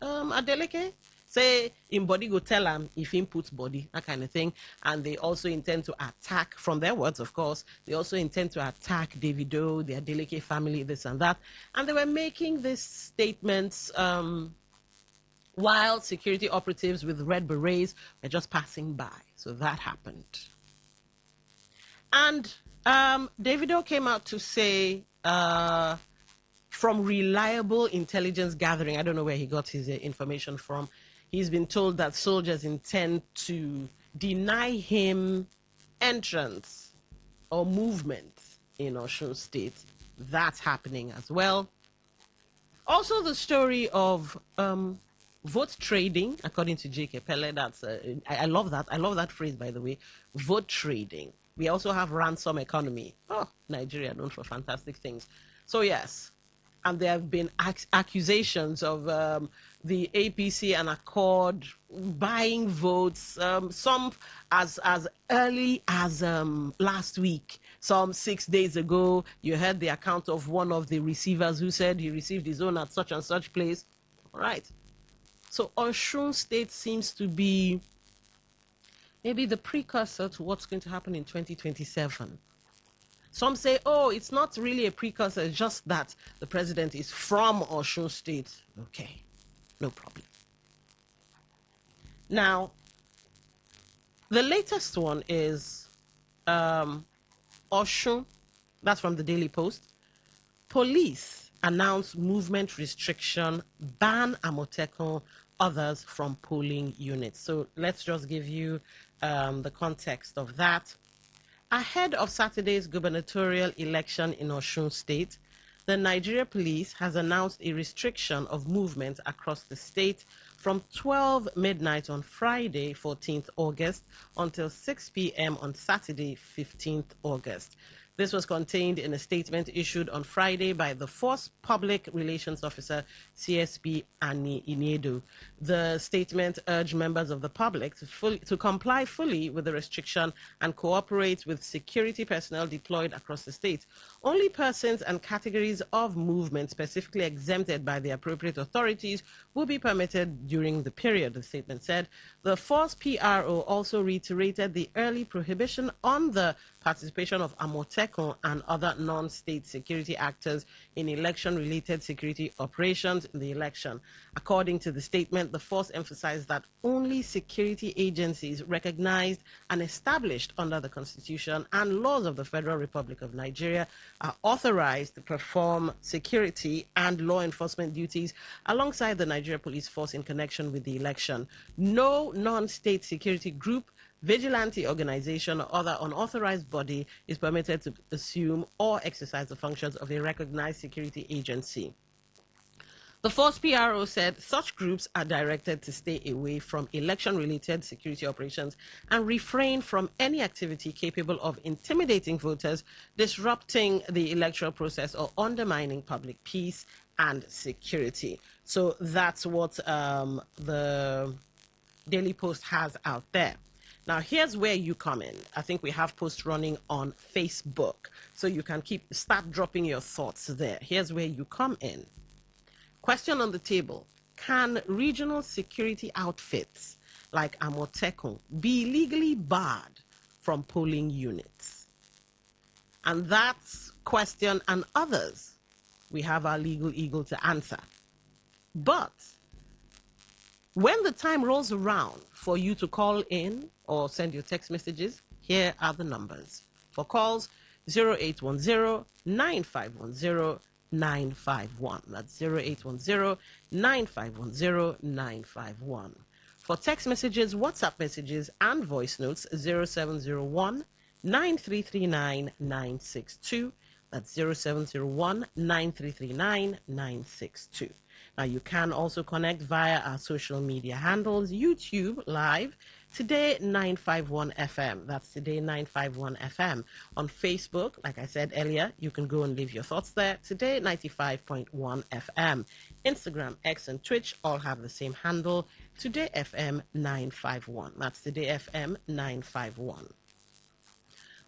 Adeleke. Say in body go tell him if he puts body, that kind of thing. And they also intend to attack, from their words, of course, they also intend to attack Davido, their Deleke family, this and that. And they were making these statements while security operatives with red berets were just passing by. So that happened. And Davido came out to say, from reliable intelligence gathering, I don't know where he got his information from, he's been told that soldiers intend to deny him entrance or movement in Osun State. That's happening as well. Also, the story of vote trading, according to J.K. Pele. That's I love that. I love that phrase, by the way. Vote trading. We also have ransom economy. Oh, Nigeria known for fantastic things. So yes, and there have been accusations of the APC and Accord buying votes. Some as early as last week. Some 6 days ago, you heard the account of one of the receivers who said he received his own at such and such place. All right. So Osun State seems to be maybe the precursor to what's going to happen in 2027. Some say, oh, it's not really a precursor, it's just that the president is from Osun State. Okay, no problem. Now, the latest one is Osun, that's from the Daily Post. Police announce movement restriction, ban Amotekun, others from polling units. So let's just give you the context of that. Ahead of Saturday's gubernatorial election in Osun State, the Nigeria Police has announced a restriction of movement across the state from 12 midnight on Friday, 14th August, until 6 p.m. on Saturday, 15th August. This was contained in a statement issued on Friday by the Force Public Relations Officer, CSP Ani Iniedo. The statement urged members of the public to comply fully with the restriction and cooperate with security personnel deployed across the state. Only persons and categories of movement specifically exempted by the appropriate authorities will be permitted during the period, the statement said. The Force PRO also reiterated the early prohibition on the participation of Amotekun and other non-state security actors in election-related security operations in the election. According to the statement, the force emphasized that only security agencies recognized and established under the Constitution and laws of the Federal Republic of Nigeria are authorized to perform security and law enforcement duties alongside the Nigeria Police Force in connection with the election. No non-state security group, vigilante organization, or other unauthorized body is permitted to assume or exercise the functions of a recognized security agency. The Force PRO said such groups are directed to stay away from election-related security operations and refrain from any activity capable of intimidating voters, disrupting the electoral process, or undermining public peace and security. So that's what the Daily Post has out there. Now, here's where you come in. I think we have posts running on Facebook, so you can start dropping your thoughts there. Here's where you come in. Question on the table: can regional security outfits like Amotekun be legally barred from polling units? And that question and others, we have our legal eagle to answer. But when the time rolls around for you to call in or send your text messages, here are the numbers. For calls, 0810-9510-951. That's 0810-9510-951. For text messages, WhatsApp messages, and voice notes, 0701-9339-962. That's 0701-9339-962. Now, you can also connect via our social media handles, YouTube Live, Today951FM. That's Today951FM. On Facebook, like I said earlier, you can go and leave your thoughts there. Today95.1FM. Instagram, X, and Twitch all have the same handle, TodayFM951. That's TodayFM951.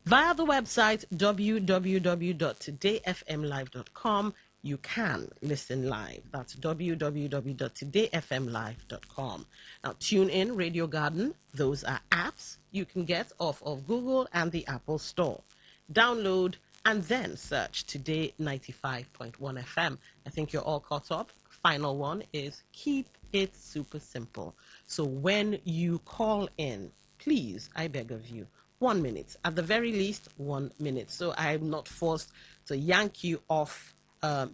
Via the website www.todayfmlive.com, you can listen live. That's www.todayfmlive.com. Now, tune in, Radio Garden. Those are apps you can get off of Google and the Apple Store. Download and then search Today 95.1 FM. I think you're all caught up. Final one is keep it super simple. So when you call in, please, I beg of you, 1 minute. At the very least, 1 minute. So I'm not forced to yank you off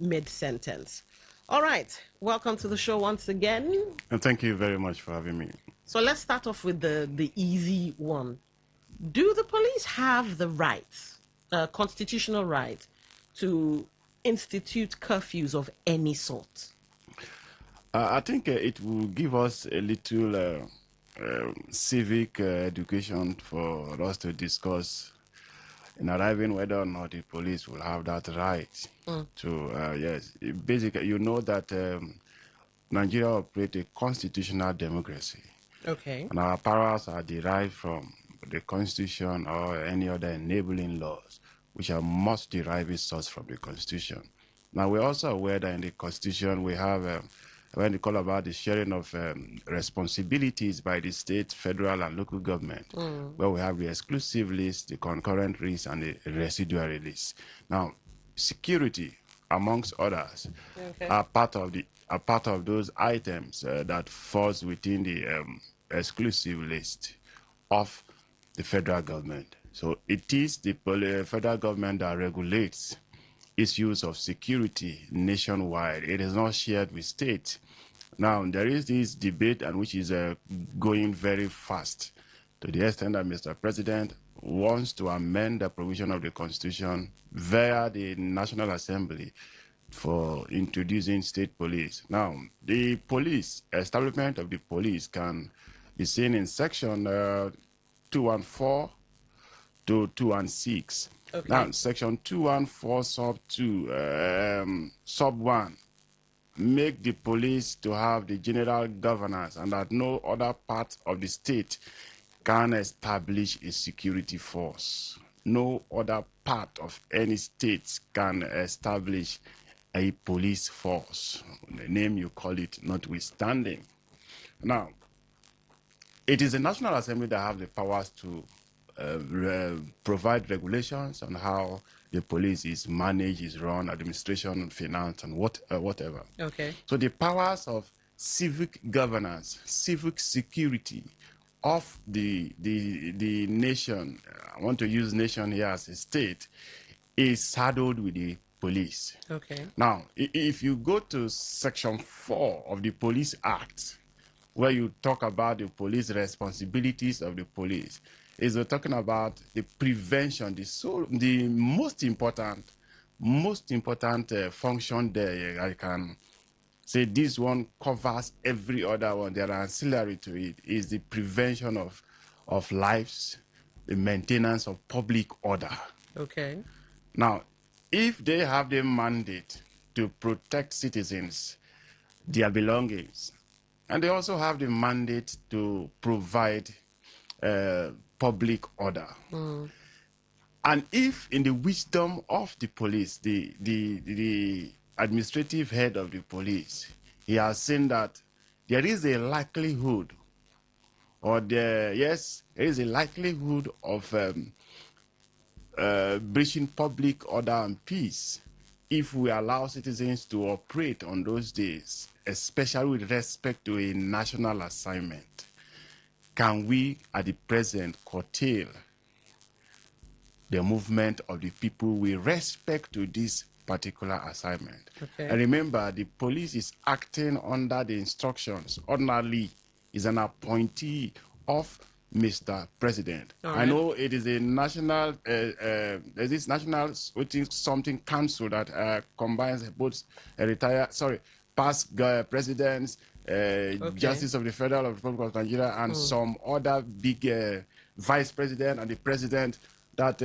mid-sentence. All right. Welcome to the show once again. And thank you very much for having me. So let's start off with the easy one. Do the police have the right, constitutional right, to institute curfews of any sort? I think it will give us a little civic education for us to discuss in arriving whether or not the police will have that right to, yes. Basically, you know that Nigeria operates a constitutional democracy. Okay. And our powers are derived from the Constitution or any other enabling laws, which are must derive its source from the Constitution. Now, we're also aware that in the Constitution we have, when they call about the sharing of responsibilities by the state, federal, and local government, where we have the exclusive list, the concurrent list, and the residual list. Now, security, amongst others, are part of those items that falls within the exclusive list of the federal government. So it is the federal government that regulates issues of security nationwide. It is not shared with states. Now, there is this debate, and which is going very fast, to the extent that Mr. President wants to amend the provision of the Constitution via the National Assembly for introducing state police. Now, the police, establishment of the police can be seen in section 214 to 216. Okay. Now, section 214 sub 2, sub 1, make the police to have the general governance, and that no other part of the state can establish a security force. No other part of any state can establish a police force, the name you call it notwithstanding. Now, it is the National Assembly that have the powers to provide regulations on how the police is managed, is run, administration, finance, and whatever. Okay. So the powers of civic governance, civic security of the nation, I want to use nation here as a state, is saddled with the police. Okay. Now, if you go to Section 4 of the Police Act, where you talk about the police responsibilities of the police, is we're talking about the prevention, the most important function there. I can say this one covers every other one. There are ancillary to it, is the prevention of lives, the maintenance of public order. Okay. Now, if they have the mandate to protect citizens, their belongings, and they also have the mandate to provide public order. And if in the wisdom of the police, the administrative head of the police, he has seen that there is a likelihood, there is a likelihood of breaching public order and peace if we allow citizens to operate on those days, especially with respect to a national assignment, can we at the present curtail the movement of the people with respect to this particular assignment? Okay. And remember, the police is acting under the instructions, ordinarily is an appointee of Mr. President. All I right. know it is a national, there's this national something council that combines both past presidents, Justice of the Federal Republic of Nigeria, and some other big vice president and the president that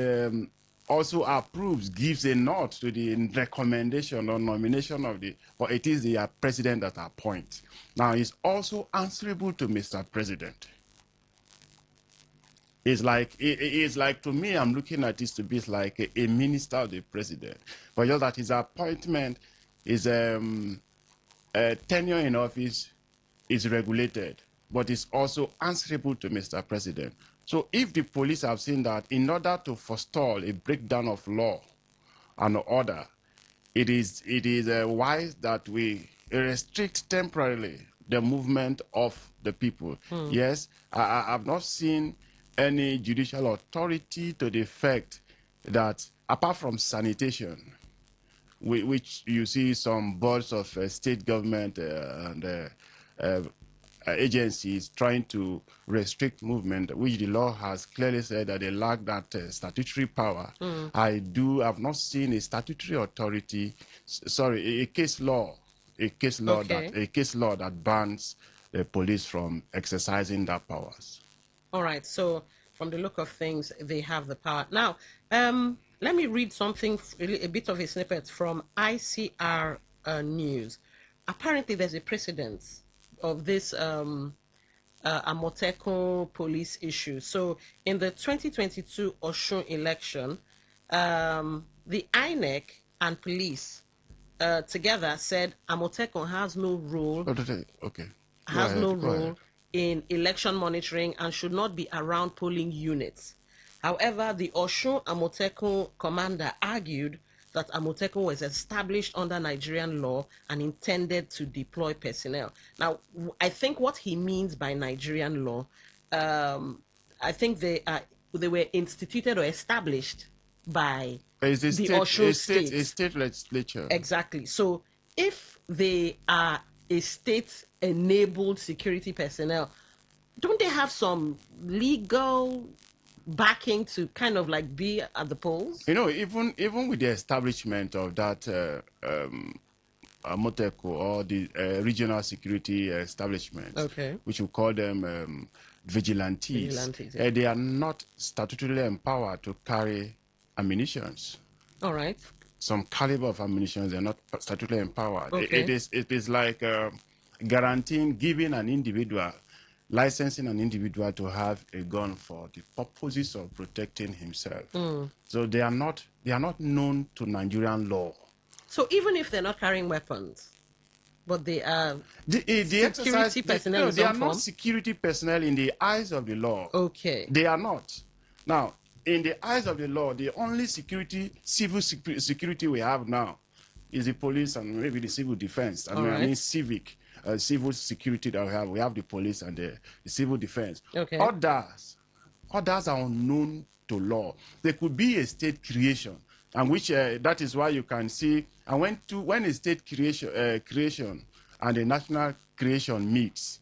also approves, gives a nod to the recommendation or nomination of but it is the president that appoints. Now, he's also answerable to Mr. President. It's like to me, I'm looking at this to be like a minister of the president, but just that his appointment his tenure in office is regulated, but is also answerable to Mr. President. So if the police have seen that in order to forestall a breakdown of law and order, it is wise that we restrict temporarily the movement of the people. Yes, I have not seen any judicial authority to the effect that, apart from sanitation, which you see some boards of state government and agencies trying to restrict movement, which the law has clearly said that they lack that statutory power. I have not seen a statutory authority, a case law that bans the police from exercising their powers. All right. So from the look of things, they have the power. Now, let me read something, a bit of a snippet from ICR News. Apparently, there's a precedent of this Amotekun police issue. So in the 2022 Osun election, the INEC and police together said Amotekun has no role. Okay. Has no role in election monitoring and should not be around polling units. However, the Osun Amotekun commander argued that Amotekun was established under Nigerian law and intended to deploy personnel. Now, I think what he means by Nigerian law, I think they were instituted or established by the Osun state. A state legislature. Exactly. So if they are a state-enabled security personnel, don't they have some legal backing to kind of like be at the polls? You know, even with the establishment of that Moteco or the regional security establishments, which we call them vigilantes, yeah. They are not statutorily empowered to carry ammunitions. All right. Some caliber of ammunition, they're not statutorily empowered. Okay. It is like guaranteeing, giving an individual, licensing an individual to have a gun for the purposes of protecting himself. So they are not known to Nigerian law. So even if they're not carrying weapons, but they are security personnel, they are not security personnel in the eyes of the law. Okay. They are not. Now, in the eyes of the law, the only civil security we have now is the police and maybe the civil defense. I mean civil security that we have. We have the police and the civil defense. Okay. Others are unknown to law. They could be a state creation, and which that is why you can see. And when a state creation and a national creation meets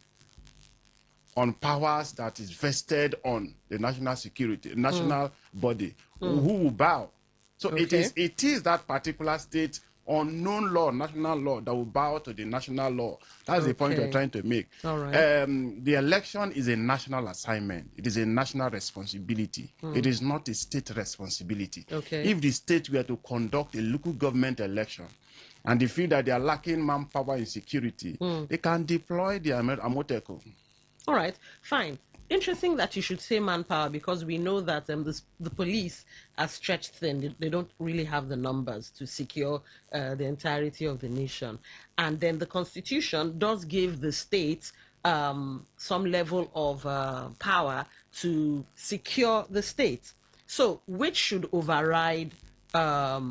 on powers that is vested on the national security, national body, who will bow. So it is that particular state unknown law, national law, that will bow to the national law. That's the point we're trying to make. All right. The election is a national assignment. It is a national responsibility. It is not a state responsibility. Okay. If the state were to conduct a local government election and they feel that they are lacking manpower in security, they can deploy the Amotekun. All right, fine. Interesting that you should say manpower, because we know that the police are stretched thin. They don't really have the numbers to secure the entirety of the nation. And then the Constitution does give the state some level of power to secure the state. So which should override, what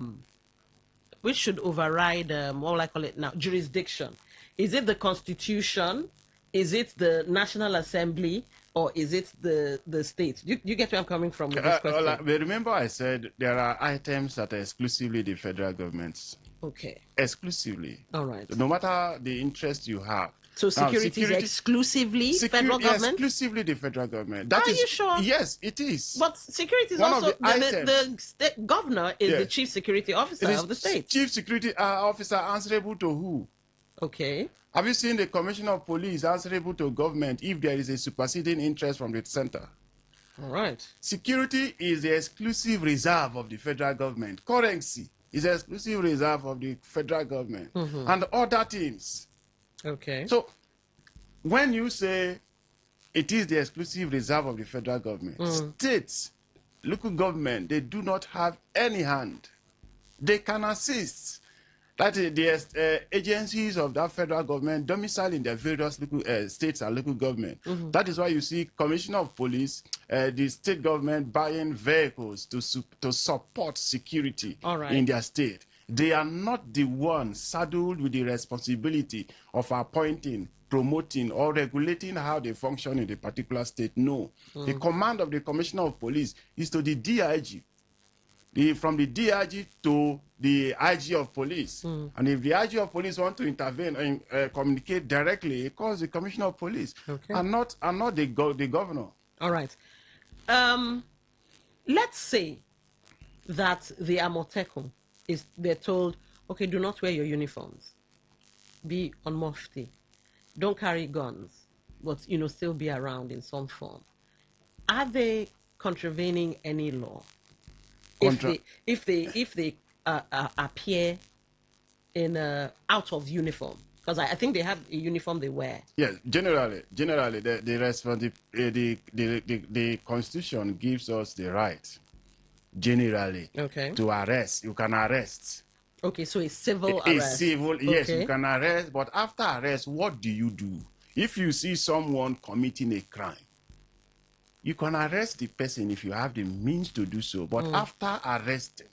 will I call it now, jurisdiction? Is it the Constitution? Is it the National Assembly, or is it the state? You get where I'm coming from with this question. But remember I said there are items that are exclusively the federal government's. Okay. Exclusively. All right. No matter the interest you have. So security is exclusively federal government? Exclusively the federal government. Are you sure? Yes, it is. But security is one also, of the state governor is the chief security officer of the state. Chief security officer answerable to who? Okay. Have you seen the commissioner of police answerable to government if there is a superseding interest from the center? All right. Security is the exclusive reserve of the federal government. Currency is the exclusive reserve of the federal government. And other things. Okay. So when you say it is the exclusive reserve of the federal government, states, local government, they do not have any hand. They can assist. That is the agencies of that federal government domiciled in the various local states and local government. Mhm. That is why you see Commissioner of Police, the state government buying vehicles to support security in their state. They are not the ones saddled with the responsibility of appointing, promoting, or regulating how they function in the particular state. No. The command of the Commissioner of Police is to the DIG. From the DIG to the IG of police. And if the IG of police want to intervene and communicate directly, it calls the Commissioner of Police, and not the governor. All right. Let's say that the Amotekun they're told, okay, do not wear your uniforms, be on mufti, don't carry guns, but still be around in some form. Are they contravening any law? If they appear in out of uniform, because I think they have a uniform they wear. Yes, generally, the Constitution gives us the right, generally, to arrest. You can arrest. Okay, so it's civil It's arrest. civil, yes, you can arrest. But after arrest, what do you do? If you see someone committing a crime, you can arrest the person if you have the means to do so. But after arresting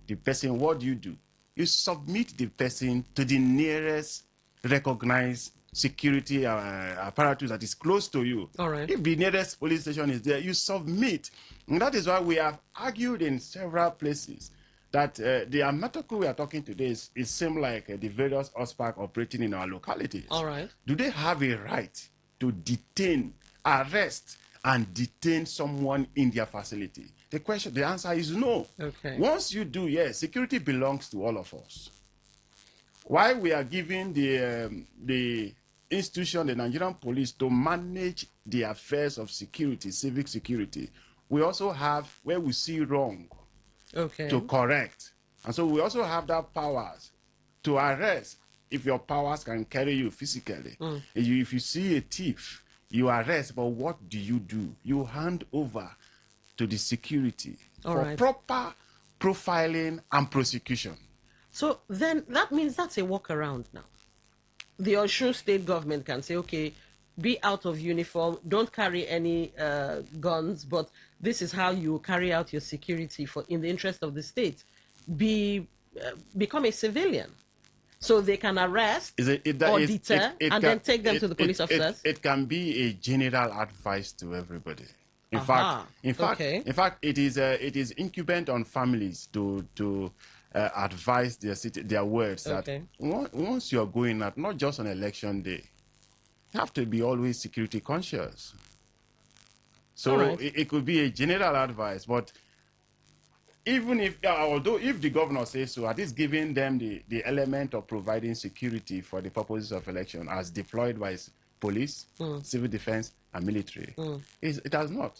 the person, what do? You submit the person to the nearest recognized security apparatus that is close to you. All right. If the nearest police station is there, you submit. And that is why we have argued in several places that the Amotekun we are talking today is same like the various OSPAC operating in our localities. All right. Do they have a right to detain, arrest, and detain someone in their facility? The answer is no. Okay. Once you do, yes, security belongs to all of us. Why we are giving the institution, the Nigerian police, to manage the affairs of security, civic security, we also have where we see wrong to correct. And so we also have that powers to arrest if your powers can carry you physically. If you see a thief, you arrest, but what do? You hand over to the security for proper profiling and prosecution. So then that means that's a workaround now. The Osun state government can say, okay, be out of uniform, don't carry any guns, but this is how you carry out your security in the interest of the state. Become a civilian. So they can arrest or deter and then take them to the police officers? It can be a general advice to everybody. In fact, it is incumbent on families to advise their words that once you are going out, not just on election day, you have to be always security conscious. So it could be a general advice, but even if, although if the governor says so, at least giving them the element of providing security for the purposes of election as deployed by police, civil defense, and military, it has not.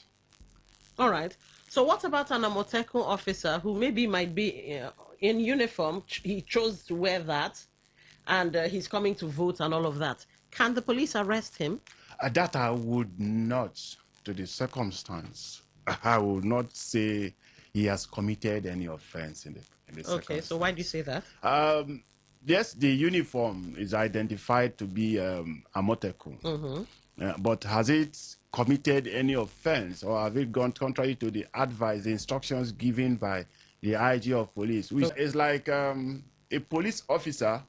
All right. So what about an Amotekun officer who maybe might be in uniform, he chose to wear that, and he's coming to vote and all of that? Can the police arrest him? That I would not, to the circumstance. I would not say he has committed any offense in the circumstance. So why do you say that? Yes, the uniform is identified to be Amotekun. But has it committed any offense, or have it gone contrary to the advice, the instructions given by the IG of police, which is like a police officer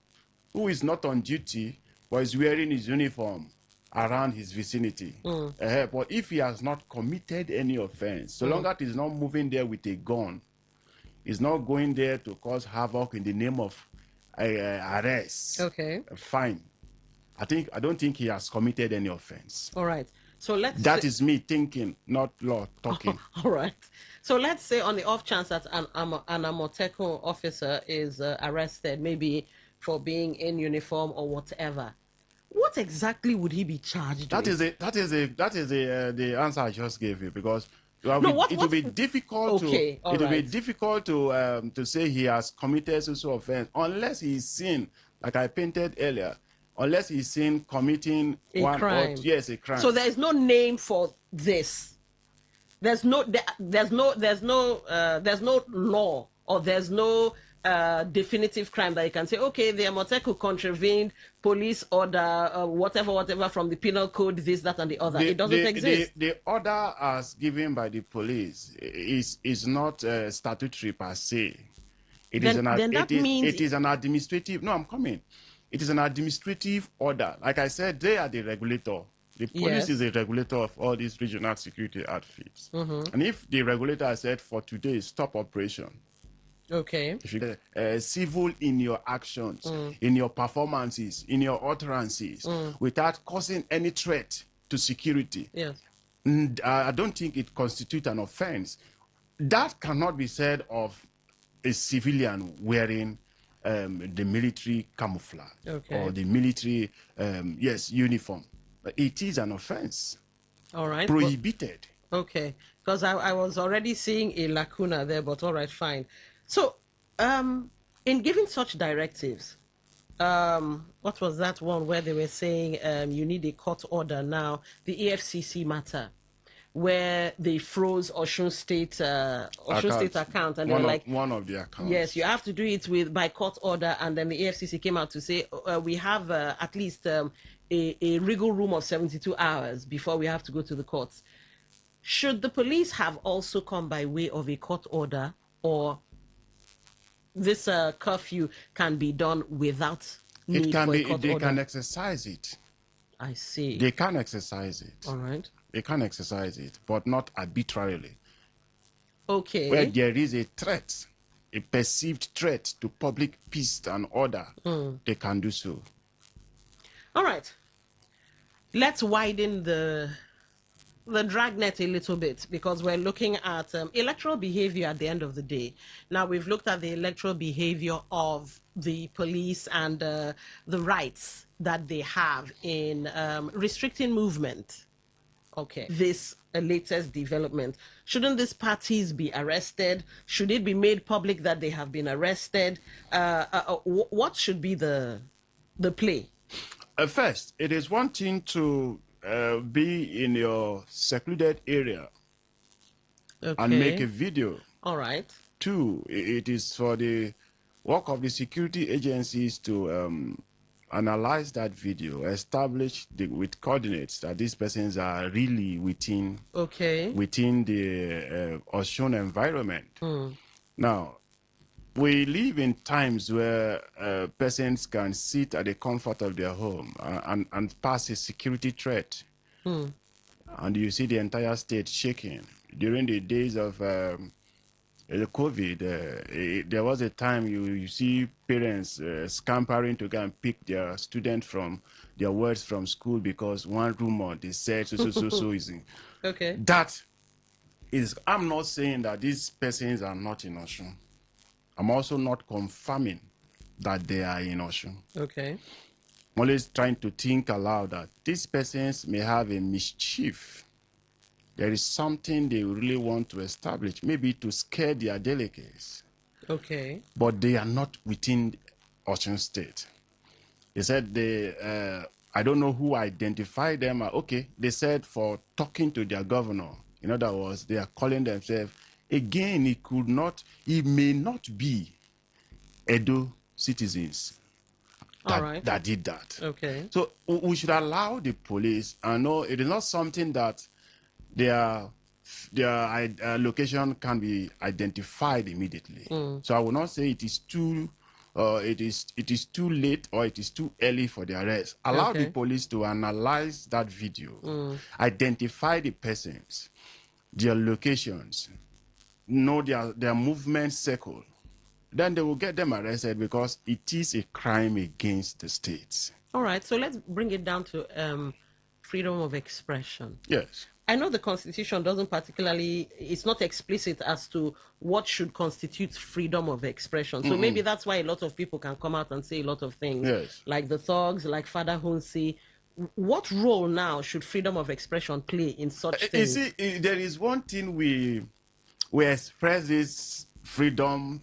who is not on duty but is wearing his uniform around his vicinity. But if he has not committed any offense, so long as he's not moving there with a gun, he's not going there to cause havoc in the name of arrest. Fine. I don't think he has committed any offense. All right. So that is me thinking, not law talking. All right. So let's say on the off chance that an Amotekun officer is arrested, maybe for being in uniform or whatever, what exactly would he be charged with? That is the answer I just gave you, because it will be difficult to say he has committed social offense unless he is seen, like I painted earlier, unless he's seen committing a crime. A crime. So there is no name for this. There's no law, or there's no definitive crime that you can say, okay, the Amoteco contravened police order, whatever from the penal code, this, that, and the other. It doesn't exist. The order as given by the police is not statutory per se. It is an administrative. No, I'm coming. It is an administrative order. Like I said, they are the regulator. The police is the regulator of all these regional security outfits. And if the regulator has said for today, stop operation. Okay. If you civil in your actions, in your performances, in your utterances, without causing any threat to security, I don't think it constitutes an offense. That cannot be said of a civilian wearing the military camouflage or the military, uniform. It is an offense. All right. Prohibited. Okay. Because I was already seeing a lacuna there, but all right, fine. So, in giving such directives, what was that one where they were saying you need a court order now, the EFCC matter, where they froze Osun State account, and they were like, one of the accounts. Yes, you have to do it by court order, and then the EFCC came out to say we have at least a wriggle room of 72 hours before we have to go to the courts. Should the police have also come by way of a court order, or this curfew can be done without need for a court order? They can exercise it. I see. They can exercise it. All right. They can exercise it, but not arbitrarily. Okay. Where there is a threat, a perceived threat to public peace and order, they can do so. All right. Let's widen the dragnet a little bit, because we're looking at electoral behavior at the end of the day. Now, we've looked at the electoral behavior of the police and the rights that they have in restricting movement. Okay. This latest development. Shouldn't these parties be arrested? Should it be made public that they have been arrested? What should be the play? First, it is one thing to be in your secluded area and make a video. All right. Two, it is for the work of the security agencies to analyze that video, establish with coordinates that these persons are really within the Osun environment. Now, we live in times where persons can sit at the comfort of their home and pass a security threat. And you see the entire state shaking. During the days of COVID, there was a time you see parents scampering to go and pick their student from their words from school because one rumor they said so is in. Okay. That is, I'm not saying that these persons are not in Osun. I'm also not confirming that they are in Osun. Okay. I'm always trying to think aloud that these persons may have a mischief. There is something they really want to establish, maybe to scare their delegates. Okay. But they are not within Osun State. They said I don't know who identified them. Okay, they said for talking to their governor. In other words, they are calling themselves. Again, it may not be Edo citizens that did that. Okay. So we should allow the police, I know it is not something that their location can be identified immediately. So I will not say it is too late or it is too early for the arrest. Allow the police to analyze that video, identify the persons, their locations, know their movement circle. Then they will get them arrested because it is a crime against the state. All right, so let's bring it down to freedom of expression. Yes. I know the Constitution doesn't particularly, it's not explicit as to what should constitute freedom of expression. So maybe that's why a lot of people can come out and say a lot of things. Yes. Like the thugs, like Father Hunsi. What role now should freedom of expression play in such things? You see, there is one thing we express this freedom,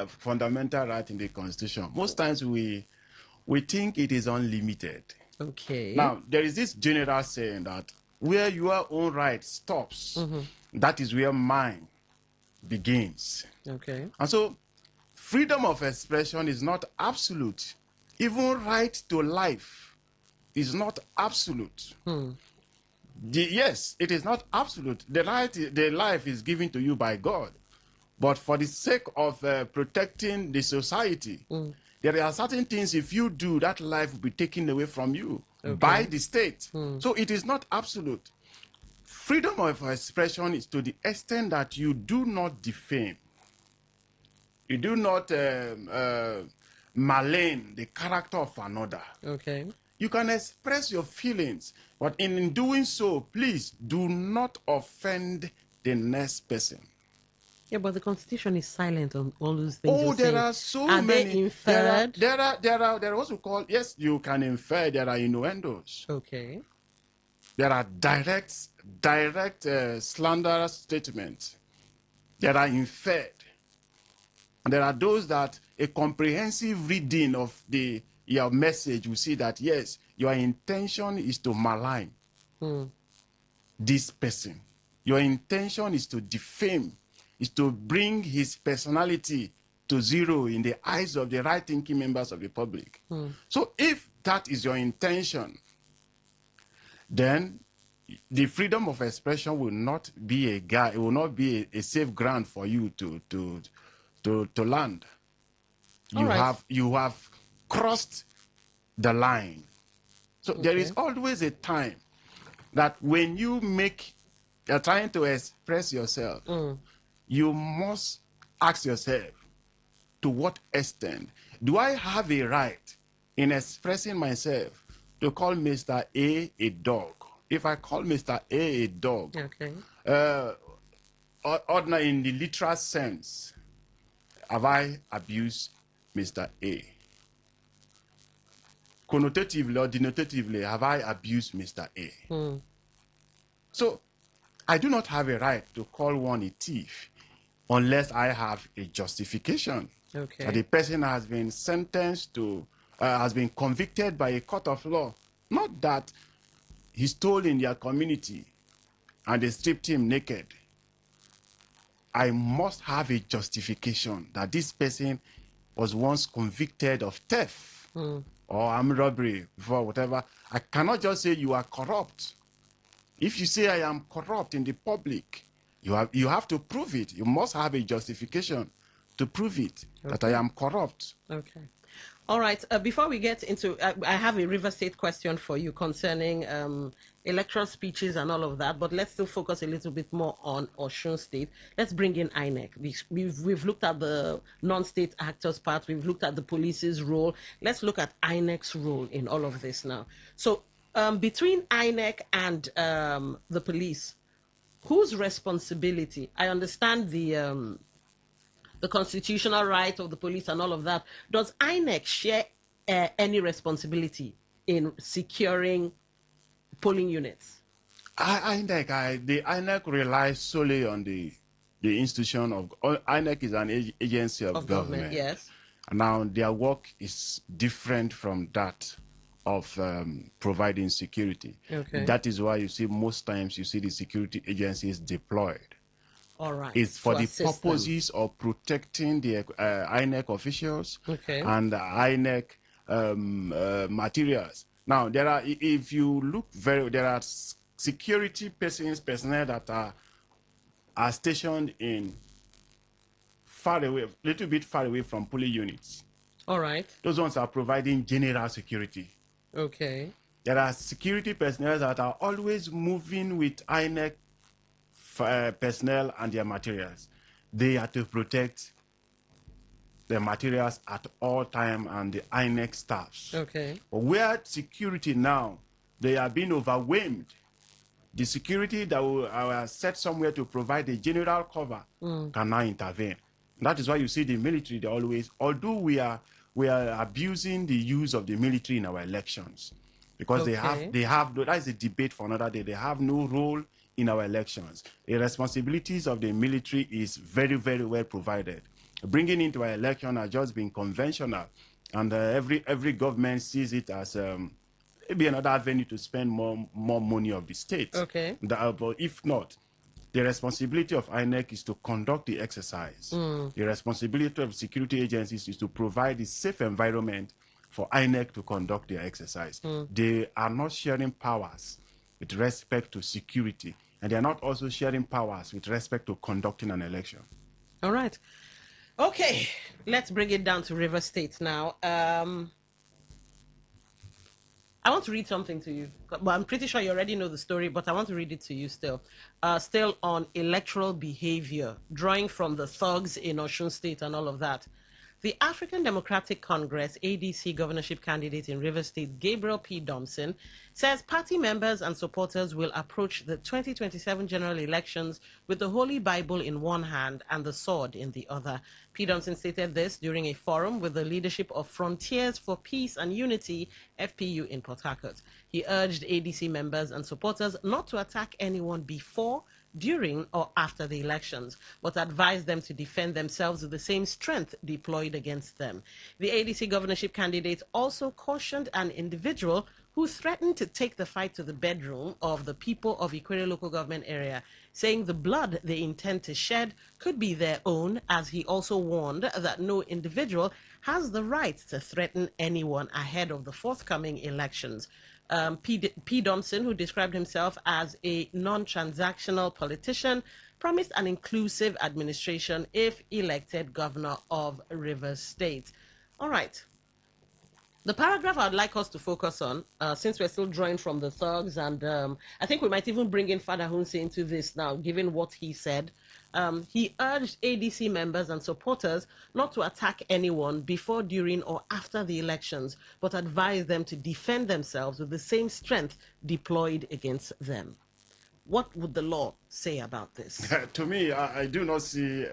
fundamental right in the Constitution. Most times we think it is unlimited. Okay. Now, there is this general saying that where your own right stops, that is where mine begins. Okay. And so freedom of expression is not absolute. Even right to life is not absolute. Yes, it is not absolute. The life is given to you by God. But for the sake of protecting the society, there are certain things, if you do, that life will be taken away from you by the state. So it is not absolute. Freedom of expression is to the extent that you do not defame, you do not malign the character of another. Okay. You can express your feelings, but in doing so, please do not offend the next person. Yeah, but the Constitution is silent on all those things. Oh, you're there saying. are so Are many. they inferred? There are what we call, yes, you can infer. There are innuendos. Okay. There are direct slanderous statements. There are inferred. And there are those that a comprehensive reading of your message will see that, yes, your intention is to malign this person. Your intention is to defame, is to bring his personality to zero in the eyes of the right-thinking members of the public. So if that is your intention, then the freedom of expression will not be a safe ground for you to land. You have crossed the line. So there is always a time that when you're trying to express yourself, you must ask yourself, to what extent do I have a right in expressing myself to call Mr. A dog? If I call Mr. A dog, ordinary in the literal sense, have I abused Mr. A? Connotatively or denotatively, have I abused Mr. A? So I do not have a right to call one a thief unless I have a justification. The person has been sentenced to, has been convicted by a court of law. Not that he stole in their community and they stripped him naked. I must have a justification that this person was once convicted of theft or armed robbery before whatever. I cannot just say you are corrupt. If you say I am corrupt in the public, you have to prove it. You must have a justification to prove it that I am corrupt. Okay. All right. Before we get into, I have a River State question for you concerning electoral speeches and all of that, but let's still focus a little bit more on Osun State. Let's bring in INEC. We've looked at the non-state actors part. We've looked at the police's role. Let's look at INEC's role in all of this now. So between INEC and the police, whose responsibility? I understand the constitutional right of the police and all of that. Does INEC share any responsibility in securing polling units? The INEC relies solely on the institution of INEC is an agency of government. Yes. Now their work is different from that of providing security. That is why you see most times you see the security agencies deployed. All right. It's for the purposes of protecting the INEC officials and the INEC materials. Now, if you look there are security personnel that are stationed in a little bit far away from polling units. All right. Those ones are providing general security. Okay. There are security personnel that are always moving with INEC personnel and their materials. They are to protect the materials at all time and the INEC staffs. Okay. But where security now, they are being overwhelmed. The security that were set somewhere to provide a general cover can now intervene. That is why you see the military, they always, although we are abusing the use of the military in our elections, because they have, that is a debate for another day, they have no role in our elections. The responsibilities of the military is very, very well provided. Bringing into our election has just been conventional, and every government sees it as maybe another avenue to spend more money of the state. Okay. But if not, the responsibility of INEC is to conduct the exercise. The responsibility of security agencies is to provide a safe environment for INEC to conduct their exercise. They are not sharing powers with respect to security, and they are not also sharing powers with respect to conducting an election. All right. Okay, let's bring it down to River State now. I want to read something to you, but I'm pretty sure you already know the story, but I want to read it to you still. Still on electoral behavior, drawing from the thugs in Osun State and all of that. The African Democratic Congress ADC governorship candidate in River State, Gabriel P. Domson, says party members and supporters will approach the 2027 general elections with the Holy Bible in one hand and the sword in the other. P. Domson stated this during a forum with the leadership of Frontiers for Peace and Unity, FPU, in Port Harcourt. He urged ADC members and supporters not to attack anyone before, during, or after the elections, but advised them to defend themselves with the same strength deployed against them. The ADC governorship candidate also cautioned an individual who threatened to take the fight to the bedroom of the people of Ikwere local government area, saying the blood they intend to shed could be their own, as he also warned that no individual has the right to threaten anyone ahead of the forthcoming elections. P. Domson, who described himself as a non-transactional politician, promised an inclusive administration if elected governor of Rivers State. All right. The paragraph I'd like us to focus on, since we're still drawing from the thugs, and I think we might even bring in Father Hunse into this now, given what he said. He urged ADC members and supporters not to attack anyone before, during, or after the elections, but advised them to defend themselves with the same strength deployed against them. What would the law say about this? To me, I do not see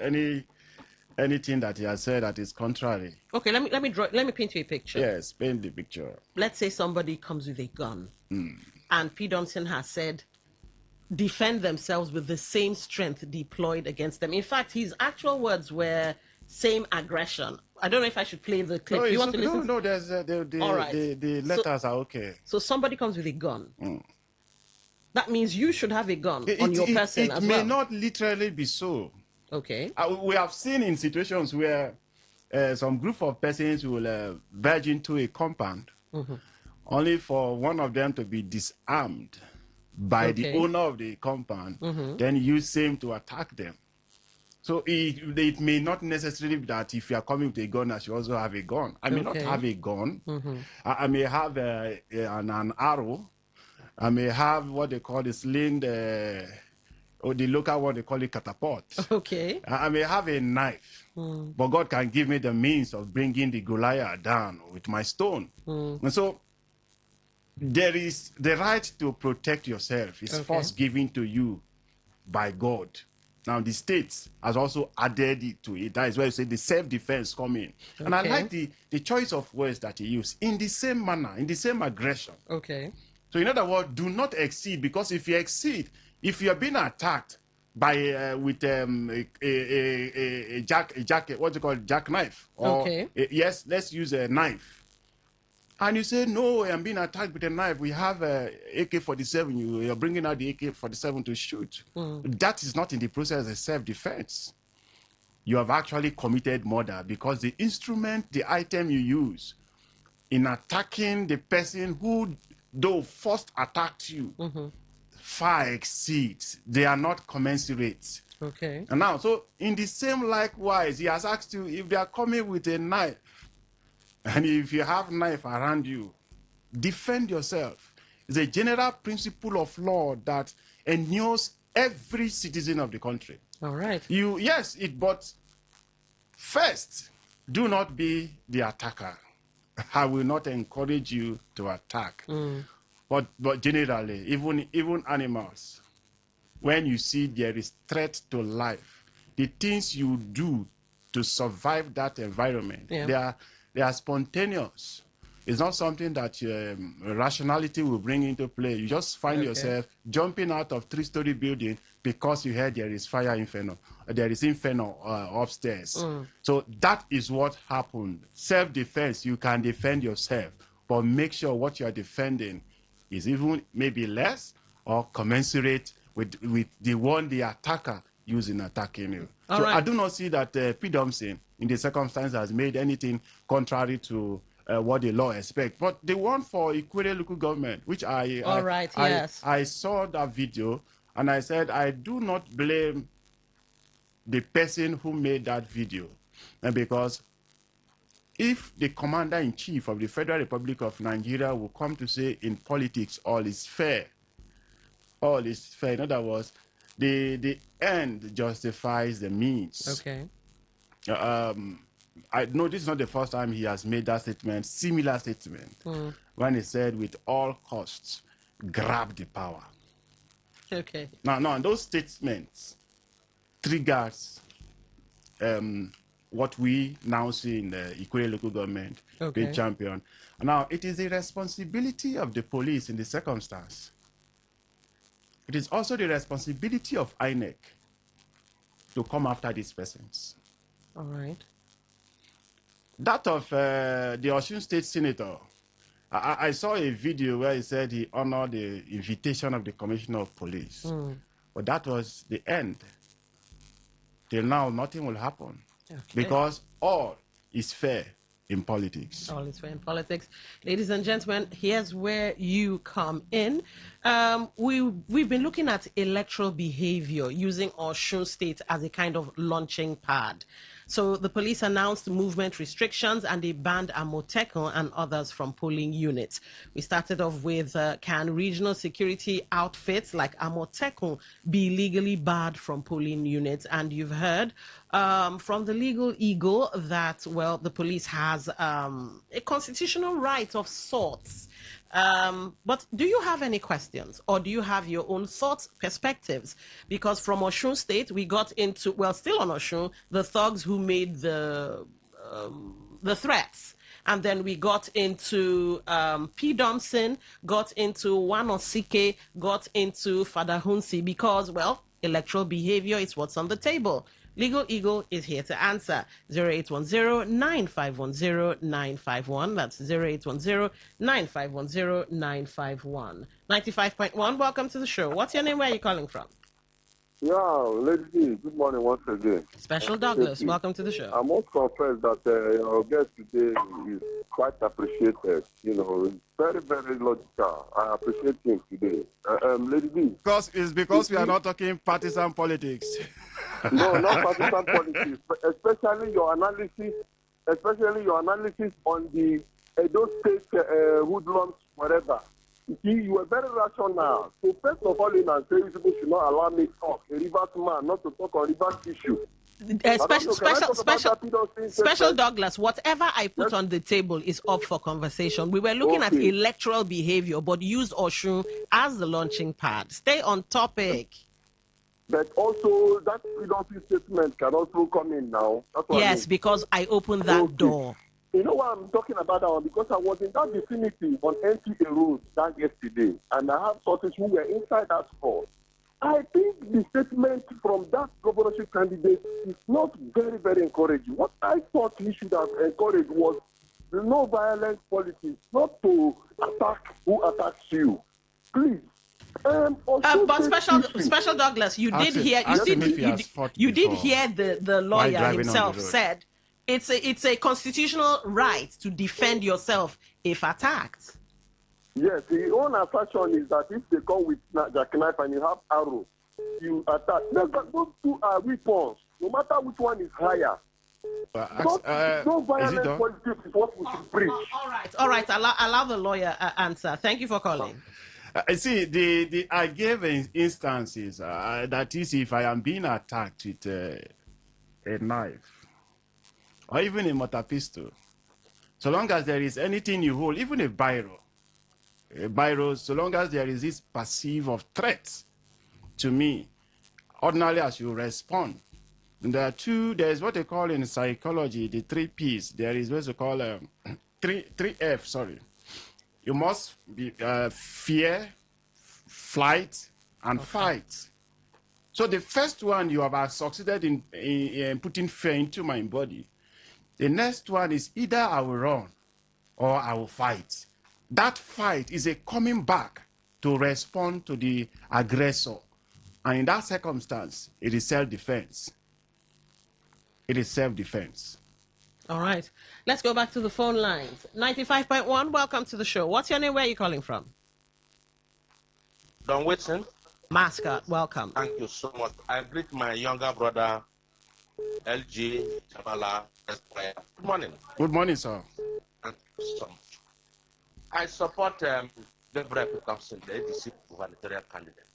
anything that he has said that is contrary. Okay, let me paint you a picture. Yes, paint the picture. Let's say somebody comes with a gun, and P. Domson has said, defend themselves with the same strength deployed against them. In fact, his actual words were same aggression. I don't know if I should play the clip. No, You want to listen? No, there's All right. the letters are okay. So somebody comes with a gun. That means you should have a gun on your person as well. It may not literally be so. Okay. We have seen in situations where some group of persons will verge into a compound only for one of them to be disarmed by the owner of the compound, then use same to attack them. So it may not necessarily be that if you are coming with a gun, I should also have a gun. I may not have a gun. I may have an arrow. I may have what they call the sling, or the local one they call it catapult. Okay. I may have a knife, but God can give me the means of bringing the Goliath down with my stone. And so there is the right to protect yourself is first given to you by God. Now the state has also added it to it. That is why you say the self-defense come in. And I like the choice of words that he used. In the same manner, in the same aggression. Okay. So in other words, do not exceed, because if you exceed, if you are being attacked by with a what do you call it, jackknife, or yes, let's use a knife, and you say no, I'm being attacked with a knife. We have AK-47. You're bringing out the AK-47 to shoot. That is not in the process of self-defense. You have actually committed murder, because the instrument, the item you use in attacking the person who, though first attacked you, far exceeds. They are not commensurate. Okay. And now, so in the same likewise, he has asked you if they are coming with a knife, and if you have knife around you, defend yourself. It's a general principle of law that endures every citizen of the country. All right. But first, do not be the attacker. I will not encourage you to attack. But generally, even animals, when you see there is threat to life, the things you do to survive that environment, they are spontaneous. It's not something that rationality will bring into play. You just find yourself jumping out of 3-story building because you heard there is fire inferno. There is inferno upstairs. So that is what happened. Self-defense, you can defend yourself, but make sure what you are defending is even maybe less or commensurate with the one the attacker used in attacking you. All so right. I do not see that Pt2 in the circumstance has made anything contrary to what the law expects. But the one for Equatorial local government, which I saw that video, and I said I do not blame the person who made that video, and because if the commander-in-chief of the Federal Republic of Nigeria will come to say in politics all is fair, in other words, the end justifies the means. Okay. I know this is not the first time he has made that statement, similar statement, when he said, with all costs, grab the power. Okay. Now those statements triggers what we now see in the Equatorial local government being champion. Now, it is the responsibility of the police in the circumstance. It is also the responsibility of INEC to come after these persons. All right. That of the Osun State Senator, I saw a video where he said he honored the invitation of the Commissioner of Police. But that was the end. Till now, nothing will happen. Okay. Because all is fair in politics. All is fair in politics. Ladies and gentlemen, here's where you come in. We've been looking at electoral behavior using Osun State as a kind of launching pad. So the police announced movement restrictions and they banned Amotekun and others from polling units. We started off with can regional security outfits like Amotekun be legally barred from polling units? And you've heard from the legal eagle that, well, the police has a constitutional right of sorts. But do you have any questions, or do you have your own thoughts, perspectives? Because from Osun State, we got into, well, still on Osun, the thugs who made the threats. And then we got into Pt2, got into Wanosike, got into Father Hunsi, because, well, electoral behavior is what's on the table. Legal Eagle is here to answer. 0810-9510-951. That's 0810-9510-951. 95.1, welcome to the show. What's your name? Where are you calling from? Yeah, ladies, good morning once again. Special Douglas, welcome to the show. I must confess that your guest today is quite appreciated. You know, it's very, very logical. I appreciate him today. Lady, because we are not talking partisan politics. No, not partisan politics, but especially your analysis on the Edo State hoodlums, whatever. You see, you were very rational. So first of all, in and say people should not allow me to talk. A Rivers man, not to talk on Rivers issue. Special Douglas, whatever I put on the table is up for conversation. We were looking at electoral behavior, but used Osun as the launching pad. Stay on topic. But also, that freedom statement can also come in now. Yes, because I opened that door. You know why I'm talking about that one? Because I was in that vicinity on NTA Road that yesterday, and I have sources who were inside that store. I think the statement from that governorship candidate is not very, very encouraging. What I thought he should have encouraged was the no violence politics, not to attack who attacks you. Please. But Special Douglas, you did hear the lawyer himself said it's a constitutional right to defend yourself if attacked. Yes, the own assertion is that if they come with jackknife and you have arrow, you attack. Those two are weapons, no matter which one is higher. No violent politics is what we should preach. All right. Allow the lawyer answer. Thank you for calling. See, I gave instances that is, if I am being attacked with a knife or even a mortar pistol, so long as there is anything you hold, even a biro, so long as there is this perceive of threat to me, ordinarily as you respond. And there is what they call in psychology the 3 P's. There is what they call 3F, sorry. You must be fear, flight, and fight. So the first one, you have succeeded in putting fear into my body. The next one is either I will run or I will fight. That fight is a coming back to respond to the aggressor. And in that circumstance, it is self-defense. It is self-defense. All right. Let's go back to the phone lines. 95.1, welcome to the show. What's your name? Where are you calling from? Don Whitson. Mascot, welcome. Thank you so much. I greet my younger brother, LG Jamala Esquire. Good morning. Good morning, sir. Thank you so much. I support Gabriel Thompson, the ADC gubernatorial candidate.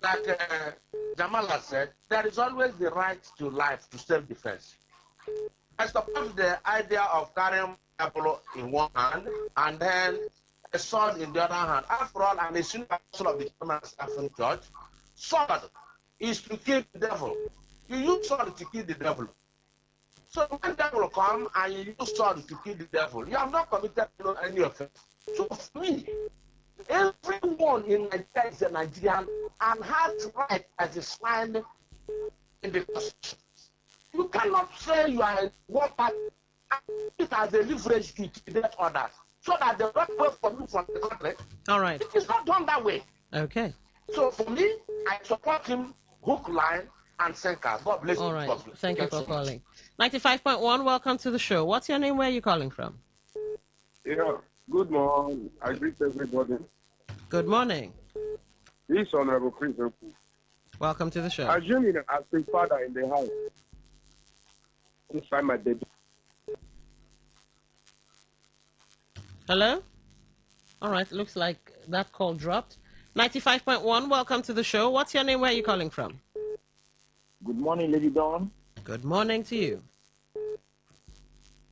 Like Jamala said, there is always the right to life, to self-defense. I support the idea of carrying a apple in one hand and then a sword in the other hand. After all, I'm a senior pastor of the German Staffing Church. Sword is to kill the devil. You use sword to kill the devil. So when the devil come and you use sword to kill the devil, you have not committed any offense. So for me, everyone in Nigeria is a Nigerian and has right as defined in the Constitution. You cannot say you are one party it as a leverage to intimidate others so that they don't work for you from the country. All right. It is not done that way. Okay. So for me, I support him hook, line, and sinker. God bless you. All right. Public. Thank you for so calling. 95.1, welcome to the show. What's your name? Where are you calling from? Yeah, good morning. I greet everybody. Good morning. This Honorable Prince. Welcome to the show. Assuming as a father in the house, inside my baby. Hello? All right. Looks like that call dropped. 95.1, welcome to the show. What's your name? Where are you calling from? Good morning, Lady Dawn. Good morning to you.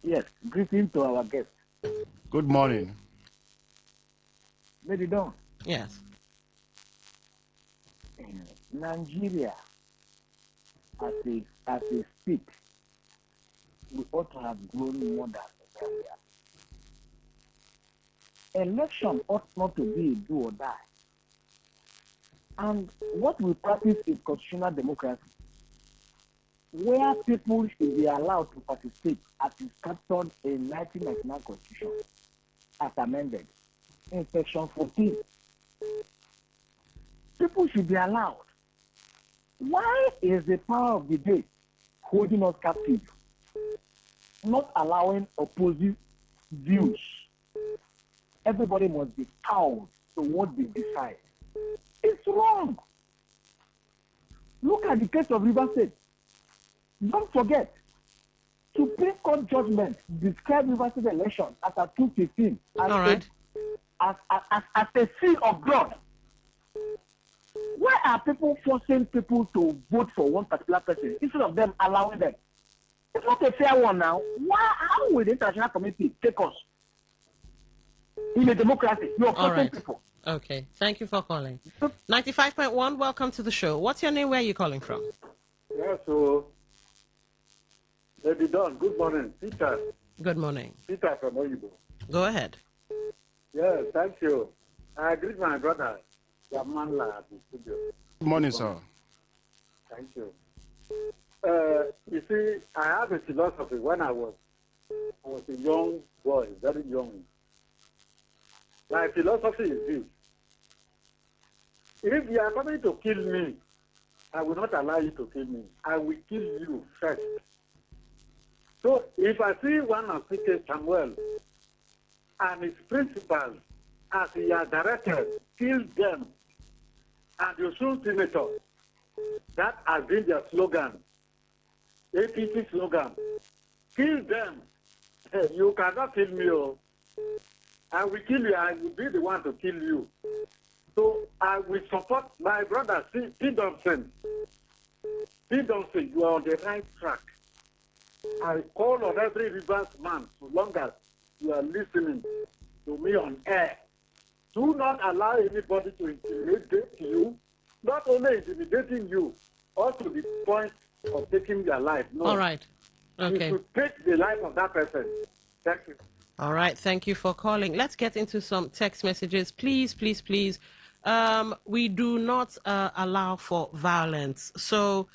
Yes, greeting to our guest. Good morning. Lady Dawn. Yes. Nigeria, as a state, we ought to have grown more than where we are. Election ought not to be a do or die. And what we practice is constitutional democracy, where people should be allowed to participate as is captured in 1999 Constitution, as amended in Section 14. People should be allowed. Why is the power of the day holding us captive, not allowing opposing views? Everybody must be cowed to what they decide. It's wrong. Look at the case of River State. Don't forget, Supreme Court judgment described River State election as a 2015 as a sin of blood. Why are people forcing people to vote for one particular person instead of them allowing them? It's not a fair one now. How will the international community take us? In a democracy, you are forcing people. Okay. Thank you for calling. 95.1, welcome to the show. What's your name? Where are you calling from? Yeah, so, Lady Dawn, good morning. Peter. Good morning. Peter from Oyibo. Go ahead. Yeah, thank you. I greet my brother, Yamanla, at the studio. Good morning, sir. Thank you. You see, I have a philosophy when I was a young boy, very young. My philosophy is this. If you are coming to kill me, I will not allow you to kill me. I will kill you first. So if I see one of C.K. Samuel and his principals, as he has directed, kill them, and you shoot senator, that has been their slogan, APC slogan. Kill them. Hey, you cannot kill me, oh. I will kill you. I will be the one to kill you. So I will support my brother, P. Thompson. P. Thompson, you are on the right track. I call on every Rivers man, so long as you are listening to me on air. Do not allow anybody to intimidate you, not only intimidating you, or to the point of taking their life. No. All right. Okay. You should take the life of that person. Thank you. All right. Thank you for calling. Let's get into some text messages. Please, please, please. We do not allow for violence. So,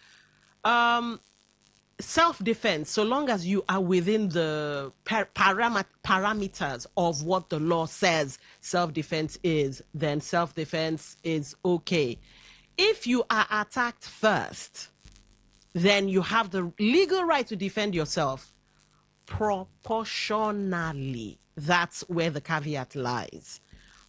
self-defense, so long as you are within the parameters of what the law says self-defense is, then self-defense is okay. if you are attacked first, then you have the legal right to defend yourself proportionally. That's where the caveat lies.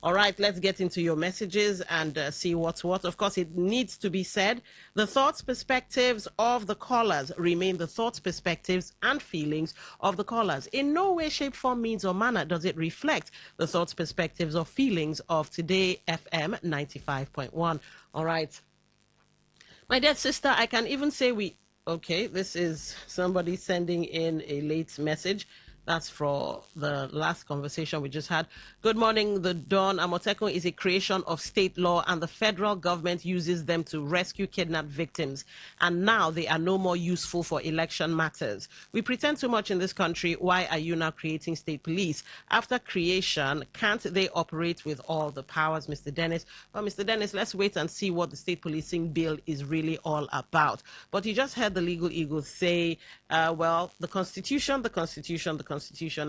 All right, let's get into your messages and see what's what. Of course, it needs to be said, the thoughts, perspectives of the callers remain the thoughts, perspectives, and feelings of the callers. In no way, shape, form, means, or manner does it reflect the thoughts, perspectives, or feelings of Today FM 95.1. All right. My dear sister, I can even say okay, this is somebody sending in a late message. That's for the last conversation we just had. Good morning, the Dawn. Amotekun is a creation of state law, and the federal government uses them to rescue kidnapped victims. And now they are no more useful for election matters. We pretend too much in this country. Why are you now creating state police? After creation, can't they operate with all the powers, Mr. Dennis? Well, Mr. Dennis, let's wait and see what the state policing bill is really all about. But you just heard the legal eagle say, well, the Constitution,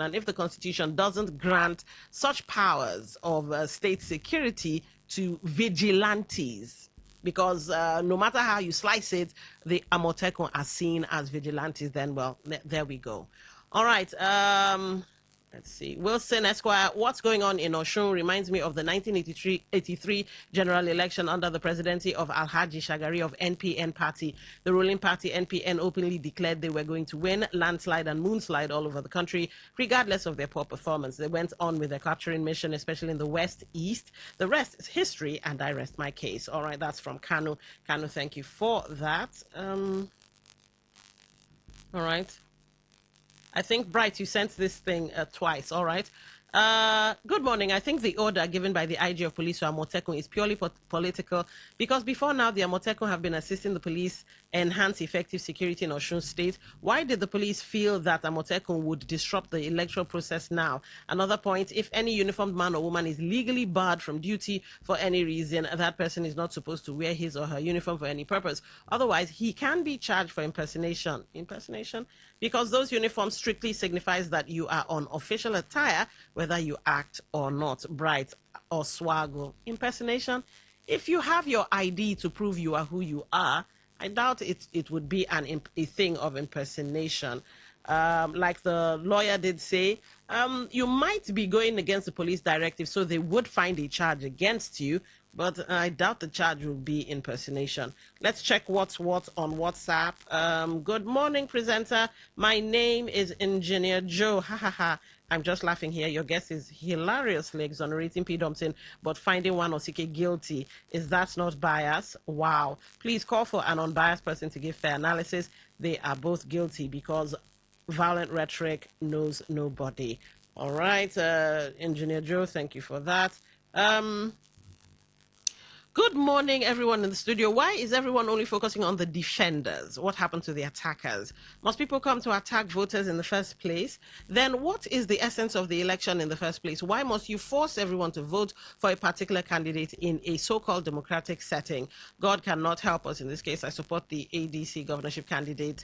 and if the Constitution doesn't grant such powers of state security to vigilantes, because no matter how you slice it, the Amotekun are seen as vigilantes, then, well, there we go. All right. Let's see. Wilson Esquire, what's going on in Oshun reminds me of the 1983 general election under the presidency of Alhaji Shagari of NPN party. The ruling party, NPN, openly declared they were going to win, landslide and moonslide all over the country, regardless of their poor performance. They went on with their capturing mission, especially in the West, East. The rest is history, and I rest my case. All right, that's from Kanu. Kanu, thank you for that. All right. I think, Bright, you sent this thing twice. All right. Good morning. I think the order given by the IG of police to Amotekun is purely political, because before now, the Amotekun have been assisting the police enhance effective security in Osun State. Why did the police feel that Amotekun would disrupt the electoral process now? Another point, if any uniformed man or woman is legally barred from duty for any reason, that person is not supposed to wear his or her uniform for any purpose. Otherwise, he can be charged for impersonation. Impersonation? Because those uniforms strictly signifies that you are on official attire, whether you act or not, Bright or swaggle. Impersonation? If you have your ID to prove you are who you are, I doubt it would be a thing of impersonation. Like the lawyer did say, you might be going against the police directive, so they would find a charge against you, but I doubt the charge will be impersonation. Let's check what's what on WhatsApp. Good morning, presenter. My name is Engineer Joe. Ha ha ha. I'm just laughing here. Your guess is hilariously exonerating P. Dumpton, but finding one Osike guilty. Is that not bias? Wow. Please call for an unbiased person to give fair analysis. They are both guilty because violent rhetoric knows nobody. All right, Engineer Joe, thank you for that. Good morning, everyone in the studio. Why is everyone only focusing on the defenders? What happened to the attackers? Must people come to attack voters in the first place? Then what is the essence of the election in the first place? Why must you force everyone to vote for a particular candidate in a so-called democratic setting? God cannot help us in this case. I support the ADC governorship candidate.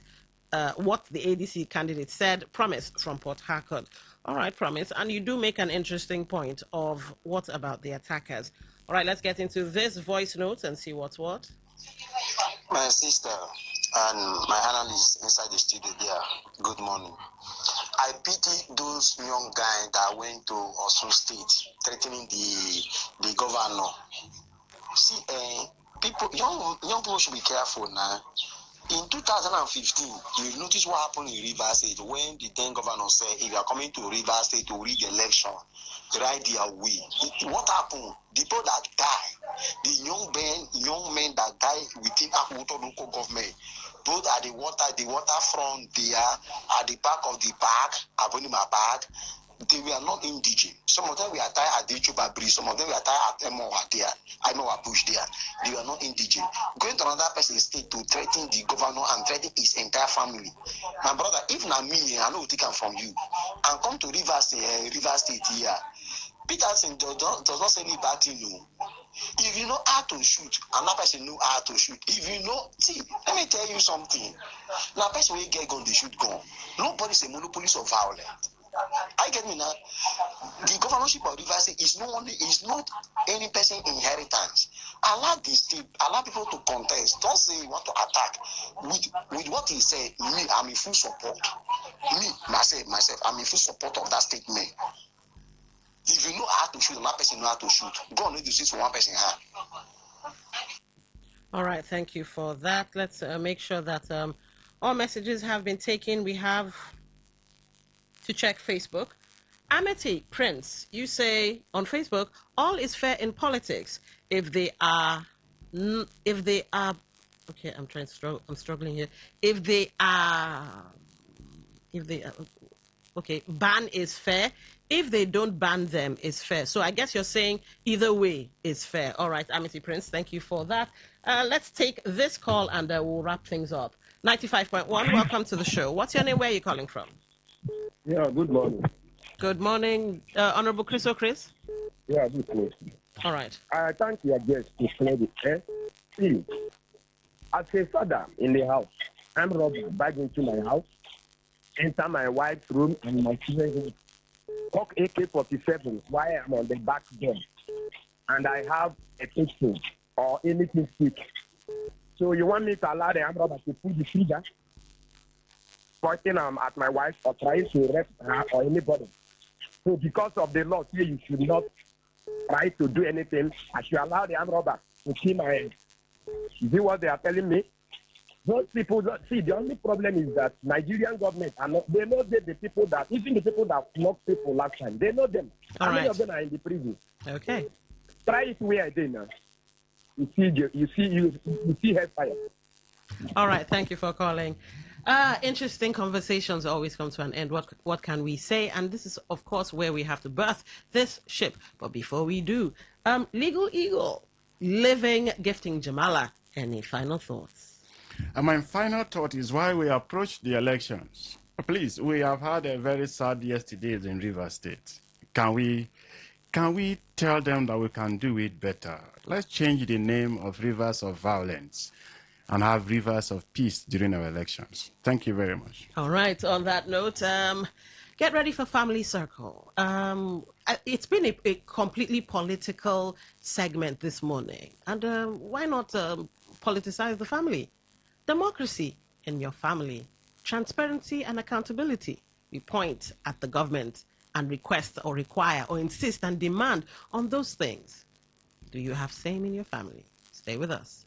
What the ADC candidate said, Promise from Port Harcourt. All right, Promise. And you do make an interesting point of what about the attackers. All right, let's get into this voice notes and see what's what. My sister and my analyst inside the studio there, good morning. I pity those young guys that went to Osun State threatening the governor. See, young people should be careful now. In 2015, you notice what happened in Rivers State when the then governor said, if you are coming to Rivers State to rig the election, right their way. What happened? The people that died, the young men that died within Akuto local government, both at the waterfront there, at the back of the park, Abonima Park, they were not indigent. Some of them were tied at the Chuba Bridge, some of them were tied at Emowa there, Emowa Bush there. They were not indigent. Going to another person's state to threaten the governor and threaten his entire family. My brother, if not me, I know take them from you. And come to Rivers State here. Peterson does not say any bad thing, no. If you know how to shoot, another person know how to shoot. If you know, see, let me tell you something. Now, person will get gun, they shoot gun. Nobody's a monopolist of violence. I get me now. The governorship of Rivers State is not any person inheritance. Allow the state, allow people to contest. Don't say you want to attack. With what he said, me, I'm in full support. Me, myself, I'm in full support of that statement. If you know how to shoot, another person know how to shoot. God need to shoot for one person hand. All right, thank you for that. Let's make sure that all messages have been taken. We have to check Facebook. Amity Prince, you say on Facebook, all is fair in politics if they are, okay, I'm struggling here. If they are, okay, ban is fair. If they don't ban them, it's fair. So I guess you're saying either way is fair. All right, Amity Prince, thank you for that. Let's take this call and we'll wrap things up. 95.1, welcome to the show. What's your name? Where are you calling from? Yeah, good morning. Good morning, Honorable Chris O'Chris. Yeah, good morning. All right. I thank your guest to clear the air. See, as a father in the house, I'm robbed back into my house, enter my wife's room and my children's room, cock AK-47 while I'm on the back door, and I have a pistol or anything stick. So you want me to allow the armed robber to pull the trigger, pointing at my wife or trying to arrest her or anybody? So because of the law, here you should not try to do anything. I should allow the armed robber to kill my head. You see what they are telling me? Those people, see, the only problem is that Nigerian government, they know the people that, even the people that knocked people last time, they know them. How many of them are in the prison? Okay. Try it where I did now. You see hellfire. All right, thank you for calling. Interesting conversations always come to an end. What can we say? And this is, of course, where we have to birth this ship. But before we do, Legal Eagle, living, gifting Jamala. Any final thoughts? And my final thought is why we approach the elections. Please, we have had a very sad yesterdays in Rivers State. Can we tell them that we can do it better? Let's change the name of Rivers of Violence and have Rivers of Peace during our elections. Thank you very much. All right, on that note, get ready for Family Circle. It's been a completely political segment this morning. And why not politicize the family? Democracy in your family. Transparency and accountability. We point at the government and request or require or insist and demand on those things. Do you have same in your family? Stay with us.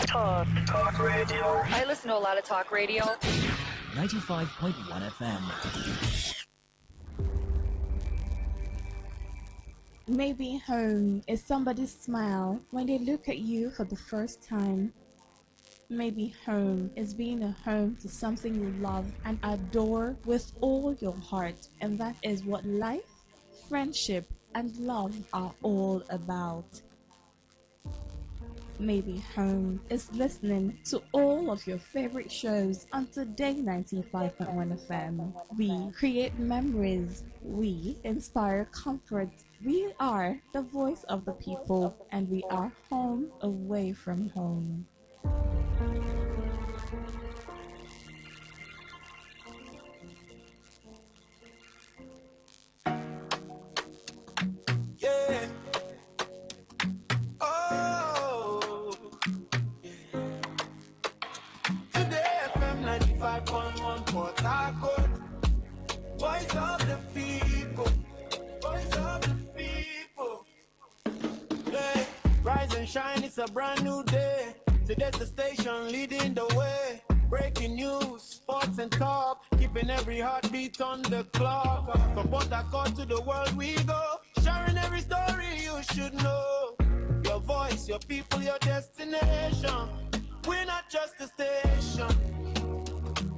Talk radio. I listen to a lot of talk radio. 95.1 FM. Maybe home is somebody's smile when they look at you for the first time. Maybe home is being a home to something you love and adore with all your heart, and that is what life, friendship, and love are all about. Maybe home is listening to all of your favorite shows on Today 95.1 FM. We create memories. We inspire comfort. We are the voice of the people, and we are home away from home. Yeah. Oh. Yeah. Today FM 95.1 Port Harcourt. Voice of the people. Voice of the people. Yeah. Rise and shine, it's a brand new day. Today's the station leading the way. Breaking news, sports and talk, keeping every heartbeat on the clock. From Port Harcourt to the world we go, sharing every story you should know. Your voice, your people, your destination. We're not just a station.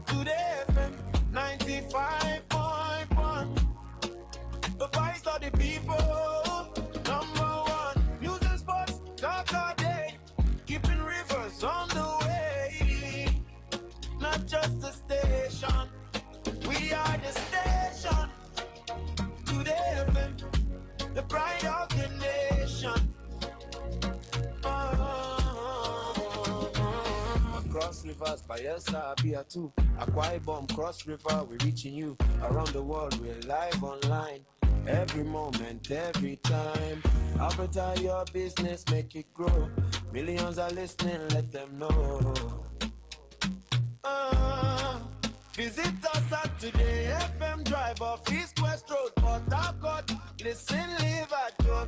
Today FM 95.1, the voice of the people. Number one, news and sports, talk all day, keeping rivers on the way. Not just a station, we are the station. Today FM, the pride of the nation. Across rivers Dallas, Bayelsa, Pt2, Akwa Ibom, Cross River, we're reaching you. Around the world, we're live online. Every moment, every time. Alberta, your business, make it grow. Millions are listening, let them know. Visit us at Today FM Drive off East West Road, Port Harcourt. Listen, live at your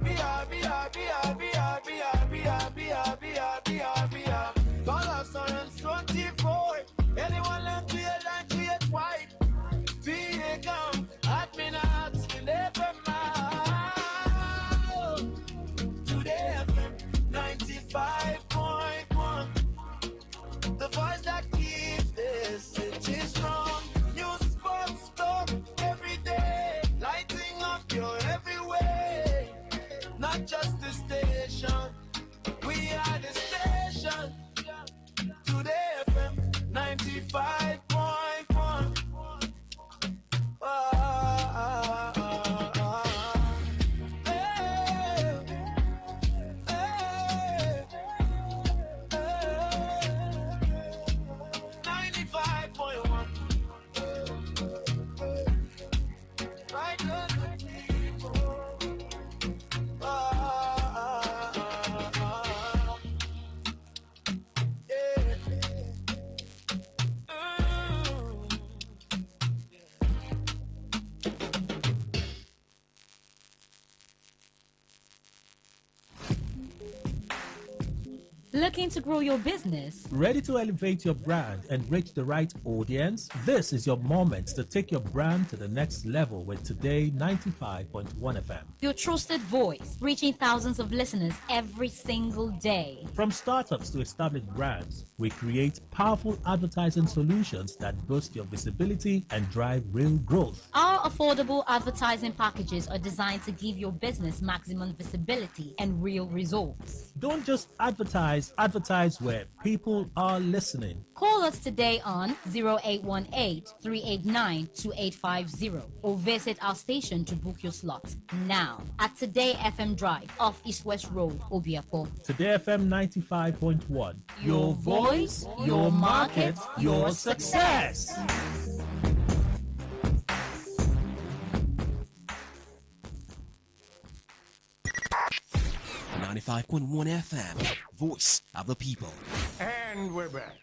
Call us on 24. Anyone left to your line to your wife. VA come, admin at never mind. Today FM 95.1. The voice that keeps this city strong. News, sports, talk every day. Lighting up your every way. Not just the station. We are the station. Today FM 95.1. Looking to grow your business? Ready to elevate your brand and reach the right audience? This is your moment to take your brand to the next level with Today 95.1 FM. Your trusted voice, reaching thousands of listeners every single day. From startups to established brands, we create powerful advertising solutions that boost your visibility and drive real growth. Our affordable advertising packages are designed to give your business maximum visibility and real results. Don't just advertise where people are listening. Call us today on 0818-389-2850 or visit our station to book your slot now at Today FM Drive off East West Road, Obiapo. Today FM 95.1. Your voice, your market, your success. 95.1 FM, voice of the people. And we're back.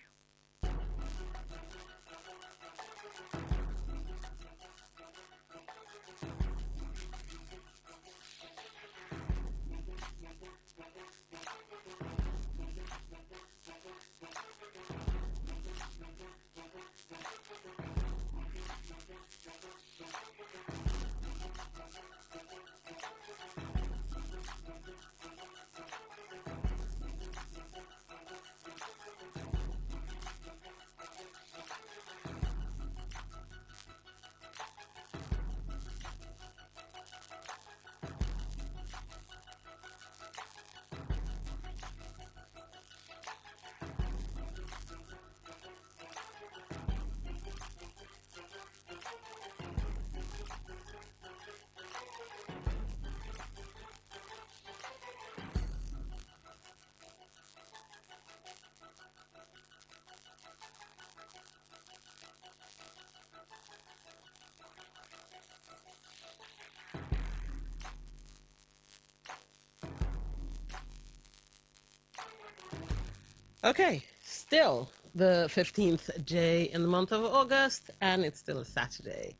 Okay, still the 15th day in the month of August, and it's still a Saturday.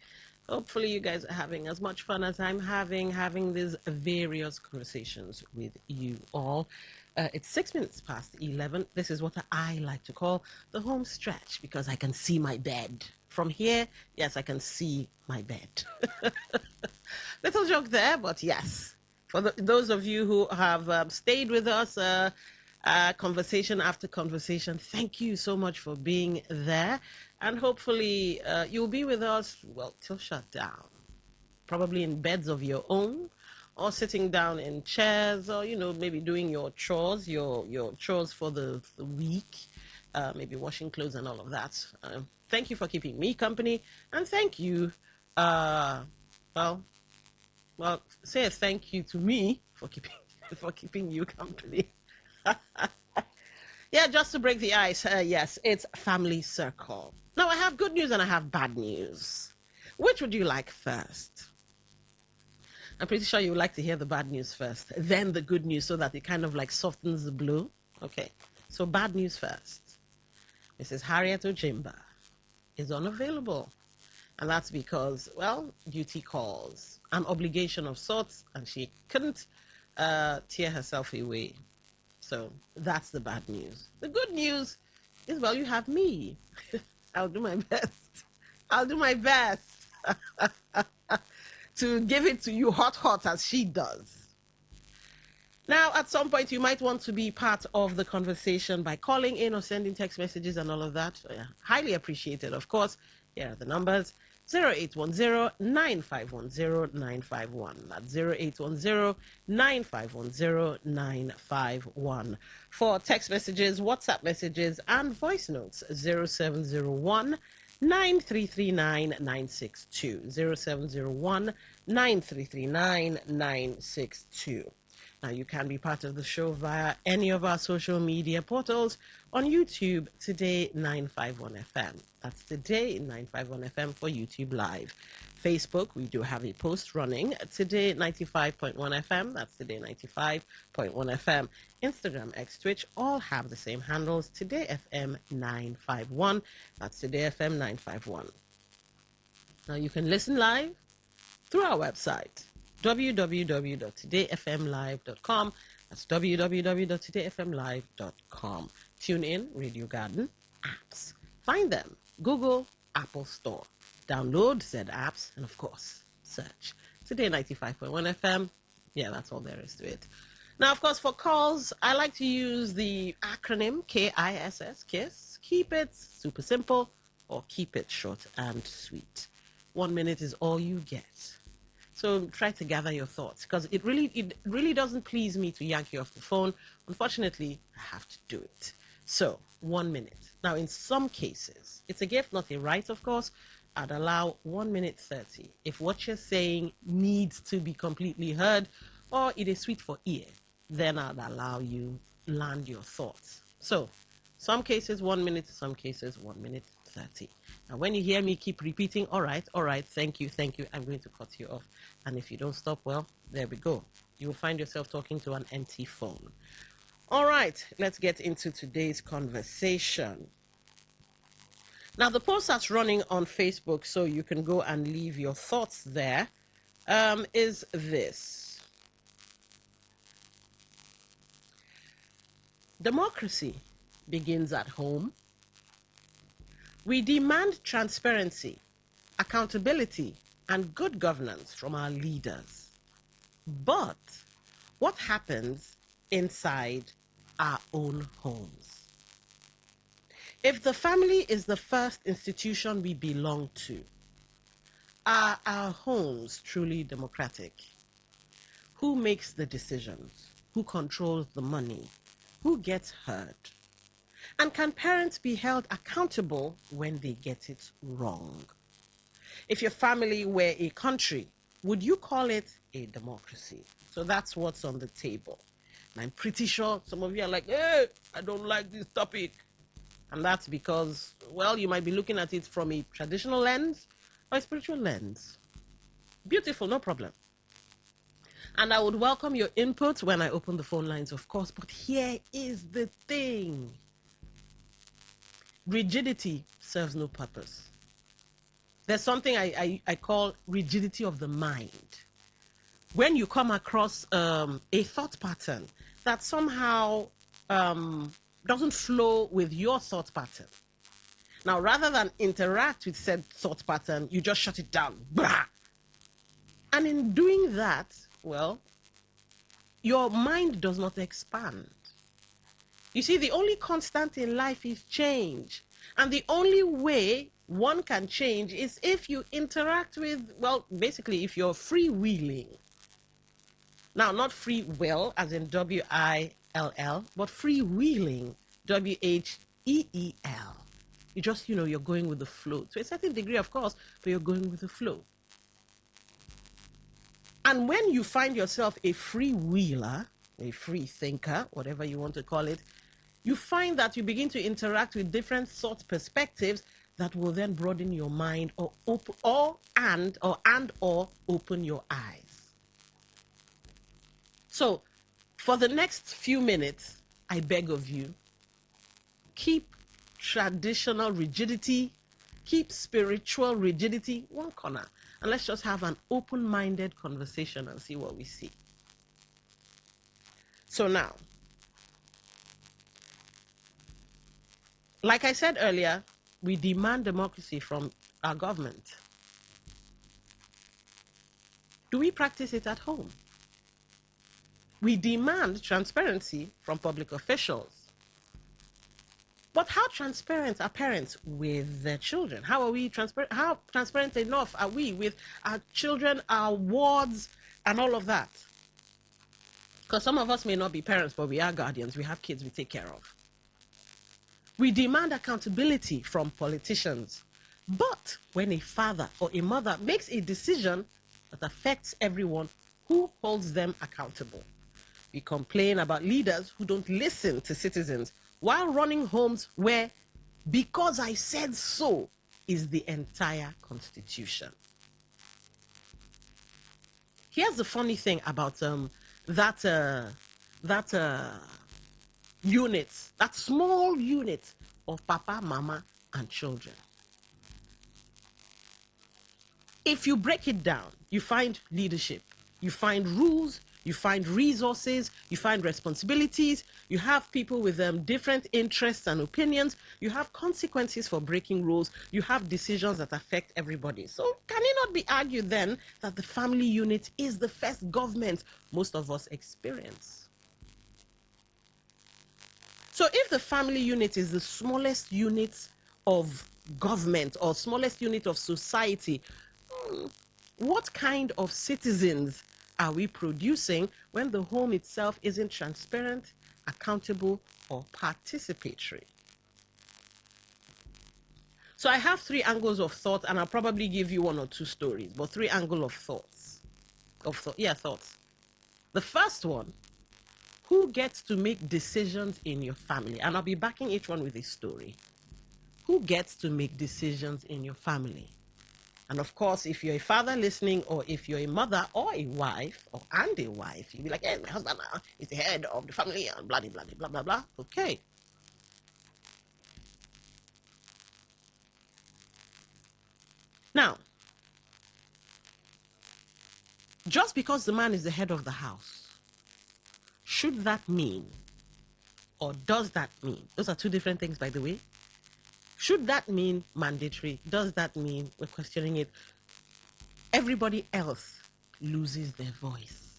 Hopefully you guys are having as much fun as I'm having these various conversations with you all. It's 6 minutes past 11. This is what I like to call the home stretch because I can see my bed. From here, yes, I can see my bed. Little joke there, but yes. For those of you who have stayed with us, conversation after conversation, thank you so much for being there. And hopefully you'll be with us, well, till shutdown. Probably in beds of your own, or sitting down in chairs, or, you know, maybe doing your chores, your chores for the week, maybe washing clothes and all of that. Thank you for keeping me company, and thank you, well, say a thank you to me for keeping you company. Yeah, just to break the ice, yes, it's Family Circle. Now, I have good news and I have bad news. Which would you like first? I'm pretty sure you would like to hear the bad news first, then the good news, so that it kind of like softens the blow. Okay, so bad news first. Mrs. Harriet Ojimba is unavailable. And that's because, well, duty calls, an obligation of sorts, and she couldn't tear herself away. So that's the bad news. The good news is, well, you have me. I'll do my best. I'll do my best to give it to you hot as she does. Now, at some point, you might want to be part of the conversation by calling in or sending text messages and all of that. Yeah, highly appreciated, of course. Here are the numbers. 0810-951-0951. That's 0810-951-0951. For text messages, WhatsApp messages, and voice notes, 0701 9339 962. 0701 9339 962. Now, you can be part of the show via any of our social media portals. On YouTube, Today951FM. That's Today951FM for YouTube Live. Facebook, we do have a post running, Today95.1FM. That's Today95.1FM. Instagram, X, Twitch, all have the same handles, TodayFM951. That's TodayFM951. Now, you can listen live through our website, www.todayfmlive.com. That's www.todayfmlive.com. Tune in, Radio Garden, apps. Find them. Google, Apple Store. Download said apps, and of course, search Today 95.1 FM. Yeah, that's all there is to it. Now, of course, for calls, I like to use the acronym KISS, KISS. Keep it super simple or keep it short and sweet. 1 minute is all you get. So try to gather your thoughts, because it really doesn't please me to yank you off the phone. Unfortunately, I have to do it. So 1 minute. Now, in some cases, it's a gift, not a right, of course. I'd allow 1 minute 30. If what you're saying needs to be completely heard or it is sweet for ear, then I'd allow you land your thoughts. So some cases 1 minute, some cases 1 minute 30. Now, when you hear me keep repeating, all right, thank you, I'm going to cut you off. And if you don't stop, well, there we go. You will find yourself talking to an empty phone. All right, let's get into today's conversation. Now, the post that's running on Facebook, so you can go and leave your thoughts there, is this. Democracy begins at home. We demand transparency, accountability, and good governance from our leaders. But what happens inside our own homes? If the family is the first institution we belong to, are our homes truly democratic? Who makes the decisions? Who controls the money? Who gets heard? And can parents be held accountable when they get it wrong? If your family were a country, would you call it a democracy? So that's what's on the table. And I'm pretty sure some of you are like, hey, I don't like this topic. And that's because, well, you might be looking at it from a traditional lens or a spiritual lens. Beautiful, no problem. And I would welcome your input when I open the phone lines, of course. But here is the thing. Rigidity serves no purpose. There's something I call rigidity of the mind. When you come across a thought pattern that somehow doesn't flow with your thought pattern. Now, rather than interact with said thought pattern, you just shut it down. Blah! And in doing that, well, your mind does not expand. You see, the only constant in life is change. And the only way one can change is if you interact with, well, basically, if you're freewheeling. Now, not free will, as in W-I-L-L, but freewheeling, W-H-E-E-L. You just, you're going with the flow. To a certain degree, of course, but you're going with the flow. And when you find yourself a freewheeler, a free thinker, whatever you want to call it, you find that you begin to interact with different thought perspectives that will then broaden your mind or open open your eyes. So for the next few minutes, I beg of you, keep traditional rigidity, keep spiritual rigidity one corner, and let's just have an open-minded conversation and see what we see. So now, like I said earlier, we demand democracy from our government. Do we practice it at home? We demand transparency from public officials. But how transparent are parents with their children? How are we transparent? How transparent enough are we with our children, our wards, and all of that? Because some of us may not be parents, but we are guardians. We have kids we take care of. We demand accountability from politicians. But when a father or a mother makes a decision that affects everyone, who holds them accountable? We complain about leaders who don't listen to citizens while running homes where "because I said so" is the entire constitution. Here's the funny thing about that unit, that small unit of papa, mama, and children. If you break it down, you find leadership, you find rules, you find resources, you find responsibilities, you have people with different interests and opinions, you have consequences for breaking rules, you have decisions that affect everybody. So can it not be argued then that the family unit is the first government most of us experience? So if the family unit is the smallest unit of government or smallest unit of society, what kind of citizens are we producing when the home itself isn't transparent, accountable, or participatory? So I have 3 angles of thought, and I'll probably give you 1 or 2 stories, but 3 angles of thoughts. Thoughts. The first one, who gets to make decisions in your family? And I'll be backing each one with a story. Who gets to make decisions in your family? And of course, if you're a father listening, or if you're a mother or a wife, and a wife, you'll be like, hey, my husband is the head of the family, and blah, blah, blah, blah, blah, blah. Okay. Now, just because the man is the head of the house, should that mean, or does that mean, those are 2 different things, by the way. Should that mean mandatory? Does that mean, we're questioning it, everybody else loses their voice?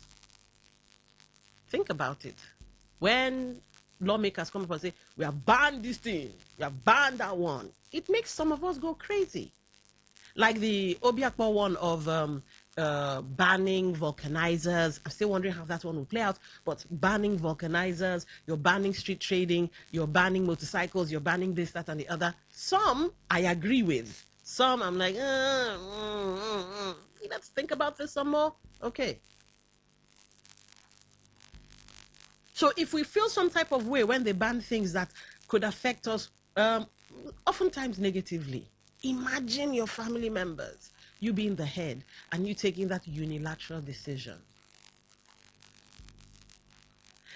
Think about it. When lawmakers come up and say, we have banned this thing, we have banned that one, it makes some of us go crazy. Like the Obiakpo one of banning vulcanizers. I'm still wondering how that one will play out, but banning vulcanizers, you're banning street trading, you're banning motorcycles, you're banning this, that, and the other. Some I agree with. Some I'm like, let's think about this some more. Okay. So if we feel some type of way when they ban things that could affect us, oftentimes negatively, imagine your family members, you being the head, and you taking that unilateral decision.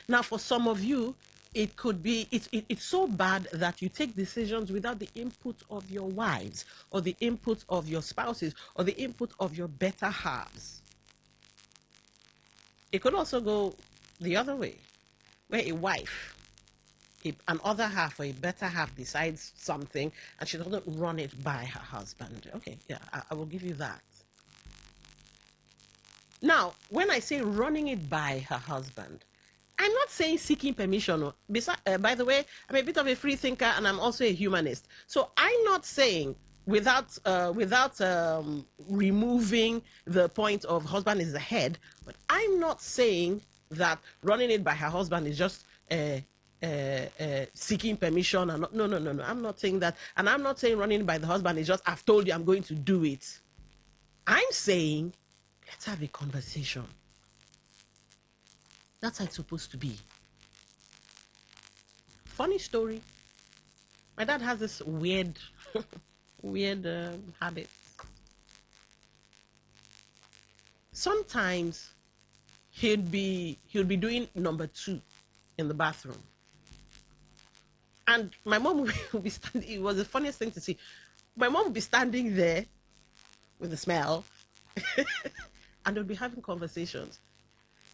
Now, for some of you, it could be, it's so bad that you take decisions without the input of your wives, or the input of your spouses, or the input of your better halves. It could also go the other way, where a wife, an other half or a better half decides something and she doesn't run it by her husband. Okay, yeah, I will give you that. Now, when I say running it by her husband, I'm not saying seeking permission. By the way, I'm a bit of a free thinker and I'm also a humanist. So I'm not saying without removing the point of husband is the head, but I'm not saying that running it by her husband is just seeking permission. And no. I'm not saying that. And I'm not saying running it by the husband is just, I've told you I'm going to do it. I'm saying, let's have a conversation. That's how it's supposed to be. Funny story. My dad has this weird, weird habit. Sometimes he'd be doing number 2 in the bathroom. And my mom would be standing, it was the funniest thing to see. My mom would be standing there with the smell and they'll be having conversations.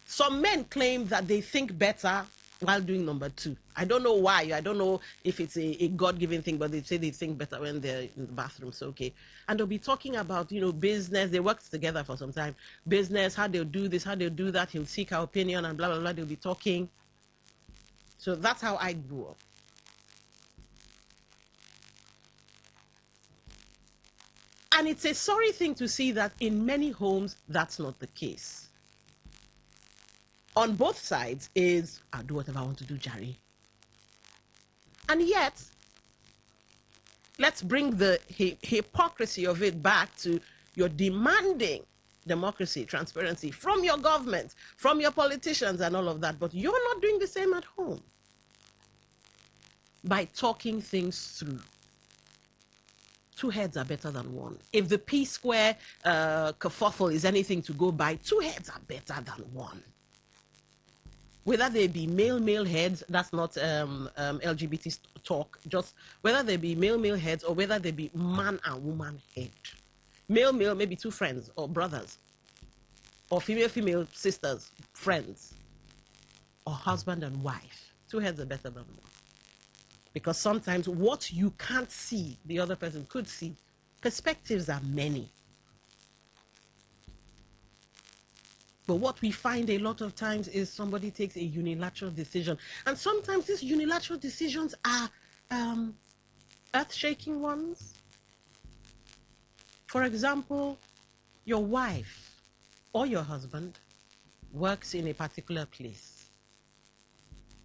Some men claim that they think better while doing number 2. I don't know why. I don't know if it's a God-given thing, but they say they think better when they're in the bathroom. So, okay. And they'll be talking about, business. They worked together for some time. Business, how they'll do this, how they'll do that. He'll seek our opinion and blah, blah, blah. They'll be talking. So that's how I grew up. And it's a sorry thing to see that in many homes, that's not the case. On both sides is, I'll do whatever I want to do, Jerry. And yet, let's bring the hypocrisy of it back to you're demanding democracy, transparency from your government, from your politicians and all of that, but you're not doing the same at home by talking things through. 2 heads are better than 1. If the P-square kerfuffle is anything to go by, 2 heads are better than 1. Whether they be male heads, that's not LGBT talk, just whether they be male heads or whether they be man and woman head. Male, maybe 2 friends or brothers, or female sisters, friends, or husband and wife. 2 heads are better than 1. Because sometimes what you can't see, the other person could see. Perspectives are many. But what we find a lot of times is somebody takes a unilateral decision. And sometimes these unilateral decisions are earth-shaking ones. For example, your wife or your husband works in a particular place,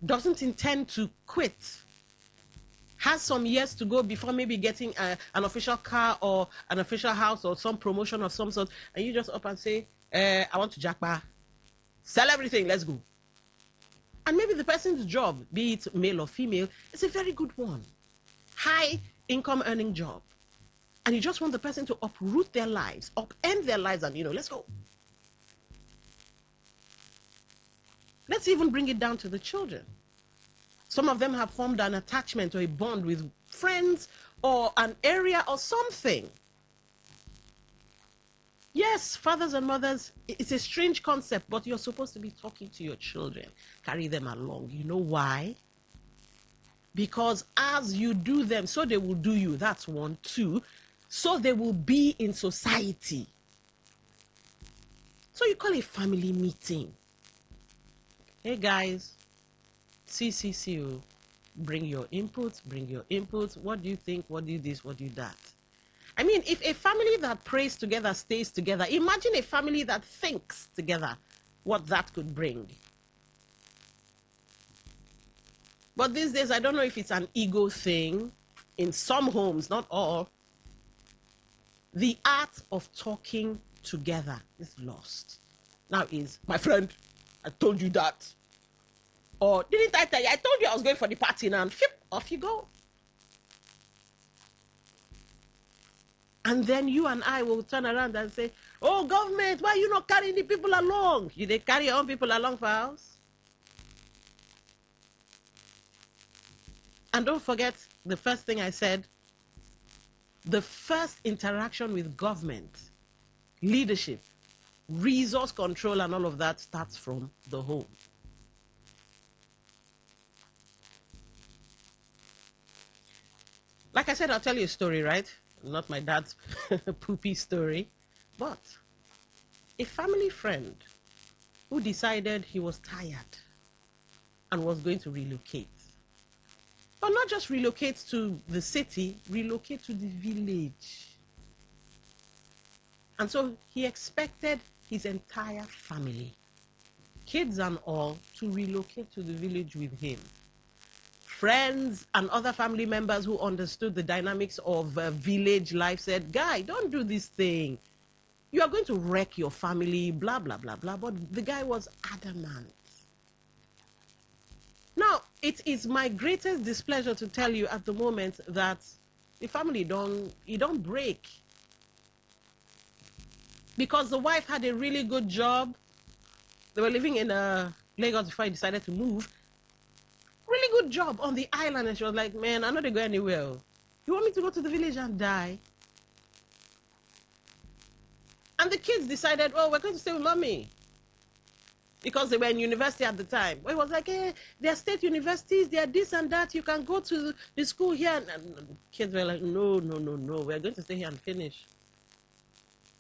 doesn't intend to quit, has some years to go before maybe getting an official car or an official house or some promotion of some sort, and you just up and say, I want to jackpot, sell everything, let's go. And maybe the person's job, be it male or female, is a very good one. High income earning job. And you just want the person to uproot their lives, upend their lives, and let's go. Let's even bring it down to the children. Some of them have formed an attachment or a bond with friends or an area or something. Yes, fathers and mothers, it's a strange concept, but you're supposed to be talking to your children. Carry them along. You know why? Because as you do them, so they will do you. That's 1. 2, so they will be in society. So you call a family meeting. Hey guys, CCCO, bring your inputs, What do you think? What do you this? What do you that? I mean, if a family that prays together stays together, imagine a family that thinks together, what that could bring. But these days, I don't know if it's an ego thing. In some homes, not all, the art of talking together is lost. Now is, my friend, I told you that. Or, didn't I tell you? I told you I was going for the party now, and off you go. And then you and I will turn around and say, oh, government, why are you not carrying the people along? They carry your own people along for house? And don't forget the first thing I said, the first interaction with government, leadership, resource control and all of that starts from the home. Like I said, I'll tell you a story, right? Not my dad's poopy story, but a family friend who decided he was tired and was going to relocate. But not just relocate to the city, relocate to the village. And so he expected his entire family, kids and all, to relocate to the village with him. Friends and other family members who understood the dynamics of village life said, guy, don't do this thing. You are going to wreck your family, blah, blah, blah, blah. But the guy was adamant. Now, it is my greatest displeasure to tell you at the moment that the family don't break. Because the wife had a really good job. They were living in Lagos before I decided to move. Really good job on the island. And she was like, man, I'm not going to go anywhere. You want me to go to the village and die? And the kids decided, oh, we're going to stay with mommy. Because they were in university at the time. It was like, hey, they're state universities, they're this and that. You can go to the school here. And the kids were like, no. We're going to stay here and finish.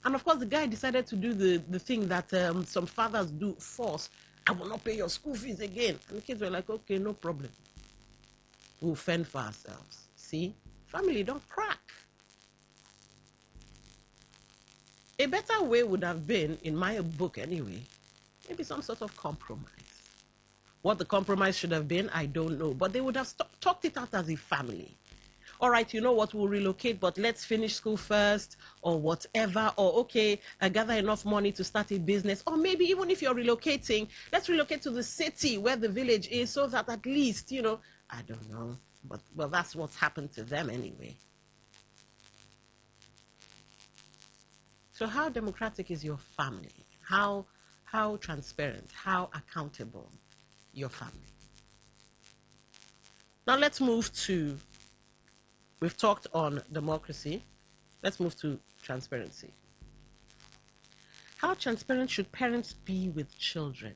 And of course, the guy decided to do the thing that some fathers do, force. I will not pay your school fees again. And the kids were like, okay, no problem. We'll fend for ourselves. See? Family don't crack. A better way would have been, in my book anyway, maybe some sort of compromise. What the compromise should have been, I don't know. But they would have talked it out as a family. All right, you know what, we'll relocate, but let's finish school first, or whatever, or okay, I gather enough money to start a business, or maybe even if you're relocating, let's relocate to the city where the village is, so that at least, you know, I don't know, but well, that's what's happened to them anyway. So how democratic is your family? How transparent, how accountable your family? Now let's move to, we've talked on democracy. Let's move to transparency. How transparent should parents be with children?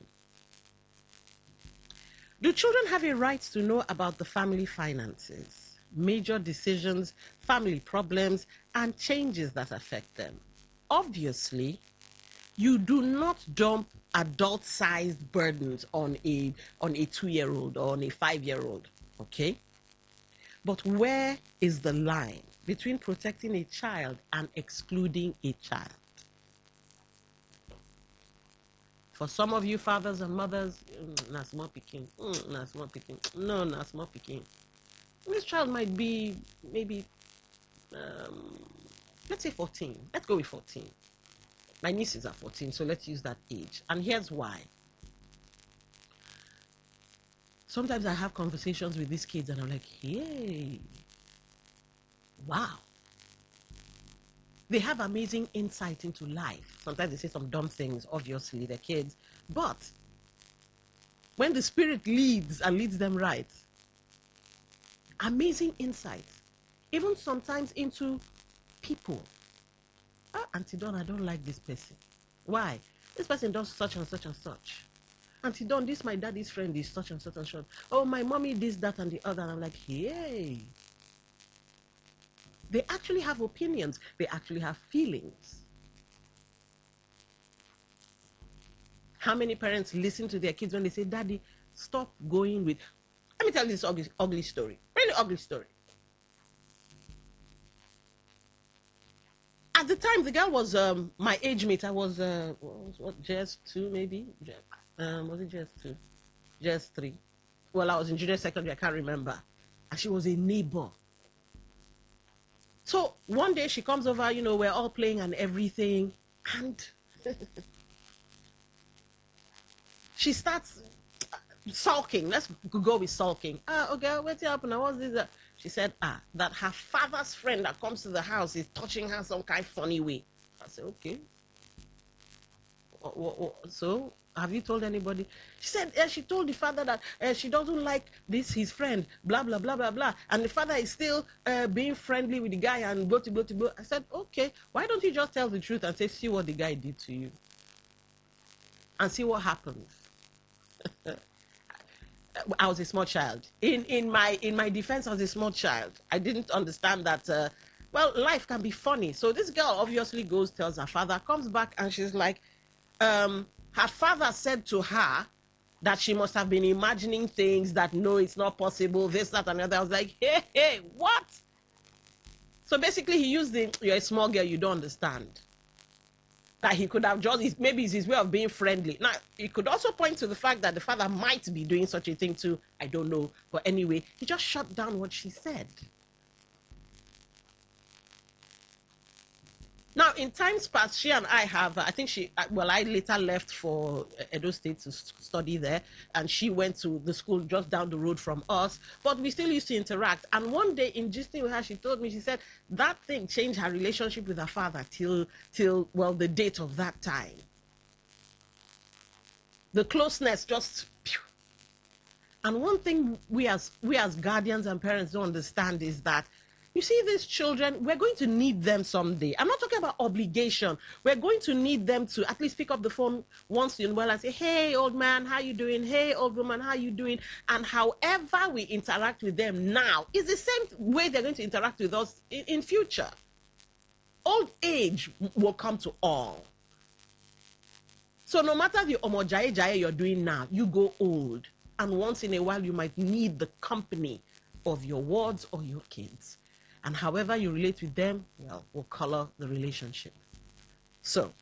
Do children have a right to know about the family finances, major decisions, family problems, and changes that affect them? Obviously, you do not dump adult-sized burdens on a 2-year-old or on a 5-year-old, okay? But where is the line between protecting a child and excluding a child? For some of you fathers and mothers, nah, small picking, nah, small picking, no, nah, small picking. This child might be maybe, let's say 14. Let's go with 14. My nieces are 14, so let's use that age. And here's why. Sometimes I have conversations with these kids and I'm like, hey, wow. They have amazing insight into life. Sometimes they say some dumb things, obviously, they're kids. But when the Spirit leads and leads them right, amazing insight. Even sometimes into people. Auntie Dawn, I don't like this person. Why? This person does such and such and such. Auntie Dawn, this my daddy's friend is such and such and such. Oh, my mommy this, that, and the other. And I'm like, hey. They actually have opinions. They actually have feelings. How many parents listen to their kids when they say, Daddy, stop going with... Let me tell you this ugly story. Really ugly story. At the time, the girl was my age mate. I was, just 2 maybe? Was it just 2? Just 3. Well, I was in junior secondary, I can't remember. And she was a neighbor. So one day she comes over, you know, we're all playing and everything. And she starts sulking. Let's go with sulking. Okay, what's happening? What's this? She said, that her father's friend that comes to the house is touching her some kind of funny way. I said, okay. So, have you told anybody? She said, she told the father that she doesn't like this, his friend, blah, blah, blah, blah, blah. And the father is still being friendly with the guy and blah, blah, blah. I said, okay, why don't you just tell the truth and say, see what the guy did to you? And see what happens. I was a small child. In my defense, I was a small child. I didn't understand that, well, life can be funny. So this girl obviously goes, tells her father, comes back, and she's like, her father said to her that she must have been imagining things, that no, it's not possible, this, that, and the other. I was like, hey, what? So basically he used you're a small girl, you don't understand. That he could have just, maybe it's his way of being friendly. Now, he could also point to the fact that the father might be doing such a thing too. I don't know. But anyway, he just shut down what she said. Now, in times past, she and I have, I think I later left for Edo State to study there, and she went to the school just down the road from us, but we still used to interact. And one day, in gisting with her, she told me, she said, that thing changed her relationship with her father till the date of that time. The closeness just... And one thing we as guardians and parents don't understand is that, you see, these children, we're going to need them someday. I'm not talking about obligation. We're going to need them to at least pick up the phone once in a while and say, hey, old man, how you doing? Hey, old woman, how you doing? And however we interact with them now is the same way they're going to interact with us in future. Old age will come to all. So no matter the omojaye you're doing now, you go old. And once in a while, you might need the company of your wards or your kids. And however you relate with them, well, will color the relationship. So,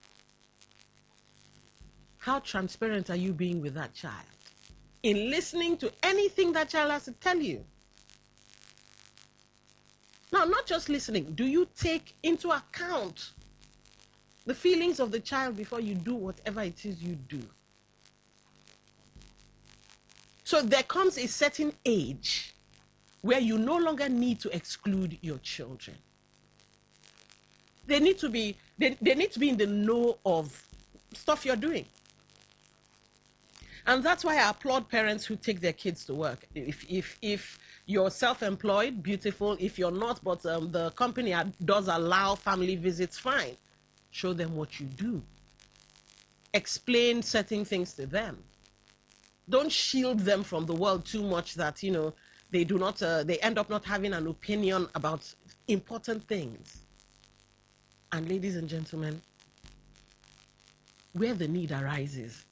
how transparent are you being with that child? In listening to anything that child has to tell you. Now, not just listening. Do you take into account the feelings of the child before you do whatever it is you do? So there comes a certain age where you no longer need to exclude your children. They need to be in the know of stuff you're doing. And that's why I applaud parents who take their kids to work. If you're self-employed, beautiful. If you're not, but the company does allow family visits, fine. Show them what you do. Explain certain things to them. Don't shield them from the world too much that, they do not, they end up not having an opinion about important things. And ladies and gentlemen, where the need arises,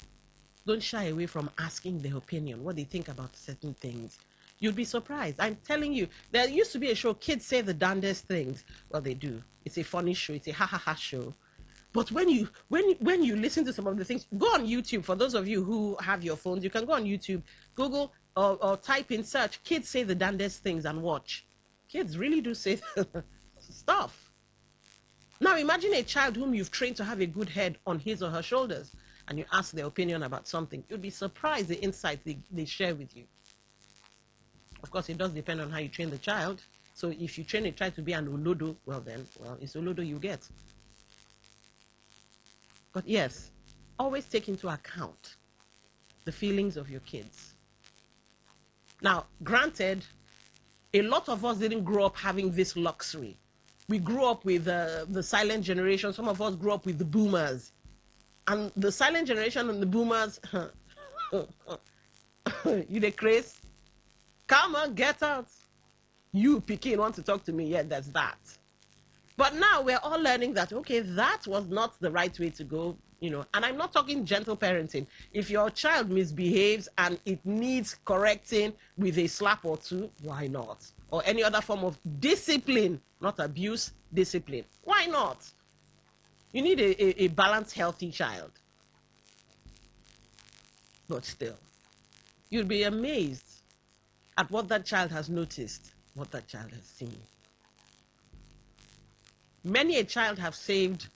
don't shy away from asking their opinion, what they think about certain things. You'll be surprised. I'm telling you, there used to be a show, kids say the darndest things. Well, they do. It's a funny show. It's a ha-ha-ha show. But when you listen to some of the things, go on YouTube. For those of you who have your phones, you can go on YouTube, Google, or type in search, kids say the darndest things, and watch. Kids really do say stuff. Now imagine a child whom you've trained to have a good head on his or her shoulders, and you ask their opinion about something. You'll be surprised the insight they share with you. Of course, it does depend on how you train the child. So if you train a child to be an olodo, well, it's olodo you get. But yes, always take into account the feelings of your kids. Now, granted, a lot of us didn't grow up having this luxury. We grew up with the silent generation. Some of us grew up with the boomers. And the silent generation and the boomers, you the craze? Come on, get out. You, Pekin, want to talk to me? Yeah, that's that. But now we're all learning that, okay, that was not the right way to go, and I'm not talking gentle parenting. If your child misbehaves and it needs correcting with a slap or two, why not? Or any other form of discipline, not abuse, discipline. Why not? You need a balanced, healthy child. But still, you'll be amazed at what that child has noticed, what that child has seen. Many a child has saved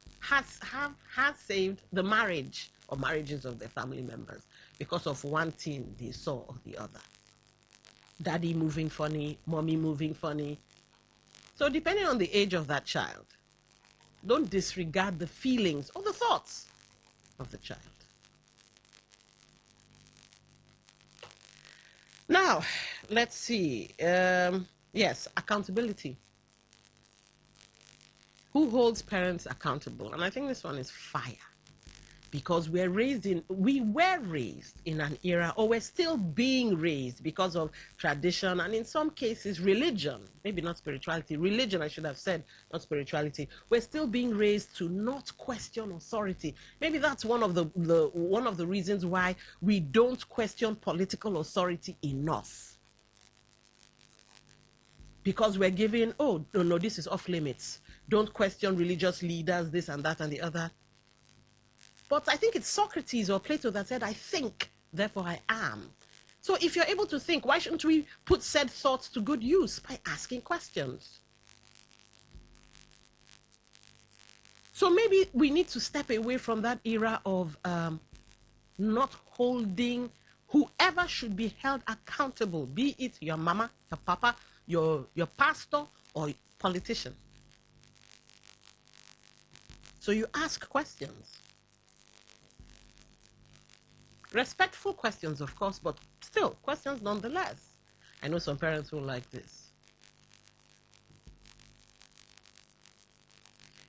the marriage or marriages of their family members because of one thing they saw or the other. Daddy moving funny, mommy moving funny. So depending on the age of that child, don't disregard the feelings or the thoughts of the child. Now, let's see. Yes, accountability. Who holds parents accountable? And I think this one is fire. Because we were raised in an era, or we're still being raised because of tradition and in some cases religion, maybe not spirituality, religion I should have said, not spirituality. We're still being raised to not question authority. Maybe that's one of the reasons why we don't question political authority enough. Because we're giving, oh, no, this is off limits. Don't question religious leaders, this and that and the other. But I think it's Socrates or Plato that said, I think, therefore I am. So if you're able to think, why shouldn't we put said thoughts to good use by asking questions? So maybe we need to step away from that era of not holding whoever should be held accountable, be it your mama, your papa, your pastor, or politician. So you ask questions. Respectful questions, of course, but still questions nonetheless. I know some parents will like this.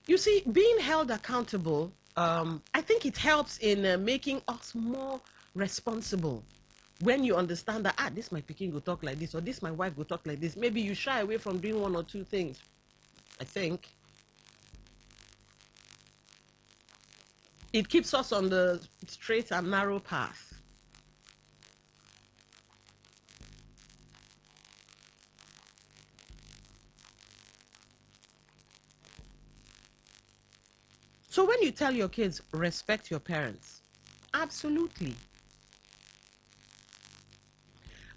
You see, being held accountable, I think it helps in making us more responsible. When you understand that, this my pikin go talk like this, or this my wife go talk like this, maybe you shy away from doing one or two things, I think. It keeps us on the straight and narrow path. So when you tell your kids, respect your parents, absolutely.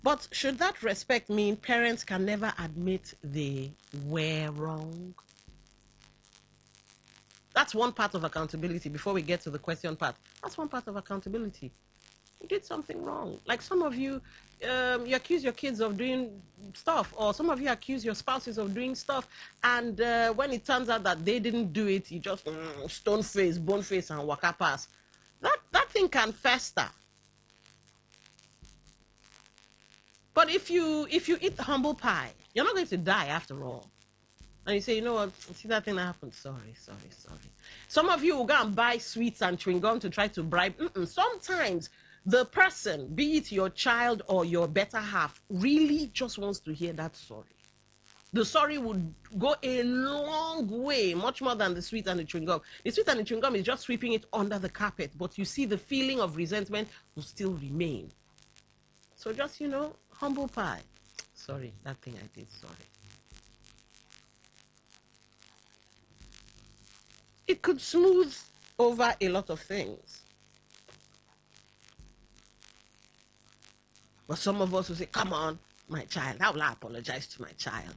But should that respect mean parents can never admit they were wrong? That's one part of accountability before we get to the question part. That's one part of accountability. You did something wrong. Like some of you, you accuse your kids of doing stuff, or some of you accuse your spouses of doing stuff, and when it turns out that they didn't do it, you just stone face, bone face, and waka pass. That thing can fester. But if you eat humble pie, you're not going to die after all. And you say, you know what, see that thing that happened? Sorry. Some of you will go and buy sweets and chewing gum to try to bribe. Sometimes the person, be it your child or your better half, really just wants to hear that sorry. The sorry would go a long way, much more than the sweet and the chewing gum. The sweet and the chewing gum is just sweeping it under the carpet, but you see the feeling of resentment will still remain. So just, humble pie. Sorry, that thing I did, sorry. It could smooth over a lot of things. But some of us will say, come on, my child, how will I apologize to my child?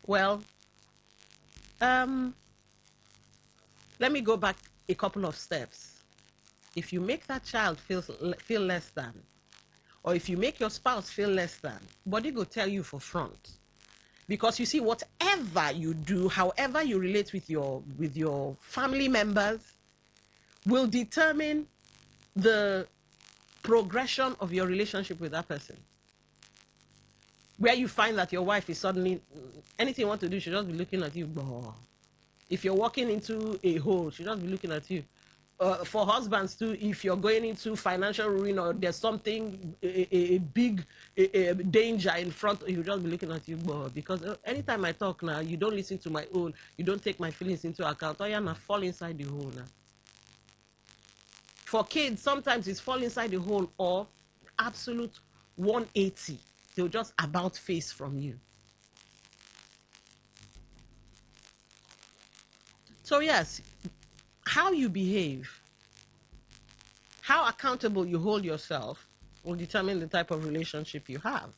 Well, let me go back a couple of steps. If you make that child feel less than, or if you make your spouse feel less than, body go tell you for front. Because you see, whatever you do, however you relate with your family members, will determine the progression of your relationship with that person. Where you find that your wife is suddenly, anything you want to do, she'll just be looking at you. If you're walking into a hole, she'll just be looking at you. For husbands too, if you're going into financial ruin or there's something, a big danger in front, you'll just be looking at you. Because anytime I talk now, you don't listen to my own, you don't take my feelings into account. Oh, you're not fall inside the hole now. For kids, sometimes it's fall inside the hole or absolute 180. They'll just about face from you. So yes, how you behave, how accountable you hold yourself will determine the type of relationship you have.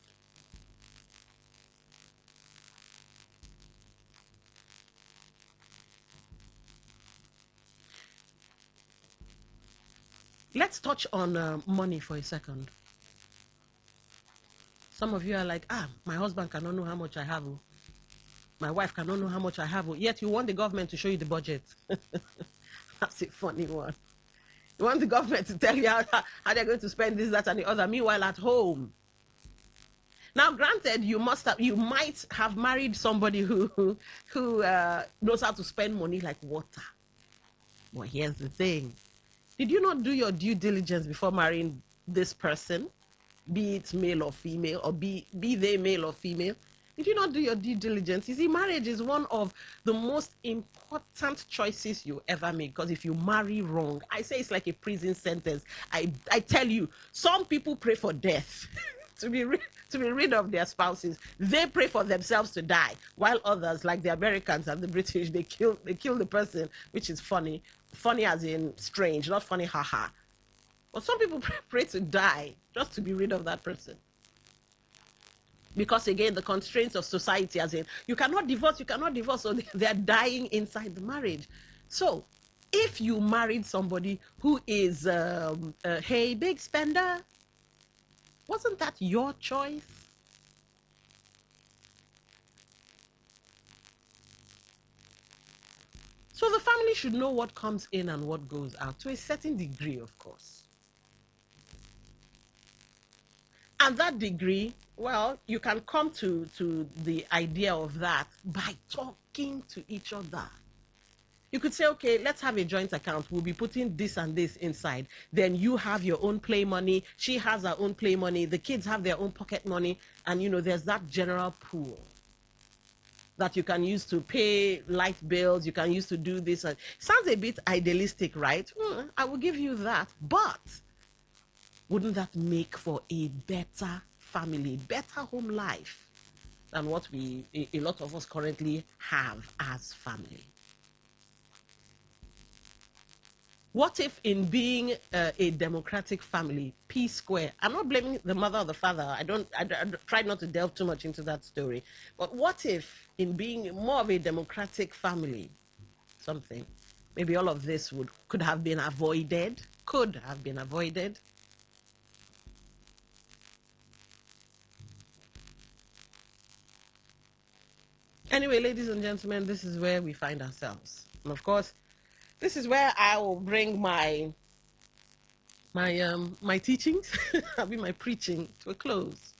Let's touch on money for a second. Some of you are like, my husband cannot know how much I have. My wife cannot know how much I have. Yet you want the government to show you the budget. That's a funny one. You want the government to tell you how they're going to spend this, that, and the other. Meanwhile, at home. Now, granted, you might have married somebody who knows how to spend money like water. But here's the thing. Did you not do your due diligence before marrying this person? Be it male or female, or be they male or female? Did you not do your due diligence? You see, marriage is one of the most important choices you ever make. Because if you marry wrong, I say it's like a prison sentence. I tell you, some people pray for death to be rid of their spouses. They pray for themselves to die, while others, like the Americans and the British, they kill the person, which is funny. Funny as in strange, not funny, haha. But some people pray to die just to be rid of that person. Because again, the constraints of society, as in, you cannot divorce, so they're dying inside the marriage. So, if you married somebody who is, hey, big spender, wasn't that your choice? So the family should know what comes in and what goes out to a certain degree, of course. And that degree, well, you can come to the idea of that by talking to each other. You could say, okay, let's have a joint account. We'll be putting this and this inside. Then you have your own play money. She has her own play money. The kids have their own pocket money. And, there's that general pool that you can use to pay light bills. You can use to do this. Sounds a bit idealistic, right? I will give you that. But wouldn't that make for a better family, better home life than what a lot of us currently have as family? What if in being a democratic family, P square, I'm not blaming the mother or the father. I try not to delve too much into that story. But what if in being more of a democratic family, maybe all of this could have been avoided? Could have been avoided. Anyway, ladies and gentlemen, this is where we find ourselves. And of course, this is where I will bring my teachings, I'll be my preaching to a close.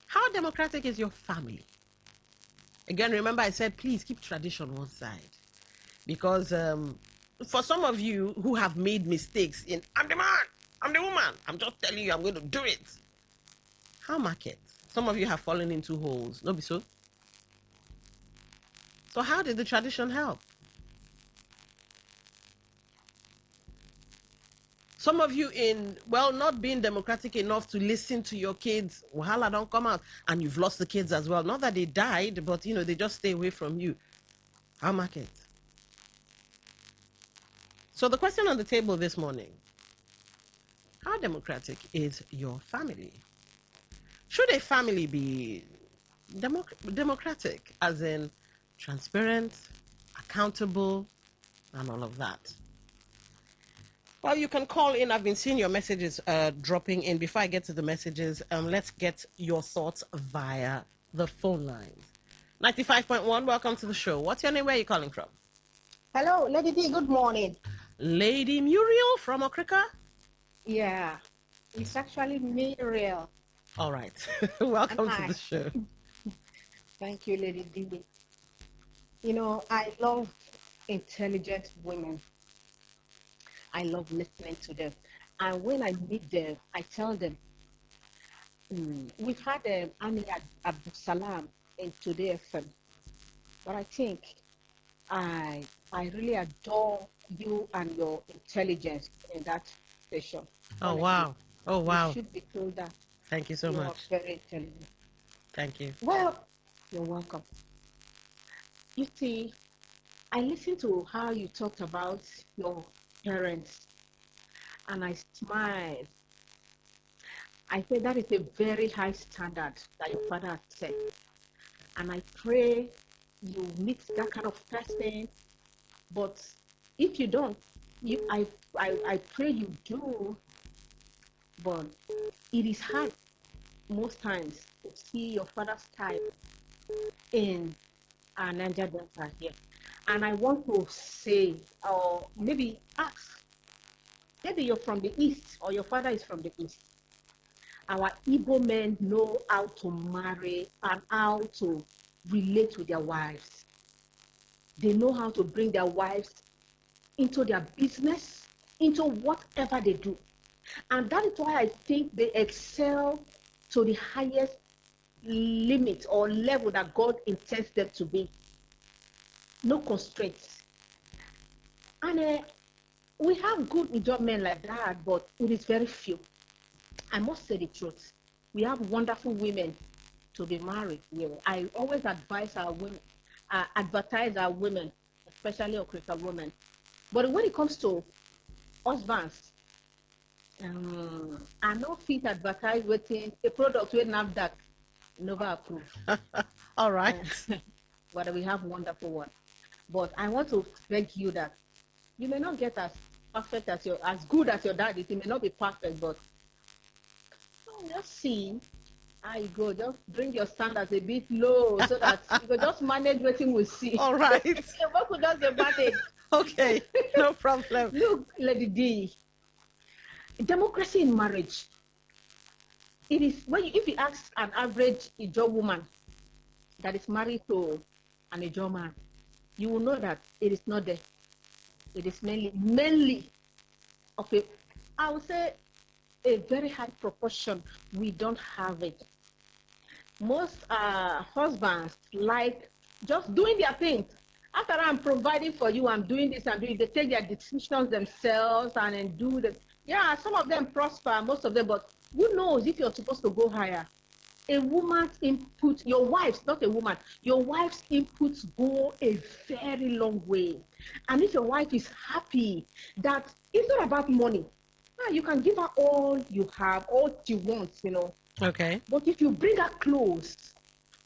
How democratic is your family? Again, remember I said, please keep tradition one side. Because for some of you who have made mistakes I'm the man, I'm the woman, I'm just telling you I'm going to do it. How market? Some of you have fallen into holes. No be so? So how did the tradition help? Some of you not being democratic enough to listen to your kids, wahala don't come out, and you've lost the kids as well. Not that they died, but they just stay away from you. How market? So the question on the table this morning, how democratic is your family? Should a family be democratic, as in transparent, accountable, and all of that? Well, you can call in. I've been seeing your messages dropping in. Before I get to the messages, let's get your thoughts via the phone lines. 95.1, welcome to the show. What's your name? Where are you calling from? Hello, Lady D, good morning. Lady Muriel from Okrika? Yeah, it's actually Muriel. All right. Welcome to the show. Thank you, Lady D. I love intelligent women. I love listening to them. And when I meet them, I tell them, we've had Ami Abdul Salam in Today FM. But I think I really adore you and your intelligence in that station. Oh, wow. Oh, wow. You should be told that. Thank you so much. You are very intelligent. Thank you. Well, you're welcome. You see, I listened to how you talked about your parents, and I smiled. I said that is a very high standard that your father has set. And I pray you meet that kind of person. But if you don't, I pray you do. But it is hard most times to see your father's type in our Niger Delta here. And I want to say, or maybe ask, maybe you're from the East or your father is from the East. Our Igbo men know how to marry and how to relate with their wives. They know how to bring their wives into their business, into whatever they do. And that is why I think they excel to the highest limit or level that God intends them to be. No constraints. And we have good Ijaw men like that, but it is very few. I must say the truth. We have wonderful women to be married. I always advise our women, advertise our women, especially Okrika women. But when it comes to husbands, I know fit advertise within a product we have that never approved. All right. But we have wonderful ones. But I want to beg you that you may not get as perfect as good as your dad is. He may not be perfect, but just see how you go. Just bring your standards a bit low so that you can just manage what we see. All right. What could just manage? Okay, no problem. Look, Lady D, democracy in marriage. It is if you ask an average Ijaw woman that is married to an Ijaw man, you will know that it is not there. It is mainly okay. I would say a very high proportion. We don't have it. Most husbands like just doing their things. After I'm providing for you, I'm doing this, I'm doing. They take their decisions themselves and then do that. Yeah, some of them prosper, most of them, but who knows if you're supposed to go higher? A woman's input, your wife's, not a woman, your wife's inputs go a very long way. And if your wife is happy, that it's not about money. You can give her all you have, all she wants, Okay. But if you bring her close,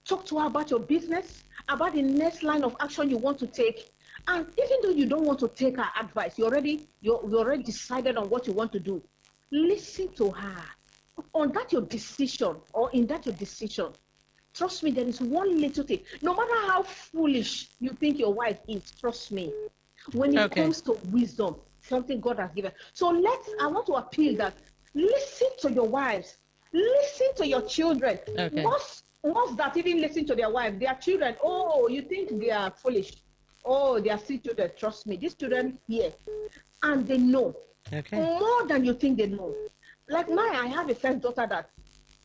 talk to her about your business, about the next line of action you want to take. And even though you don't want to take her advice, you already decided on what you want to do. Listen to her. On that your decision, or in that your decision, trust me, there is one little thing. No matter how foolish you think your wife is, trust me, when it comes to wisdom, something God has given. So I want to appeal that listen to your wives, listen to your children. Okay. Most that even listen to their wife, their children, oh, you think they are foolish. Oh, they are still children. Trust me, these children here, and they know more than you think they know. Like I have a first daughter that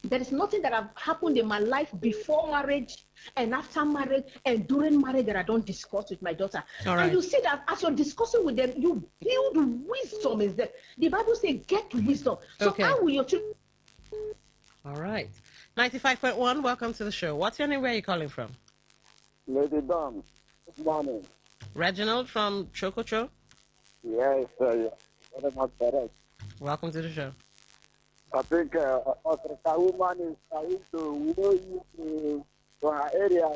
there is nothing that have happened in my life before marriage and after marriage and during marriage that I don't discuss with my daughter. All right. And you see that as you're discussing with them, you build wisdom in them. The Bible says, get wisdom. So how will your children? All right. 95.1, welcome to the show. What's your name? Where are you calling from? Lady Dom, good morning. Reginald from Chococho? Yes, very much correct. Welcome to the show. I think Africa woman is trying to know you to her area.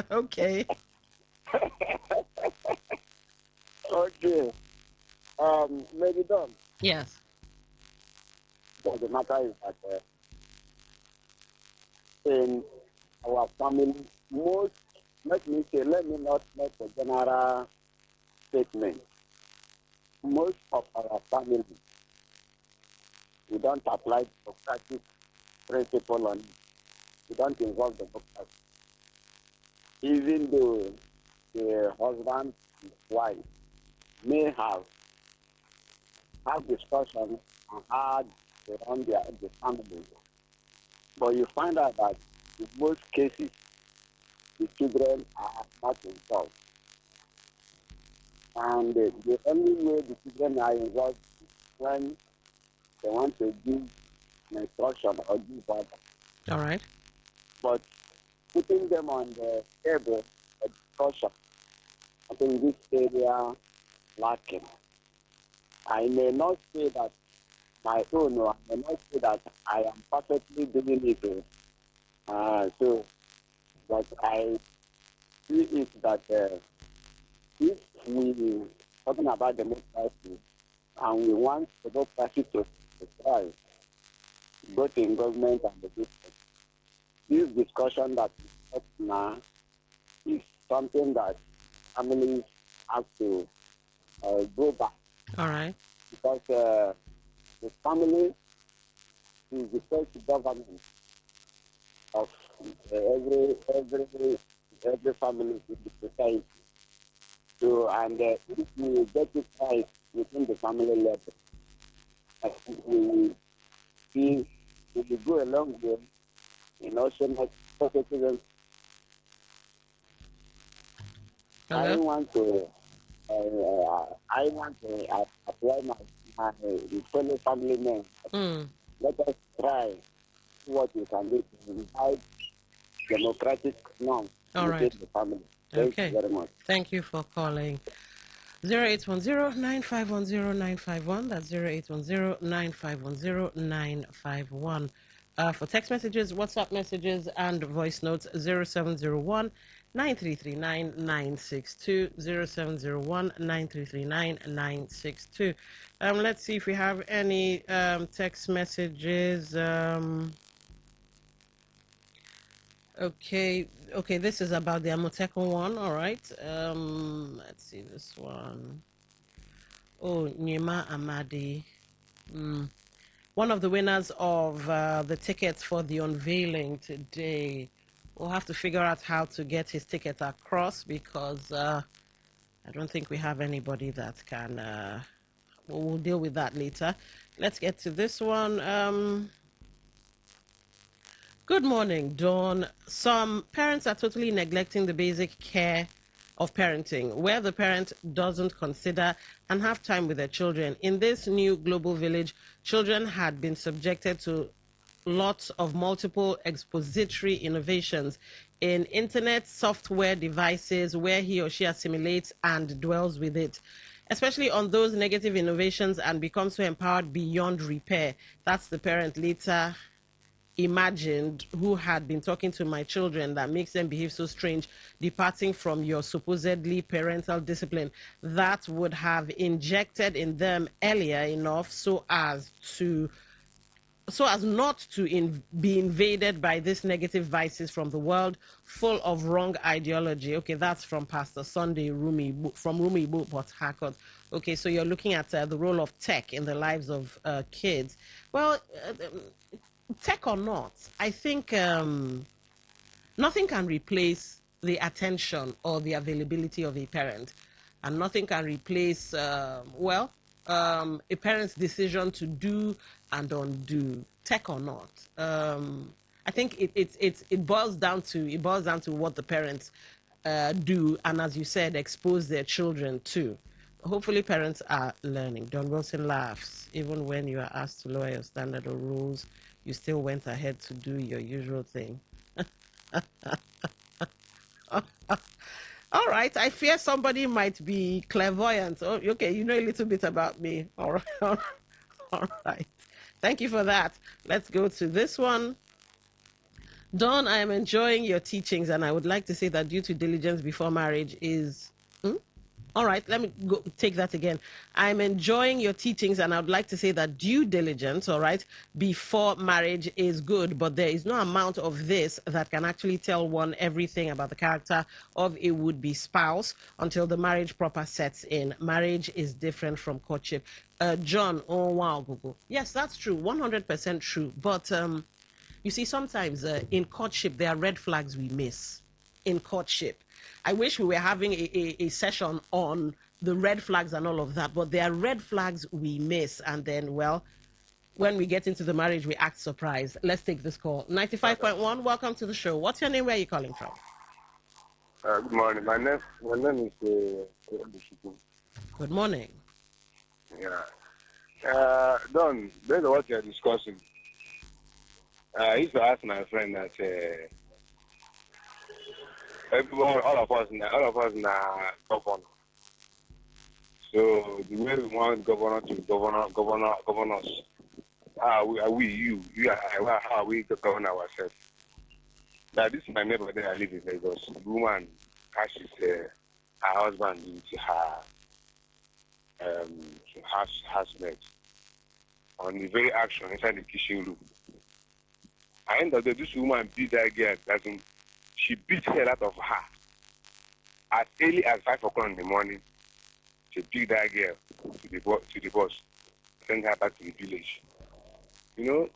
Okay. Okay. Lady Dom. Yes. But the matter is that in our family, let me not make a general statement. Most of our family, we don't apply democratic principle on it. We don't involve democracy. Even though the husband and wife may have discussions on how they run the family, but you find out that in most cases, the children are not involved. And the only way the children are involved is when they want to give an instruction or give order. All right. But putting them on the table for discussion, I think this area lacking. I may not say that my own, or I may not say that I am perfectly doing it. But I see it that if we talking about democracy and we want democracy to thrive, both in government and the business, this discussion that we have now is something that families have to go back. All right. Because the family is the first government of every family in the society. So, and if we get it right within the family level, I think we will go a long way in also not positive. I want to apply my fellow family members. Let us try what we can do to invite democratic norms within the family. Thank you very much. Thank you for calling. 0810-9510-951. That's 0810-9510-951. For text messages, WhatsApp messages, and voice notes, 0701 9339962 0701-9339-962. Let's see if we have any text messages. Okay, this is about the Amotekun one. All right. Let's see this one. Oh, Nyema Amadi. One of the winners of the tickets for the unveiling today. We'll have to figure out how to get his ticket across because I don't think we have anybody that can. We'll deal with that later. Let's get to this one. Good morning, Dawn. Some parents are totally neglecting the basic care of parenting, where the parent doesn't consider and have time with their children. In this new global village, children had been subjected to lots of multiple expository innovations in internet software devices where he or she assimilates and dwells with it, especially on those negative innovations, and becomes so empowered beyond repair. That's the parent later imagined who had been talking to my children that makes them behave so strange, departing from your supposedly parental discipline. That would have injected in them earlier enough so as not to be invaded by these negative vices from the world full of wrong ideology. Okay, that's from Pastor Sunday Rumi from Rumi Port Harcourt. Okay, so you're looking at the role of tech in the lives of kids. Well, tech or not, I think nothing can replace the attention or the availability of a parent, and nothing can replace a parent's decision to do and undo, tech or not. I think it boils down to what the parents do, and as you said, expose their children to. Hopefully, parents are learning. Don Wilson laughs. Even when you are asked to lower your standard or rules, you still went ahead to do your usual thing. All right. I fear somebody might be clairvoyant. Oh, okay, you know a little bit about me. All right. All right. Thank you for that. Let's go to this one. Dawn, I am enjoying your teachings, and I would like to say that due to diligence before marriage is... All right, let me go take that again. I'm enjoying your teachings, and I would like to say that due diligence, all right, before marriage is good, but there is no amount of this that can actually tell one everything about the character of a would-be spouse until the marriage proper sets in. Marriage is different from courtship. John, oh wow, Google. Yes, that's true, 100% true. But you see, sometimes in courtship, there are red flags we miss in courtship. I wish we were having a session on the red flags and all of that, but there are red flags we miss. And then, well, when we get into the marriage, we act surprised. Let's take this call. 95.1, welcome to the show. What's your name? Where are you calling from? Good morning. My name is Good morning. Yeah. Don, based on what you're discussing, I used to ask my friend that everyone, all of us now governor. So the way we want governor to govern us, how are we govern ourselves? Now this is my neighbor there. I live in Lagos. The woman catches her husband with her housemate on the very action inside the kitchen room. At the end of the day, this woman beat that girl. She beat the hell out of her. As early as 5 o'clock in the morning, she beat that girl to the bus, send her back to the village. You know,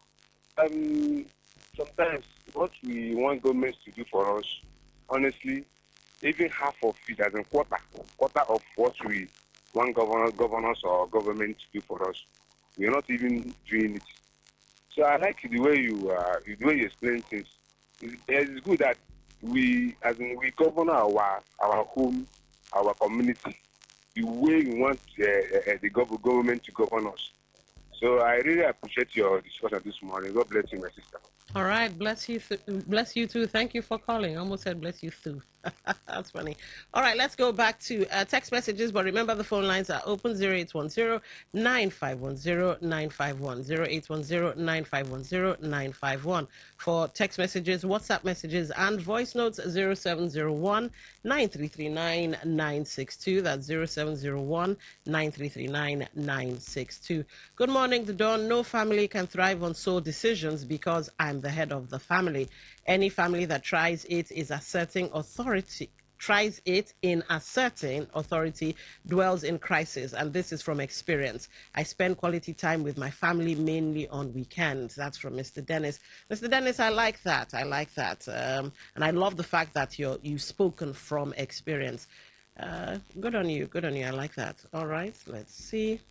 sometimes what we want governments to do for us, honestly, even half of it, as in quarter of what we want governors or government to do for us, we're not even doing it. So I like the way you explain things. It's good that we govern our home, our community, the way we want the government to govern us. So I really appreciate your discussion this morning. God bless you, my sister. All right, bless you too. Thank you for calling. I almost said bless you too. That's funny. All right, let's go back to text messages, but remember the phone lines are open 0810-951-0951, for text messages, WhatsApp messages, and voice notes 0701-9339-962. That's 0701-9339-962. Good morning, the Dawn. No family can thrive on sole decisions because I'm the head of the family. Any family that tries it is asserting authority. Tries it in asserting authority dwells in crisis, and this is from experience. I spend quality time with my family mainly on weekends. That's from Mr. Dennis. Mr. Dennis, I like that. I like that, and I love the fact that you've spoken from experience. Good on you. Good on you. I like that. All right, let's see.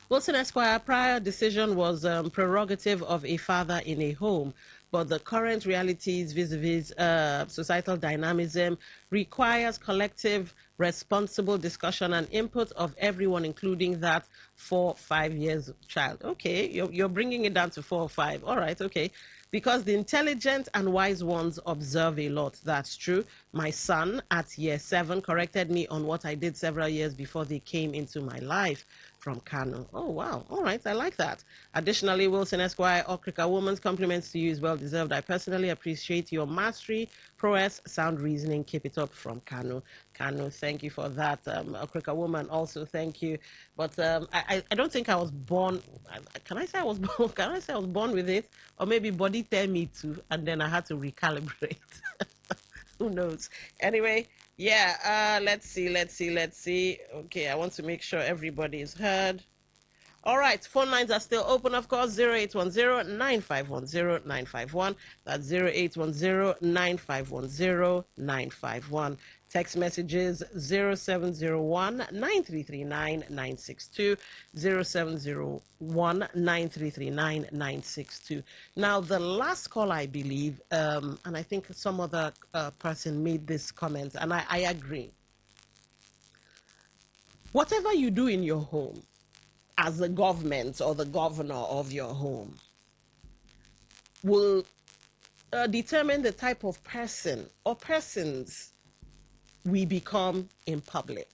Wilson Esquire, prior decision was prerogative of a father in a home, but the current realities vis-a-vis societal dynamism requires collective, responsible discussion and input of everyone, including that 4-5 years child. Okay, you're bringing it down to 4 or 5. All right, okay. Because the intelligent and wise ones observe a lot. That's true. My son at year 7 corrected me on what I did several years before they came into my life. From Kano. Oh, wow. All right. I like that. Additionally, Wilson Esquire, Okrika Woman's compliments to you is well deserved. I personally appreciate your mastery, prowess, sound reasoning. Keep it up, from Kano. Kano, thank you for that. Okrika Woman, also thank you. But I don't think I was born. Can I say I was born? Can I say I was born with it? Or maybe body tell me to, and then I had to recalibrate. Who knows? Anyway, yeah, let's see. Okay, I want to make sure everybody is heard. All right, phone lines are still open, of course, 0810-951-0951. That's 0810-951-0951. Text messages 0701-9339-962, 0701-9339-962. Now, the last call, I believe, and I think some other person made this comment, and I agree. Whatever you do in your home, as the government or the governor of your home, will determine the type of person or persons we become in public.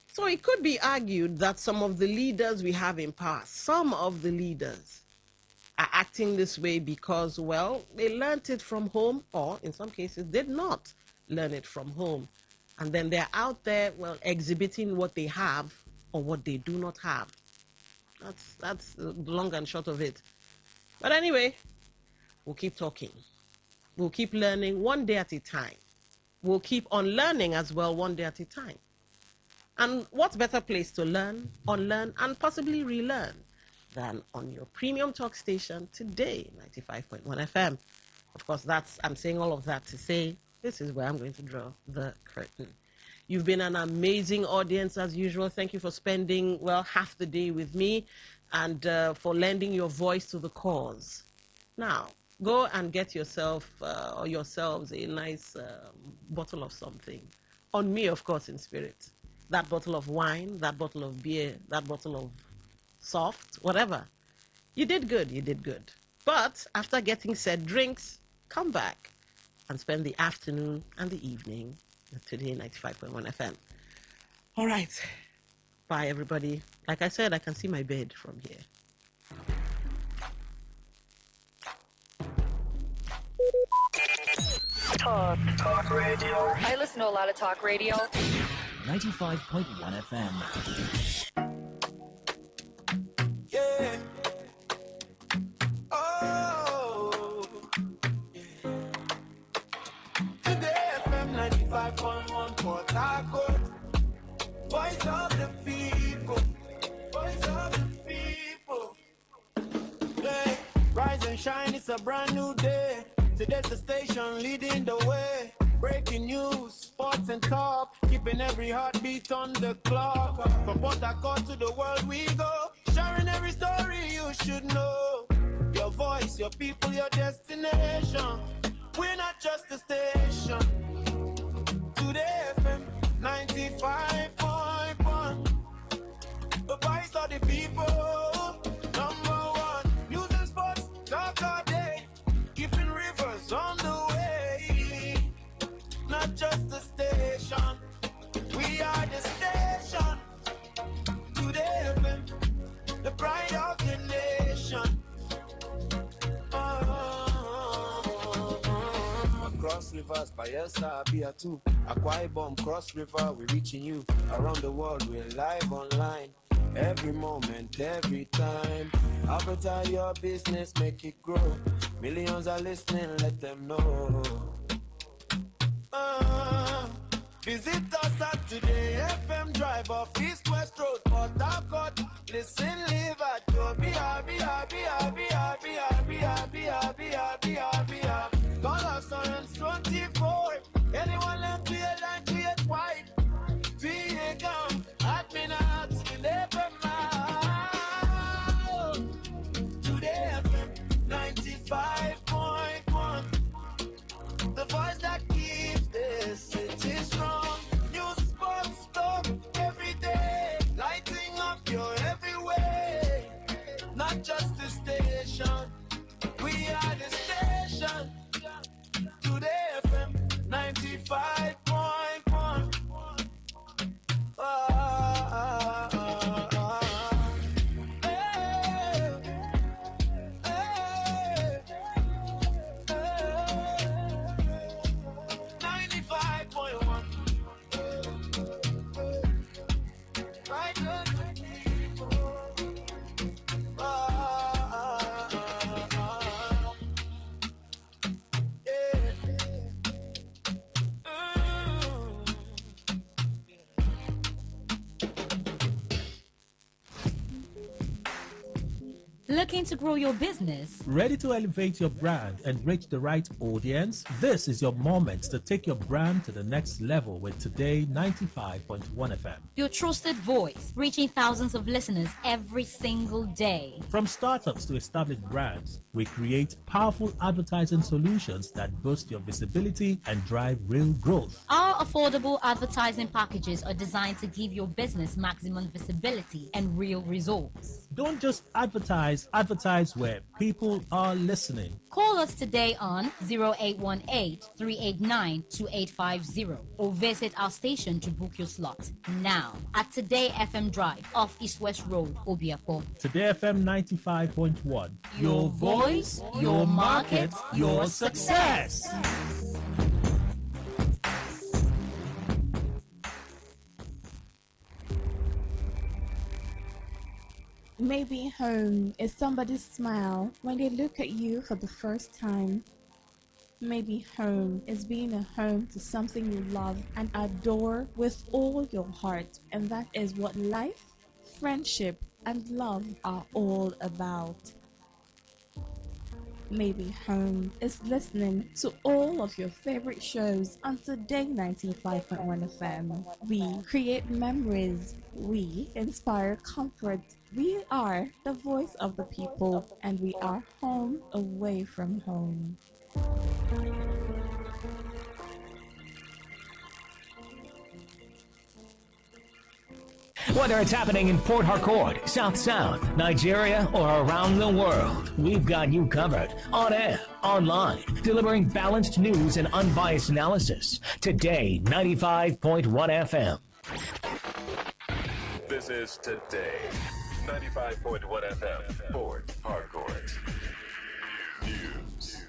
So it could be argued that some of the leaders we have in power, some of the leaders are acting this way because, well, they learned it from home, or in some cases did not learn it from home. And then they're out there, well, exhibiting what they have or what they do not have. That's the long and short of it. But anyway, we'll keep talking. We'll keep learning one day at a time. We'll keep on learning as well, one day at a time. And what better place to learn, unlearn, and possibly relearn than on your premium talk station today, 95.1 FM. Of course, I'm saying all of that to say this is where I'm going to draw the curtain. You've been an amazing audience as usual. Thank you for spending, well, half the day with me and for lending your voice to the cause. Now, go and get yourself or yourselves a nice bottle of something. On me, of course, in spirit. That bottle of wine, that bottle of beer, that bottle of soft, whatever. You did good, you did good. But after getting said drinks, come back and spend the afternoon and the evening with Today 95.1 FM. All right. Bye, everybody. Like I said, I can see my bed from here. Talk radio. I listen to a lot of talk radio. 95.1 FM. Yeah. Oh. Yeah. Today FM 95.1 Port Harcourt. Voice of the people. Voice of the people. Yeah. Rise and shine, it's a brand new day. Today's the station leading the way. Breaking news, sports and talk, keeping every heartbeat on the clock. From Port Harcourt to the world we go, sharing every story you should know. Your voice, your people, your destination. We're not just a station. Today FM 95.1. The voice of the people. Number one. News Rivers, Bayelsa, Pt2, Akwa Ibom, Cross River, we're reaching you. Around the world, we're live online. Every moment, every time. Advertise your business, make it grow. Millions are listening, let them know. Visit us at Today FM Drive off East West Road, Port Harcourt. Listen, live at your Call us on 24. Anyone left to your line, create white. VA come, admin at never mind. Today FM 95.1. The voice that keeps this city strong. News, sports, talk every day. Lighting up your every way. Not just the station. We are the station. Today FM 95.1. Looking to grow your business? Ready to elevate your brand and reach the right audience? This is your moment to take your brand to the next level with Today 95.1 FM. Your trusted voice, reaching thousands of listeners every single day. From startups to established brands, we create powerful advertising solutions that boost your visibility and drive real growth. Our affordable advertising packages are designed to give your business maximum visibility and real results. Don't just advertise where people are listening. Call us today on 0818-389-2850 or visit our station to book your slot now at Today FM Drive off East West Road, Obiako. Today FM 95.1. Your voice, your market, your success. Maybe home is somebody's smile when they look at you for the first time. Maybe home is being a home to something you love and adore with all your heart. And that is what life, friendship, and love are all about. Maybe home is listening to all of your favorite shows on Today 95.1 FM. We create memories. We inspire comfort. We are the voice of the people, and we are home away from home. Whether it's happening in Port Harcourt, South, Nigeria, or around the world, we've got you covered. On air, online, delivering balanced news and unbiased analysis. Today, 95.1 FM. This is Today, 95.1 FM, Port Harcourt. News.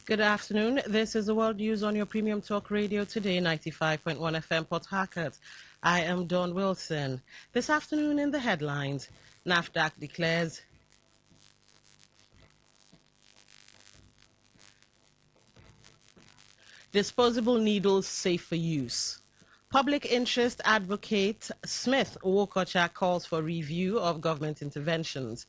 Good afternoon. This is the World News on your Premium Talk Radio Today, 95.1 FM, Port Harcourt. I am Dawn Wilson. This afternoon in the headlines, NAFDAC declares disposable needles safe for use. Public interest advocate Smith Wokocha calls for review of government interventions.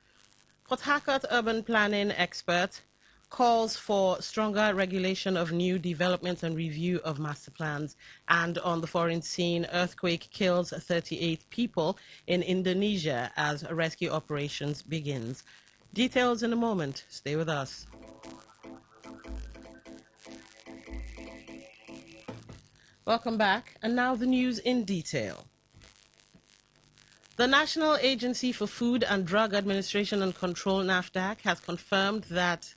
Port Harcourt urban planning expert calls for stronger regulation of new development and review of master plans. And on the foreign scene, earthquake kills 38 people in Indonesia as rescue operations begins. Details in a moment. Stay with us. Welcome back. And now the news in detail. The National Agency for Food and Drug Administration and Control, NAFDAC, has confirmed that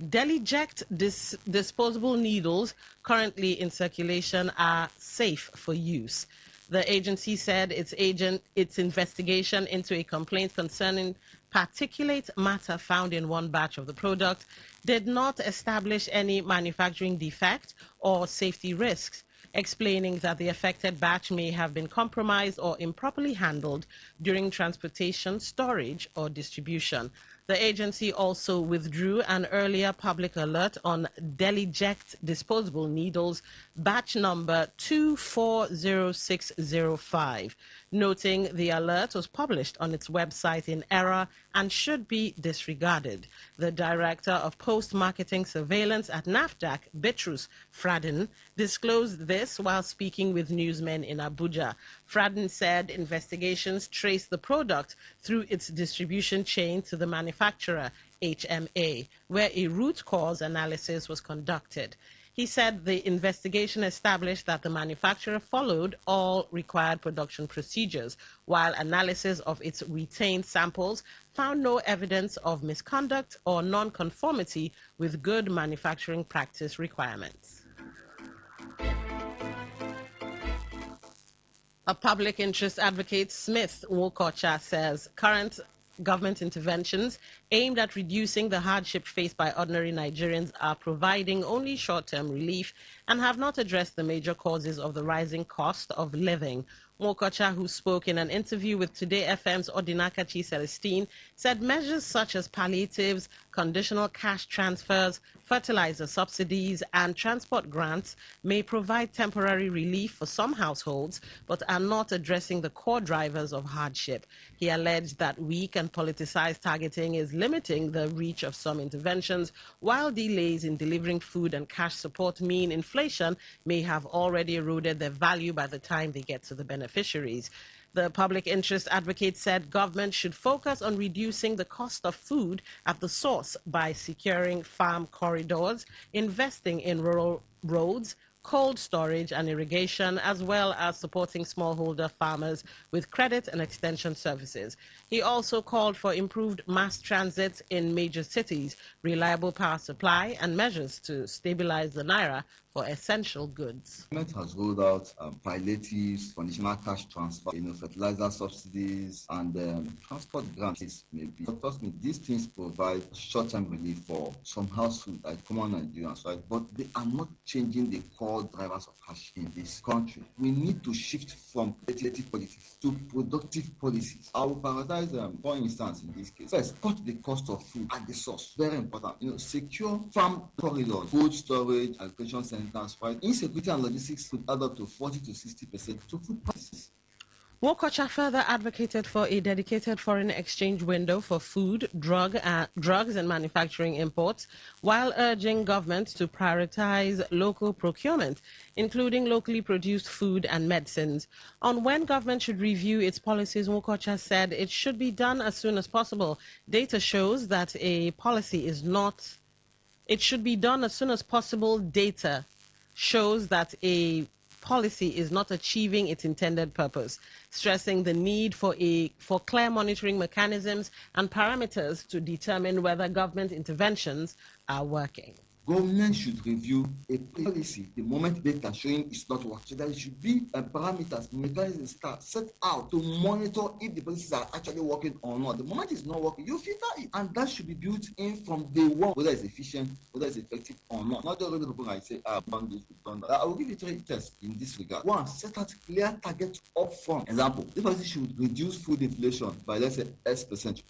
Deliject disposable needles currently in circulation are safe for use. The agency said its investigation into a complaint concerning particulate matter found in one batch of the product did not establish any manufacturing defect or safety risks, explaining that the affected batch may have been compromised or improperly handled during transportation, storage, or distribution. The agency also withdrew an earlier public alert on Deliject disposable needles, batch number 240605, noting the alert was published on its website in error and should be disregarded. The Director of Post-Marketing Surveillance at NAFDAC, Bitrus Fradin, disclosed this while speaking with newsmen in Abuja. Fradin said investigations traced the product through its distribution chain to the manufacturer, HMA, where a root cause analysis was conducted. He said the investigation established that the manufacturer followed all required production procedures, while analysis of its retained samples found no evidence of misconduct or non-conformity with good manufacturing practice requirements. A public interest advocate, Smith Wokocha, says current government interventions aimed at reducing the hardship faced by ordinary Nigerians are providing only short-term relief and have not addressed the major causes of the rising cost of living. Wokocha, who spoke in an interview with Today FM's Odinakachi Celestine, said measures such as palliatives, conditional cash transfers, fertilizer subsidies, and transport grants may provide temporary relief for some households, but are not addressing the core drivers of hardship. He alleged that weak and politicized targeting is limiting the reach of some interventions, while delays in delivering food and cash support mean inflation may have already eroded their value by the time they get to the beneficiaries. The public interest advocate said government should focus on reducing the cost of food at the source by securing farm corridors, investing in rural roads, cold storage and irrigation, as well as supporting smallholder farmers with credit and extension services. He also called for improved mass transit in major cities, reliable power supply, and measures to stabilize the naira for essential goods. The government has rolled out palliatives, conditional cash transfer, fertilizer subsidies, and transport grants. Maybe, but trust me, these things provide short-term relief for some households, like common Nigerians, right? But they are not changing the core drivers of hardship in this country. We need to shift from speculative policies to productive policies. I will prioritize, for instance, in this case, first, cut the cost of food at the source. Very important. Secure farm corridors, food storage, agricultural centers, right? Insecurity and logistics could add up to 40 to 60% to food prices. Wokocha further advocated for a dedicated foreign exchange window for food, drugs and manufacturing imports, while urging government to prioritize local procurement, including locally produced food and medicines. On when government should review its policies, Wokocha said it should be done as soon as possible. Data shows that a policy is not... It should be done as soon as possible. Data shows that a policy is not achieving its intended purpose, stressing the need for clear monitoring mechanisms and parameters to determine whether government interventions are working. Government should review a policy the moment data showing it's not working. So there should be parameters, mechanisms set out to monitor if the policies are actually working or not. The moment it's not working, you filter it, and that should be built in from day one, whether it's efficient, whether it's effective or not. Not just people I say, I've done this, we've done that. I will give you 3 tests in this regard. One, set out clear targets up front. Example, the policy should reduce food inflation by, let's say, X%.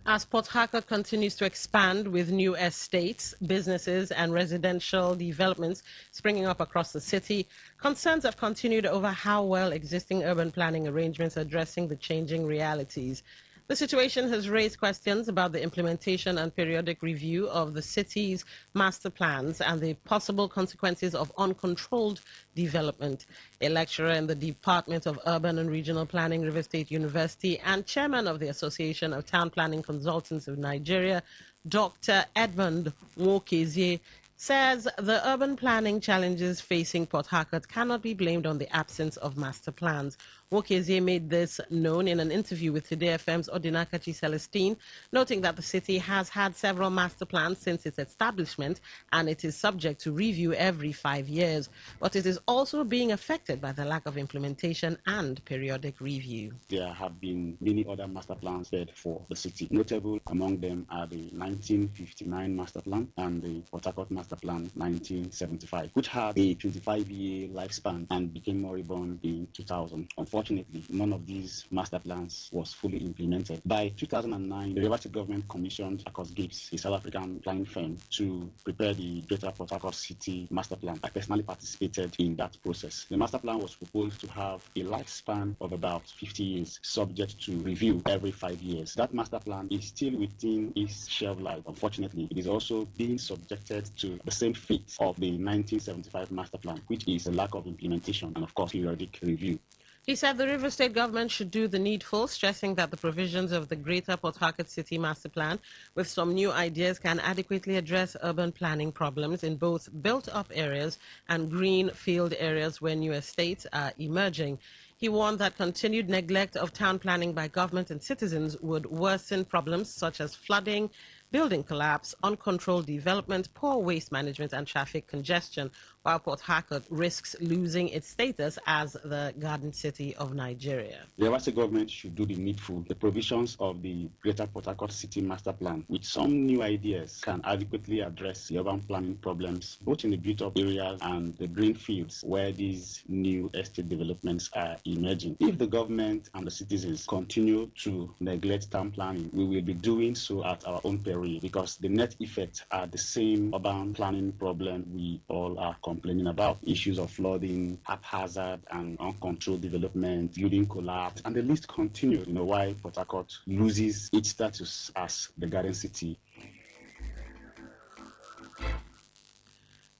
As Port Harcourt continues to expand with new estates, businesses and residential developments springing up across the city, concerns have continued over how well existing urban planning arrangements are addressing the changing realities. The situation has raised questions about the implementation and periodic review of the city's master plans and the possible consequences of uncontrolled development. A lecturer in the Department of Urban and Regional Planning, River State University, and chairman of the Association of Town Planning Consultants of Nigeria, Dr. Edmund Nwokezie, says the urban planning challenges facing Port Harcourt cannot be blamed on the absence of master plans. Wokezie made this known in an interview with Today FM's Odinakachi Celestine, noting that the city has had several master plans since its establishment and it is subject to review every 5 years. But it is also being affected by the lack of implementation and periodic review. There have been many other master plans prepared for the city. Notable among them are the 1959 master plan and the Port Harcourt master plan 1975, which had a 25-year lifespan and became moribund in 2000. Unfortunately, none of these master plans was fully implemented. By 2009, the River State government commissioned Akos Gibbs, a South African planning firm, to prepare the Greater Port Harcourt City master plan. I personally participated in that process. The master plan was proposed to have a lifespan of about 50 years, subject to review every 5 years. That master plan is still within its shelf life. Unfortunately, it is also being subjected to the same fate of the 1975 master plan, which is a lack of implementation and, of course, periodic review. He said the River State government should do the needful, stressing that the provisions of the Greater Port Harcourt City Master Plan, with some new ideas, can adequately address urban planning problems in both built-up areas and greenfield areas where new estates are emerging. He warned that continued neglect of town planning by government and citizens would worsen problems such as flooding, building collapse, uncontrolled development, poor waste management, and traffic congestion, while Port Harcourt risks losing its status as the Garden City of Nigeria. The River State government should do the needful. The provisions of the Greater Port Harcourt City Master Plan, with some new ideas, can adequately address the urban planning problems, both in the built-up areas and the green fields where these new estate developments are emerging. If the government and the citizens continue to neglect town planning, we will be doing so at our own peril, because the net effects are the same urban planning problem we all are complaining about. Issues of flooding, haphazard and uncontrolled development, building collapse, and the list continues. Why Port Harcourt loses its status as the Garden City.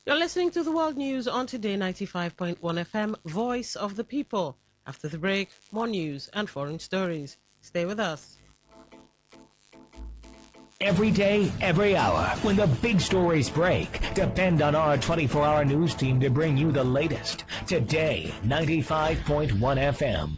You're listening to the World News on Today 95.1 FM, Voice of the People. After the break, more news and foreign stories. Stay with us. Every day, every hour, when the big stories break, depend on our 24-hour news team to bring you the latest. Today, 95.1 FM.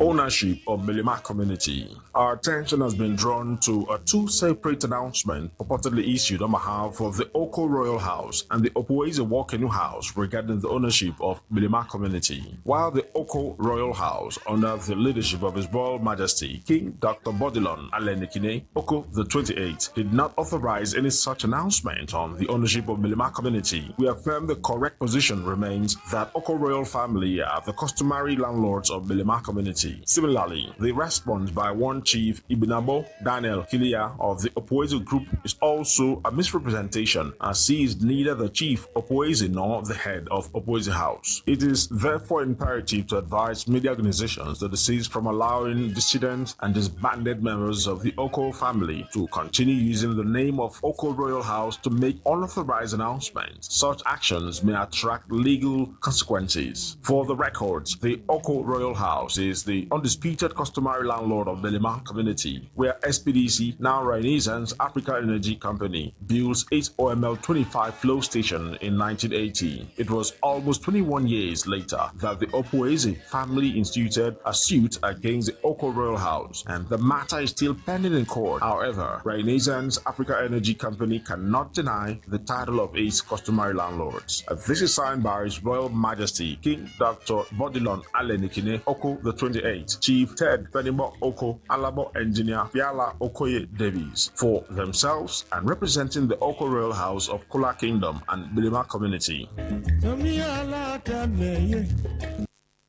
Ownership of Belima community. Our attention has been drawn to a two separate announcements purportedly issued on behalf of the Oko Royal House and the Opoeze Walkenu House regarding the ownership of Belima community. While the Oko Royal House, under the leadership of His Royal Majesty King Dr. Bodilon Alenikine Oko the 28th, did not authorize any such announcement on the ownership of Belima community, we affirm the correct position remains that Oko Royal family are the customary landlords of Belima community. Similarly, the response by one Chief Ibinabo Daniel Kilia of the Opoeze Group is also a misrepresentation, as he is neither the Chief Opoeze nor the head of Opoeze House. It is therefore imperative to advise media organizations to desist from allowing dissident and disbanded members of the Oko family to continue using the name of Oko Royal House to make unauthorized announcements. Such actions may attract legal consequences. For the records, the Oko Royal House is the undisputed customary landlord of Belima community, where SPDC, now Renaissance Africa Energy Company, built its OML 25 flow station in 1980. It was almost 21 years later that the Opoeze family instituted a suit against the Oko Royal House, and the matter is still pending in court. However, Renaissance Africa Energy Company cannot deny the title of its customary landlords. This is signed by His Royal Majesty King Dr. Bodilon Alenikine Oko the 28th, Chief Ted Fenimo Oko, Alabo Engineer Fiala Okoye Davies, for themselves and representing the Oko Royal House of Kula Kingdom and Belima community.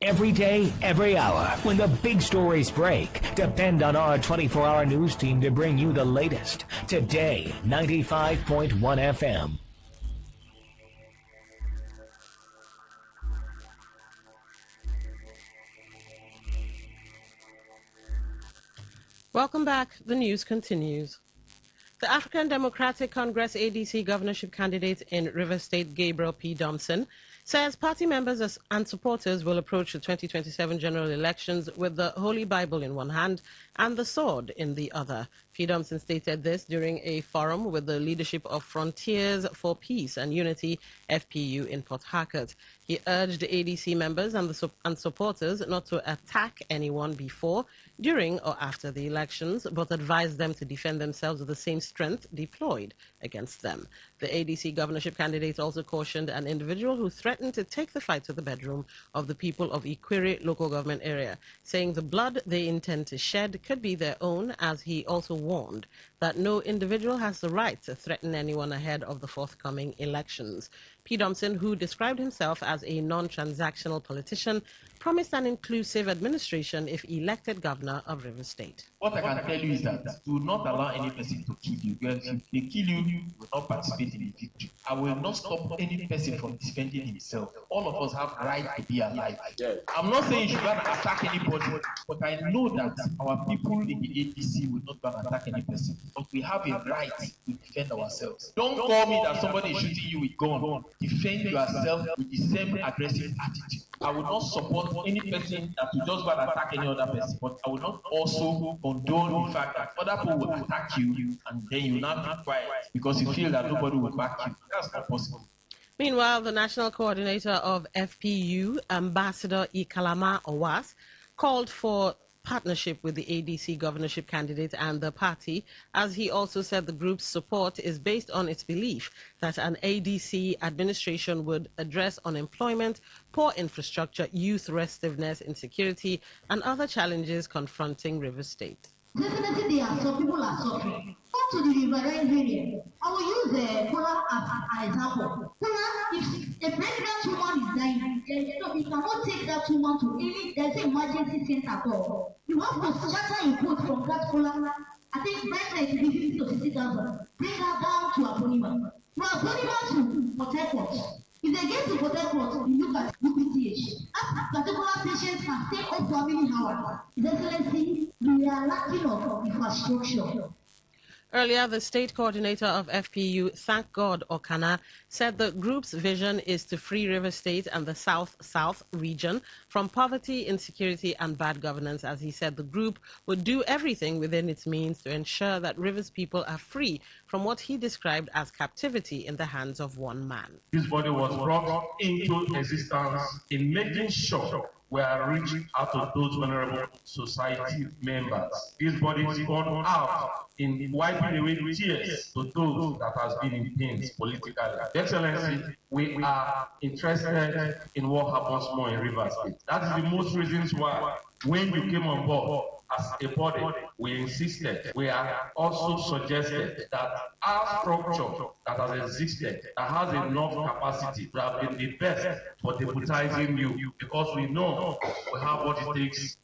Every day, every hour, when the big stories break, depend on our 24-hour news team to bring you the latest. Today, 95.1 FM. Welcome back. The news continues. The African Democratic Congress ADC governorship candidate in River State, Gabriel P. Thompson, says party members and supporters will approach the 2027 general elections with the Holy Bible in one hand and the sword in the other. P. Thompson stated this during a forum with the leadership of Frontiers for Peace and Unity, FPU, in Port Harcourt. He urged ADC members and supporters not to attack anyone before, during or after the elections, but advised them to defend themselves with the same strength deployed against them. The ADC governorship candidate also cautioned an individual who threatened to take the fight to the bedroom of the people of Ikwere local government area, saying the blood they intend to shed could be their own, as he also warned that no individual has the right to threaten anyone ahead of the forthcoming elections. P. Thompson, who described himself as a non-transactional politician, promised an inclusive administration if elected governor of Rivers State. What I can tell you is that do not allow any person to kill you. Because if they kill you, you will not participate in the victory. I will not stop any person from defending himself. All of us have right to be alive. I'm not saying you should not attack anybody, but I know that our people in the ADC will not go and attack any person. But we have a right to defend ourselves. Don't call me that somebody is shooting you with gun. Defend yourself with the same aggressive attitude. I will not support any person that will just go and attack any other person, but I will not also condone the fact that other people will attack you and then you will not be quiet because you feel that nobody will back you. That's not possible. Meanwhile, the national coordinator of FPU, Ambassador Ikalama Owas, called for partnership with the ADC governorship candidate and the party, as he also said the group's support is based on its belief that an ADC administration would address unemployment, poor infrastructure, youth restiveness, insecurity, and other challenges confronting Rivers State. Definitely, there are some people are suffering. Come to the riverine area. I will use Kola as an example. Kola, if a pregnant woman is dying, you cannot take that woman to any, there's an emergency center at all. You have to scatter your food from that Kola. I think better is 50 to 60,000. Bring her down to Aponima. Now, Aponima to Port Harcourt. If they get to Port Harcourt, you look at UPTH. That particular patient can stay up for how many hours? His Excellency, we are lacking of infrastructure. Earlier, the state coordinator of FPU, Thank God Okana, said the group's vision is to free River State and the South region from poverty, insecurity, and bad governance. As he said, the group would do everything within its means to ensure that Rivers people are free from what he described as captivity in the hands of one man. This body was brought into existence in making sure we are reaching out to those vulnerable society members. This body is gone out in wiping away tears to those that has been in pains politically. Excellency, we are interested in what happens more in Rivers State. That is the most reasons why when you came on board as a body, we insisted, we are also suggested that our structure that has existed, that has enough capacity to have been the best for deputizing you, because we know we have what it takes.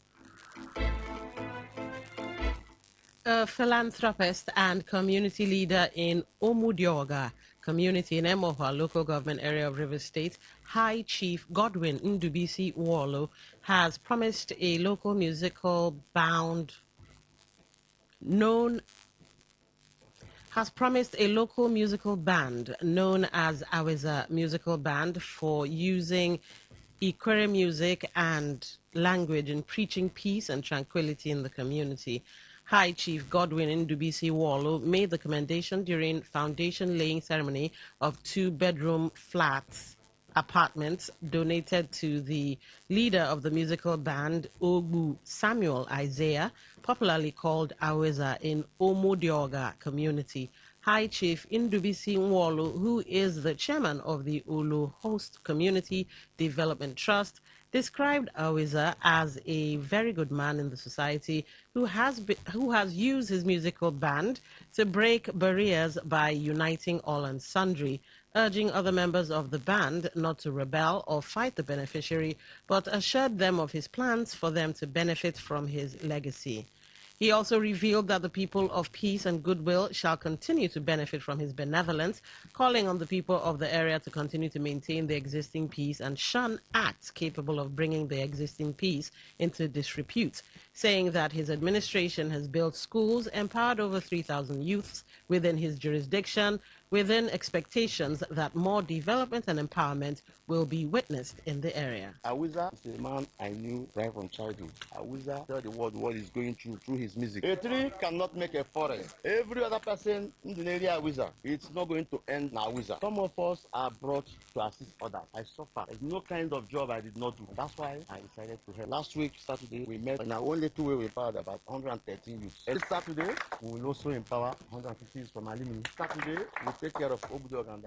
A philanthropist and community leader in Omudioga community in Emoha local government area of Rivers State, High Chief Godwin Ndubisi Wallo, has promised a local musical band known as Aweza Musical Band for using Ikwere music and language in preaching peace and tranquility in the community. High Chief Godwin Ndubisi Wallo made the commendation during foundation laying ceremony of 2-bedroom apartments donated to the leader of the musical band, Ogbu Samuel Isaiah, popularly called Aweza, in Omodioga community. High Chief Ndubisi Wallo, who is the chairman of the Ulu Host Community Development Trust, described Aweza as a very good man in the society who has used his musical band to break barriers by uniting all and sundry, urging other members of the band not to rebel or fight the beneficiary, but assured them of his plans for them to benefit from his legacy. He also revealed that the people of peace and goodwill shall continue to benefit from his benevolence, calling on the people of the area to continue to maintain the existing peace and shun acts capable of bringing the existing peace into disrepute, saying that his administration has built schools, empowered over 3,000 youths, within his jurisdiction, within expectations that more development and empowerment will be witnessed in the area. Awiza is a man I knew right from childhood. Awiza tell the world what he's going through his music. A tree cannot make a forest. Every other person in the area Awiza, it's not going to end now Awiza. Some of us are brought to assist others. I suffer. There's no kind of job I did not do. That's why I decided to help. Last week, Saturday, we met in our only 2 way we empowered about 113 youths. And Saturday, we will also empower 150 youths from Alimini. Saturday, we'll take care of Obudog and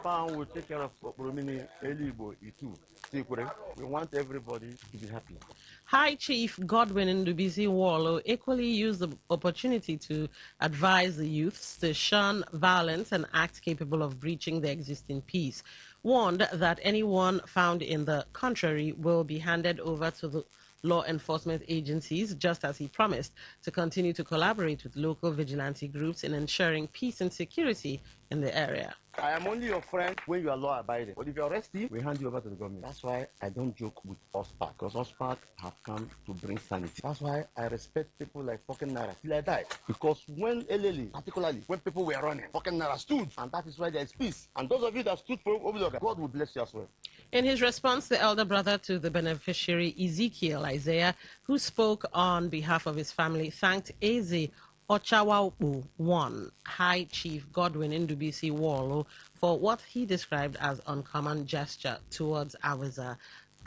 Pound will take care of Romini, Elibo, Itu. We want everybody to be happy. High Chief Godwin Ndubisi Wallo equally used the opportunity to advise the youths to shun violence and act capable of breaching the existing peace, warned that anyone found in the contrary will be handed over to the law enforcement agencies, just as he promised to continue to collaborate with local vigilante groups in ensuring peace and security in the area. I am only your friend when you are law abiding. But if you arrest me, we hand you over to the government. That's why I don't joke with OSPAC, because OSPAC have come to bring sanity. That's why I respect people like fucking Nara till I die. Because when Eleli, particularly when people were running, fucking Nara stood, and that is why there is peace. And those of you that stood for Obidoga, God will bless you as well. In his response, the elder brother to the beneficiary, Ezekiel Isaiah, who spoke on behalf of his family, thanked Eze Ochawaupu I, High Chief Godwin Ndubisi Wallo, for what he described as uncommon gesture towards Awiza,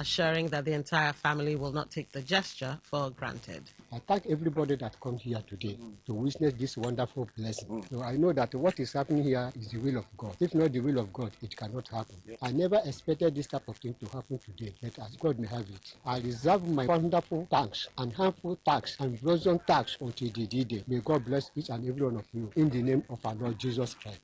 assuring that the entire family will not take the gesture for granted. I thank everybody that comes here today to witness this wonderful blessing. So I know that what is happening here is the will of God. If not the will of God, it cannot happen. I never expected this type of thing to happen today, but as God may have it, I reserve my wonderful thanks and harmful thanks and brazen thanks until the day. May God bless each and every one of you in the name of our Lord Jesus Christ.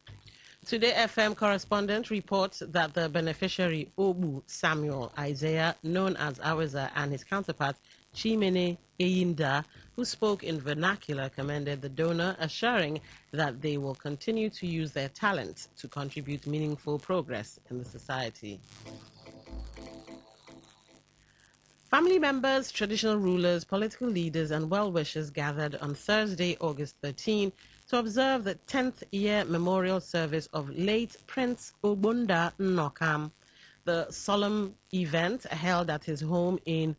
Today FM correspondent reports that the beneficiary Obu Samuel Isaiah, known as Awiza, and his counterpart Chimene Eyinda, who spoke in vernacular, commended the donor, assuring that they will continue to use their talents to contribute meaningful progress in the society. Family members, traditional rulers, political leaders, and well-wishers gathered on Thursday, August 13, to observe the 10th year memorial service of late Prince Obunda Nnokam. The solemn event, held at his home in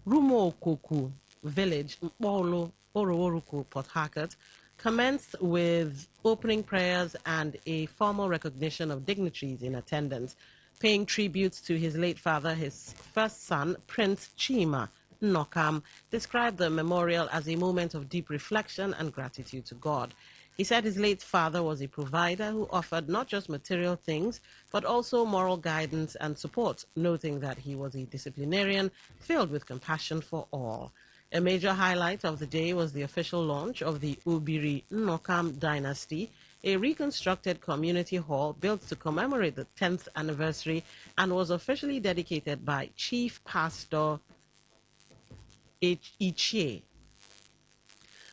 Rumokoku village, Mpolo, Oroworuku, Port Harcourt, commenced with opening prayers and a formal recognition of dignitaries in attendance, paying tributes to his late father. His first son, Prince Chima Nnokam, described the memorial as a moment of deep reflection and gratitude to God. He said his late father was a provider who offered not just material things, but also moral guidance and support, noting that he was a disciplinarian filled with compassion for all. A major highlight of the day was the official launch of the Ubiri Nnokam dynasty, a reconstructed community hall built to commemorate the 10th anniversary and was officially dedicated by Chief Pastor Ichie.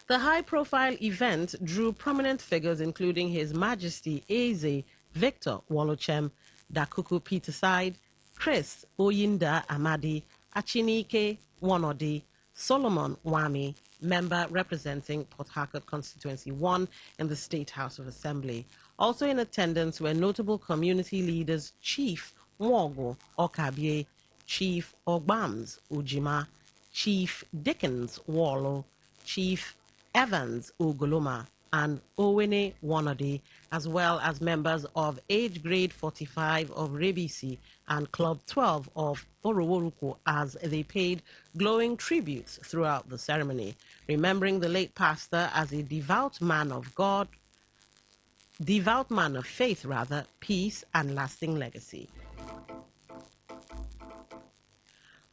The high-profile event drew prominent figures including His Majesty Eze Victor Wolochem, Dakuku Peterside, Chris Oyinda Amadi, Achinike Wanodi, Solomon Wami, member representing Port Harcourt Constituency 1 in the State House of Assembly. Also in attendance were notable community leaders Chief Nwogo Okabie, Chief Ogbams Ujima, Chief Dickens Wallo, Chief Evans Ugoloma, and Owene Wanode, as well as members of Age Grade 45 of Rebisi and Club 12 of Oroworuko, as they paid glowing tributes throughout the ceremony, remembering the late pastor as a devout man of faith, peace, and lasting legacy.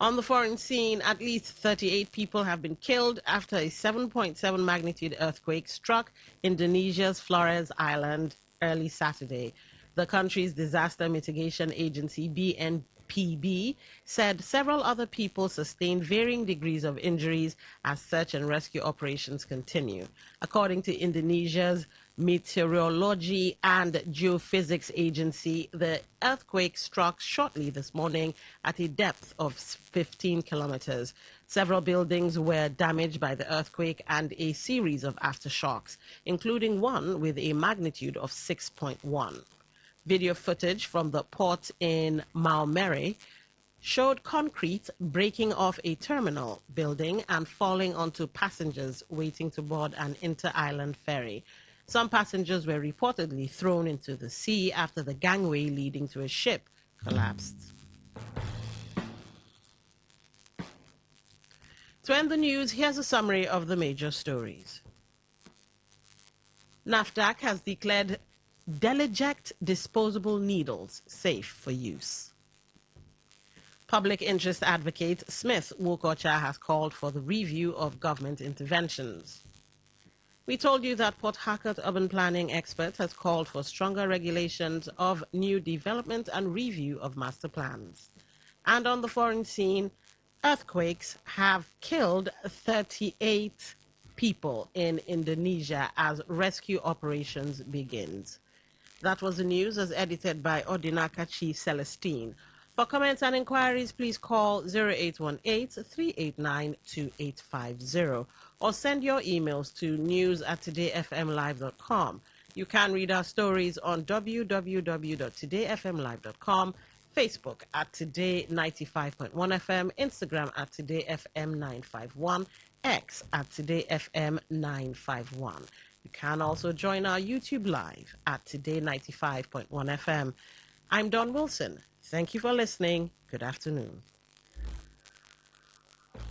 On the foreign scene, at least 38 people have been killed after a 7.7 magnitude earthquake struck Indonesia's Flores Island early Saturday. The country's disaster mitigation agency, BNPB, said several other people sustained varying degrees of injuries as search and rescue operations continue. According to Indonesia's Meteorology and Geophysics Agency, the earthquake struck shortly this morning at a depth of 15 kilometers. Several buildings were damaged by the earthquake and a series of aftershocks, including one with a magnitude of 6.1. Video footage from the port in Maumere showed concrete breaking off a terminal building and falling onto passengers waiting to board an inter-island ferry. Some passengers were reportedly thrown into the sea after the gangway leading to a ship collapsed. To end the news, here's a summary of the major stories. NAFDAC has declared Deliject disposable needles safe for use. Public interest advocate Smith Wokocha has called for the review of government interventions. We told you that Port Harcourt urban planning expert has called for stronger regulations of new development and review of master plans. And on the foreign scene, earthquakes have killed 38 people in Indonesia as rescue operations begins. That was the news as edited by Odinakachi Celestine. For comments and inquiries, please call 0818-389-2850 or send your emails to news@todayfmlive.com. You can read our stories on www.todayfmlive.com, Facebook at Today95.1fm, Instagram at TodayFM951, X at TodayFM951. You can also join our YouTube live at Today95.1fm. I'm Don Wilson. Thank you for listening. Good afternoon.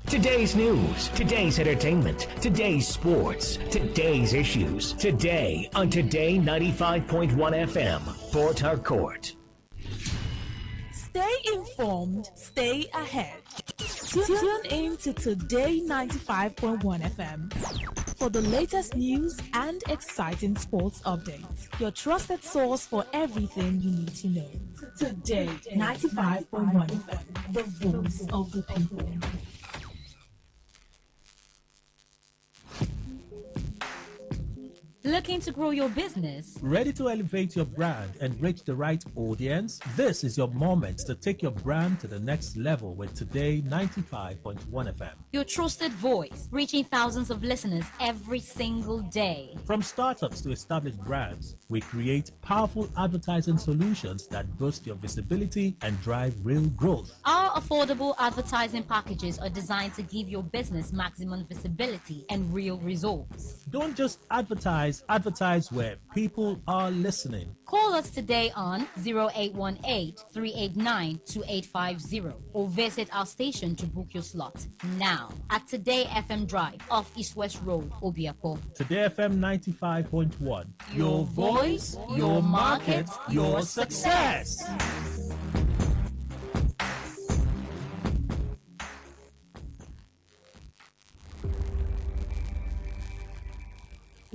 Today's news, today's entertainment, today's sports, today's issues. Today on Today 95.1 FM, Port Harcourt. Stay informed, stay ahead. Tune in to Today 95.1 FM for the latest news and exciting sports updates. Your trusted source for everything you need to know. Today 95.1 FM, the voice of the people. Looking to grow your business? Ready to elevate your brand and reach the right audience? This is your moment to take your brand to the next level with Today 95.1 FM. Your trusted voice, reaching thousands of listeners every single day. From startups to established brands, we create powerful advertising solutions that boost your visibility and drive real growth. Our affordable advertising packages are designed to give your business maximum visibility and real results. Don't just advertise where people are listening. Call us today on 0818-389-2850 or visit our station to book your slot now at Today FM Drive off East West Road, Obiapo. Today FM 95.1. Your voice, your market, your success.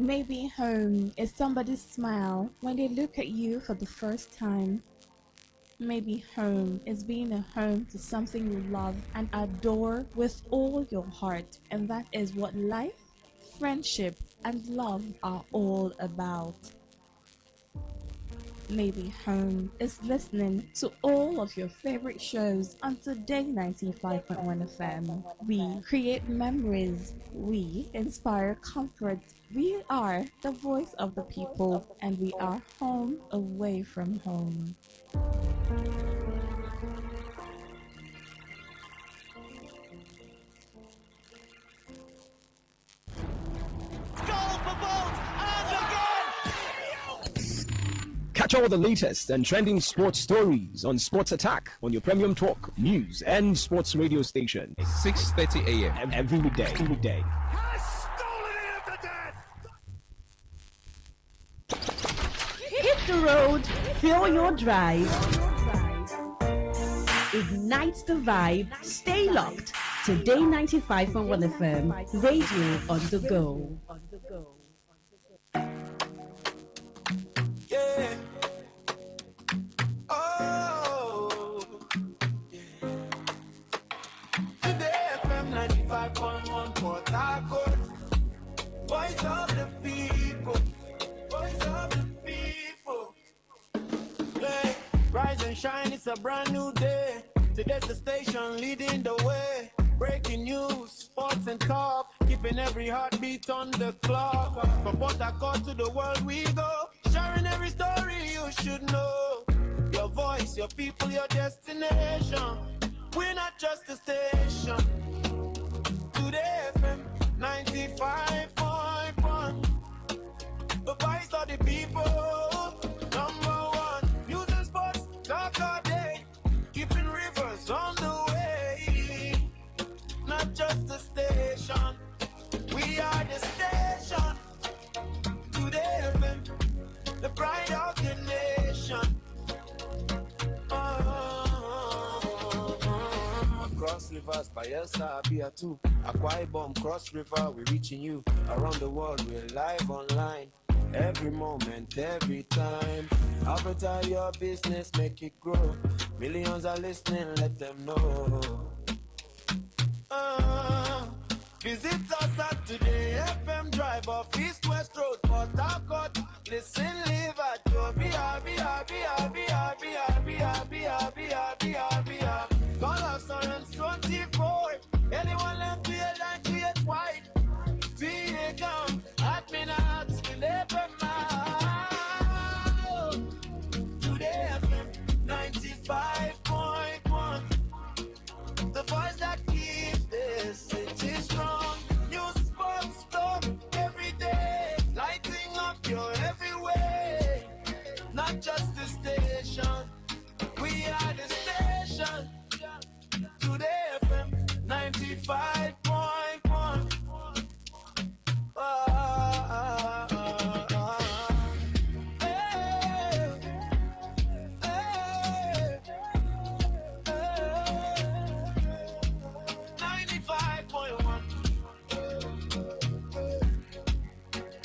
Maybe home is somebody's smile when they look at you for the first time. Maybe home is being a home to something you love and adore with all your heart, and that is what life, friendship, and love are all about. Maybe home is listening to all of your favorite shows on Today 95.1 FM. We create memories. We inspire comfort. We are the voice of the people, and we are home away from home. Catch all the latest and trending sports stories on Sports Attack on your premium talk, news, and sports radio station. 6:30 a.m. every day. Hit the road, fill your drive. Ignite the vibe, stay locked. Today 95.1 FM, radio on the go. Yeah. Oh. Yeah. Today FM 95.1 Port Harcourt. Voice of the people. Voice of the people. Yeah. Rise and shine, it's a brand new day. Today's the station leading the way. Breaking news, sports and talk, keeping every heartbeat on the clock. From Port Harcourt to the world we go, sharing every story you should know. Your voice, your people, your destination. We're not just a station. Today FM 95.1. The voice of the people. Number one. News and sports, talk all day. Keeping rivers on the way. Not just a station. We are the station. Today FM, the pride of the nation. Cross rivers, Bayelsa, Pt2, Akwa Ibom, cross river, we're reaching you. Around the world, we're live online. Every moment, every time. Advertise your business, make it grow. Millions are listening, let them know. Visit us at Today FM Drive off East West Road, Port Harcourt. Listen, live at your Call us on 24. Anyone left me a line to get white. VA come at me now to never mind. Today FM 95.1. The voice that keeps this city strong. News, sports, talk every day. Lighting up your every way. Not just the station. We are the station. Today FM 95.1. Hey, hey, hey. 95.1.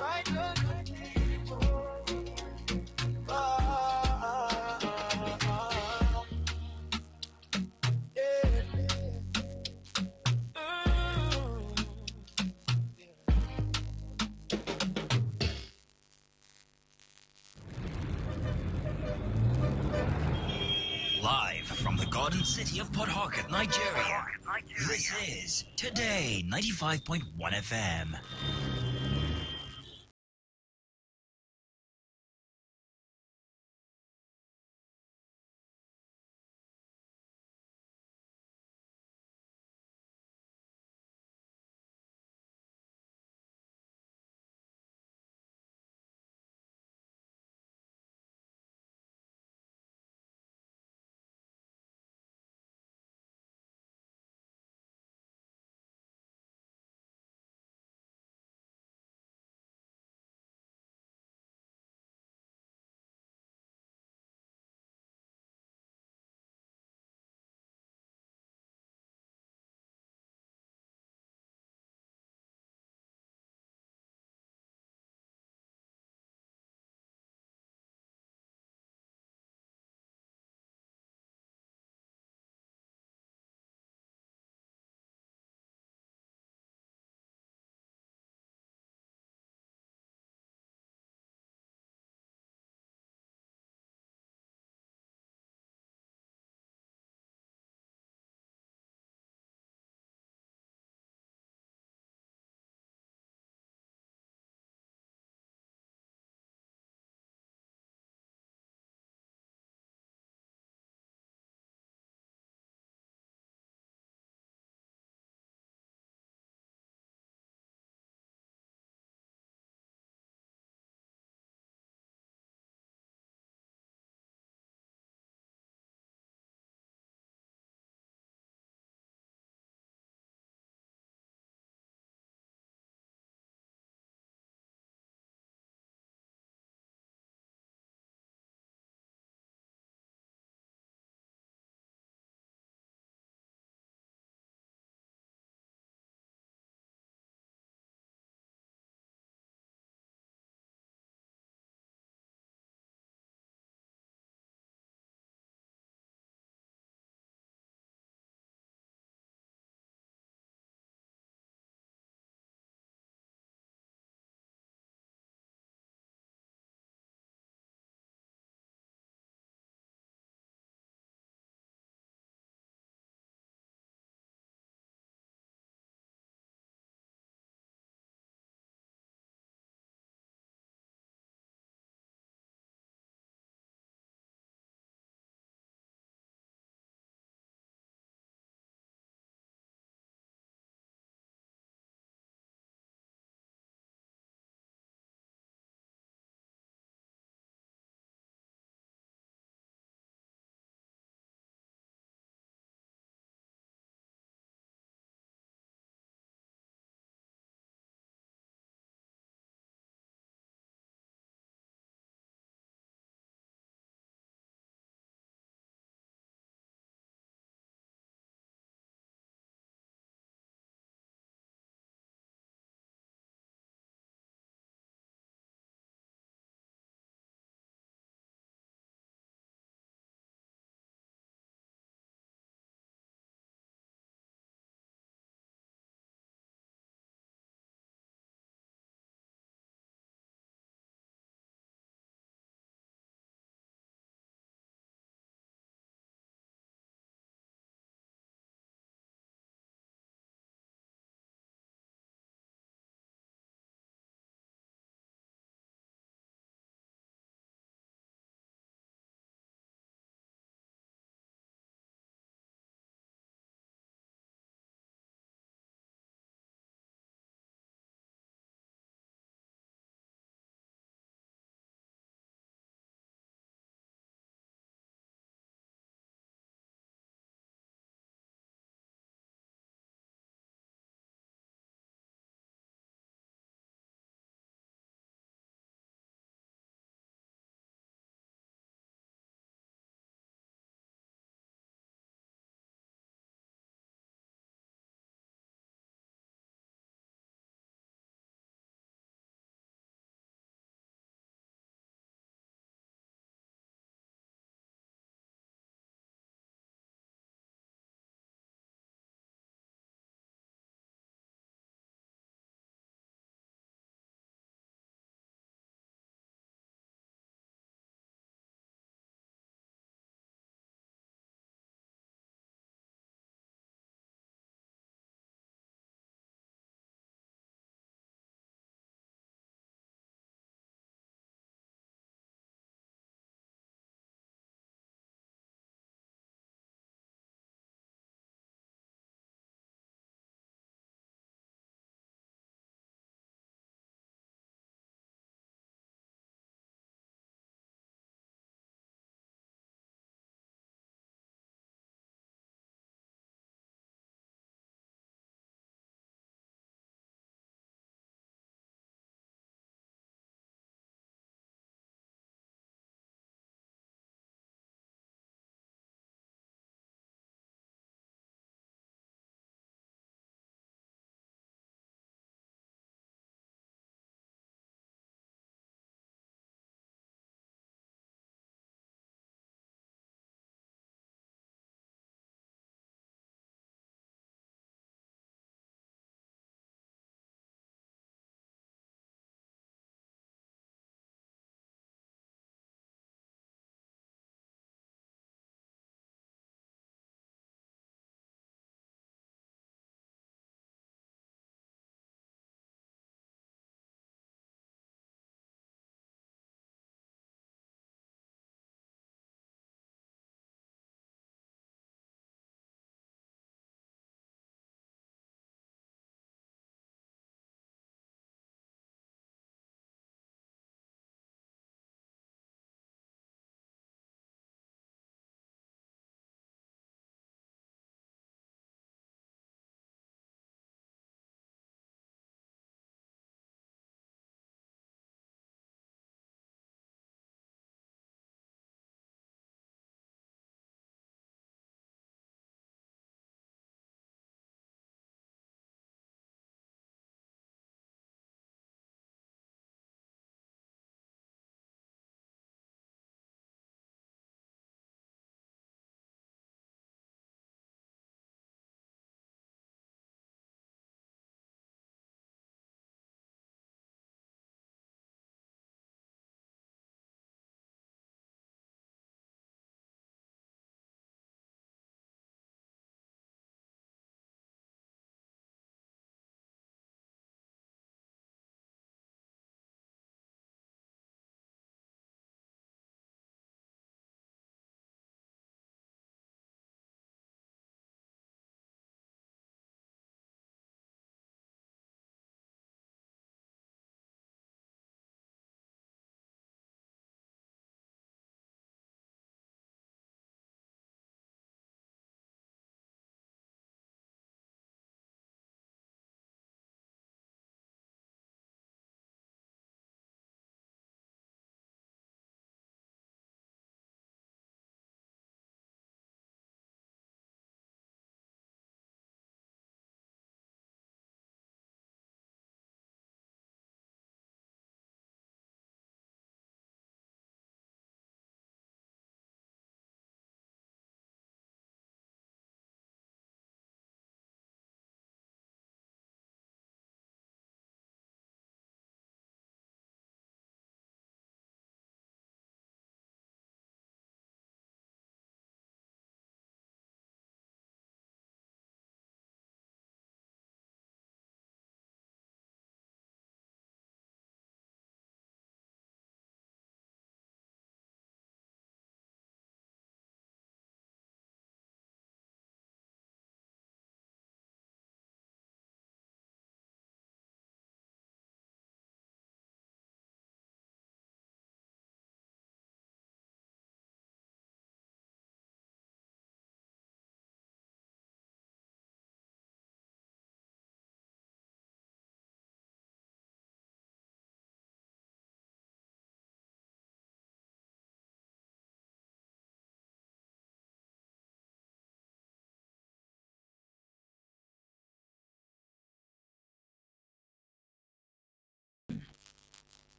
Right good people. Live from the Garden City of Port Harcourt, Nigeria. This is Today 95.1 FM.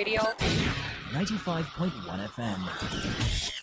Radio 95.1 FM.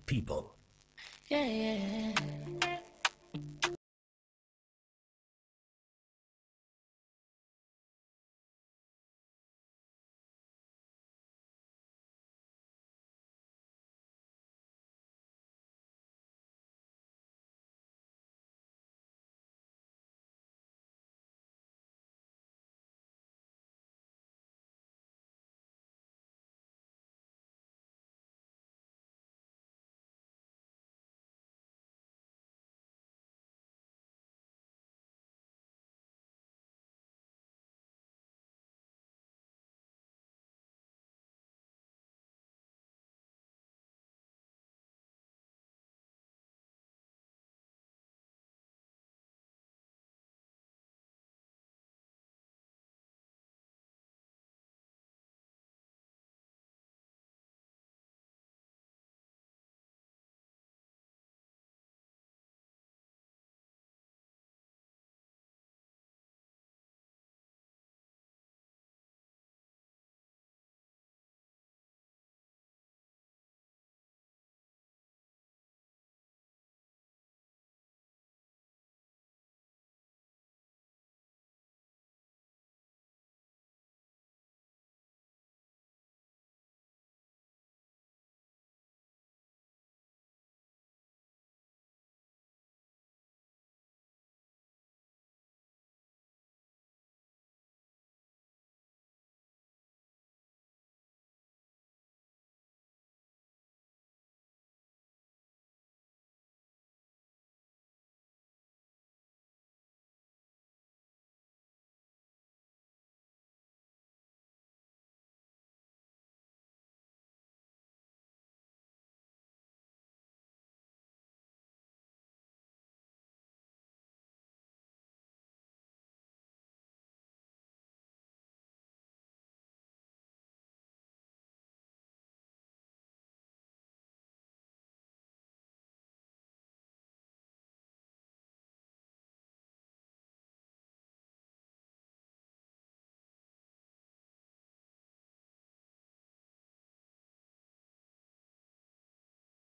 people. Yeah, yeah.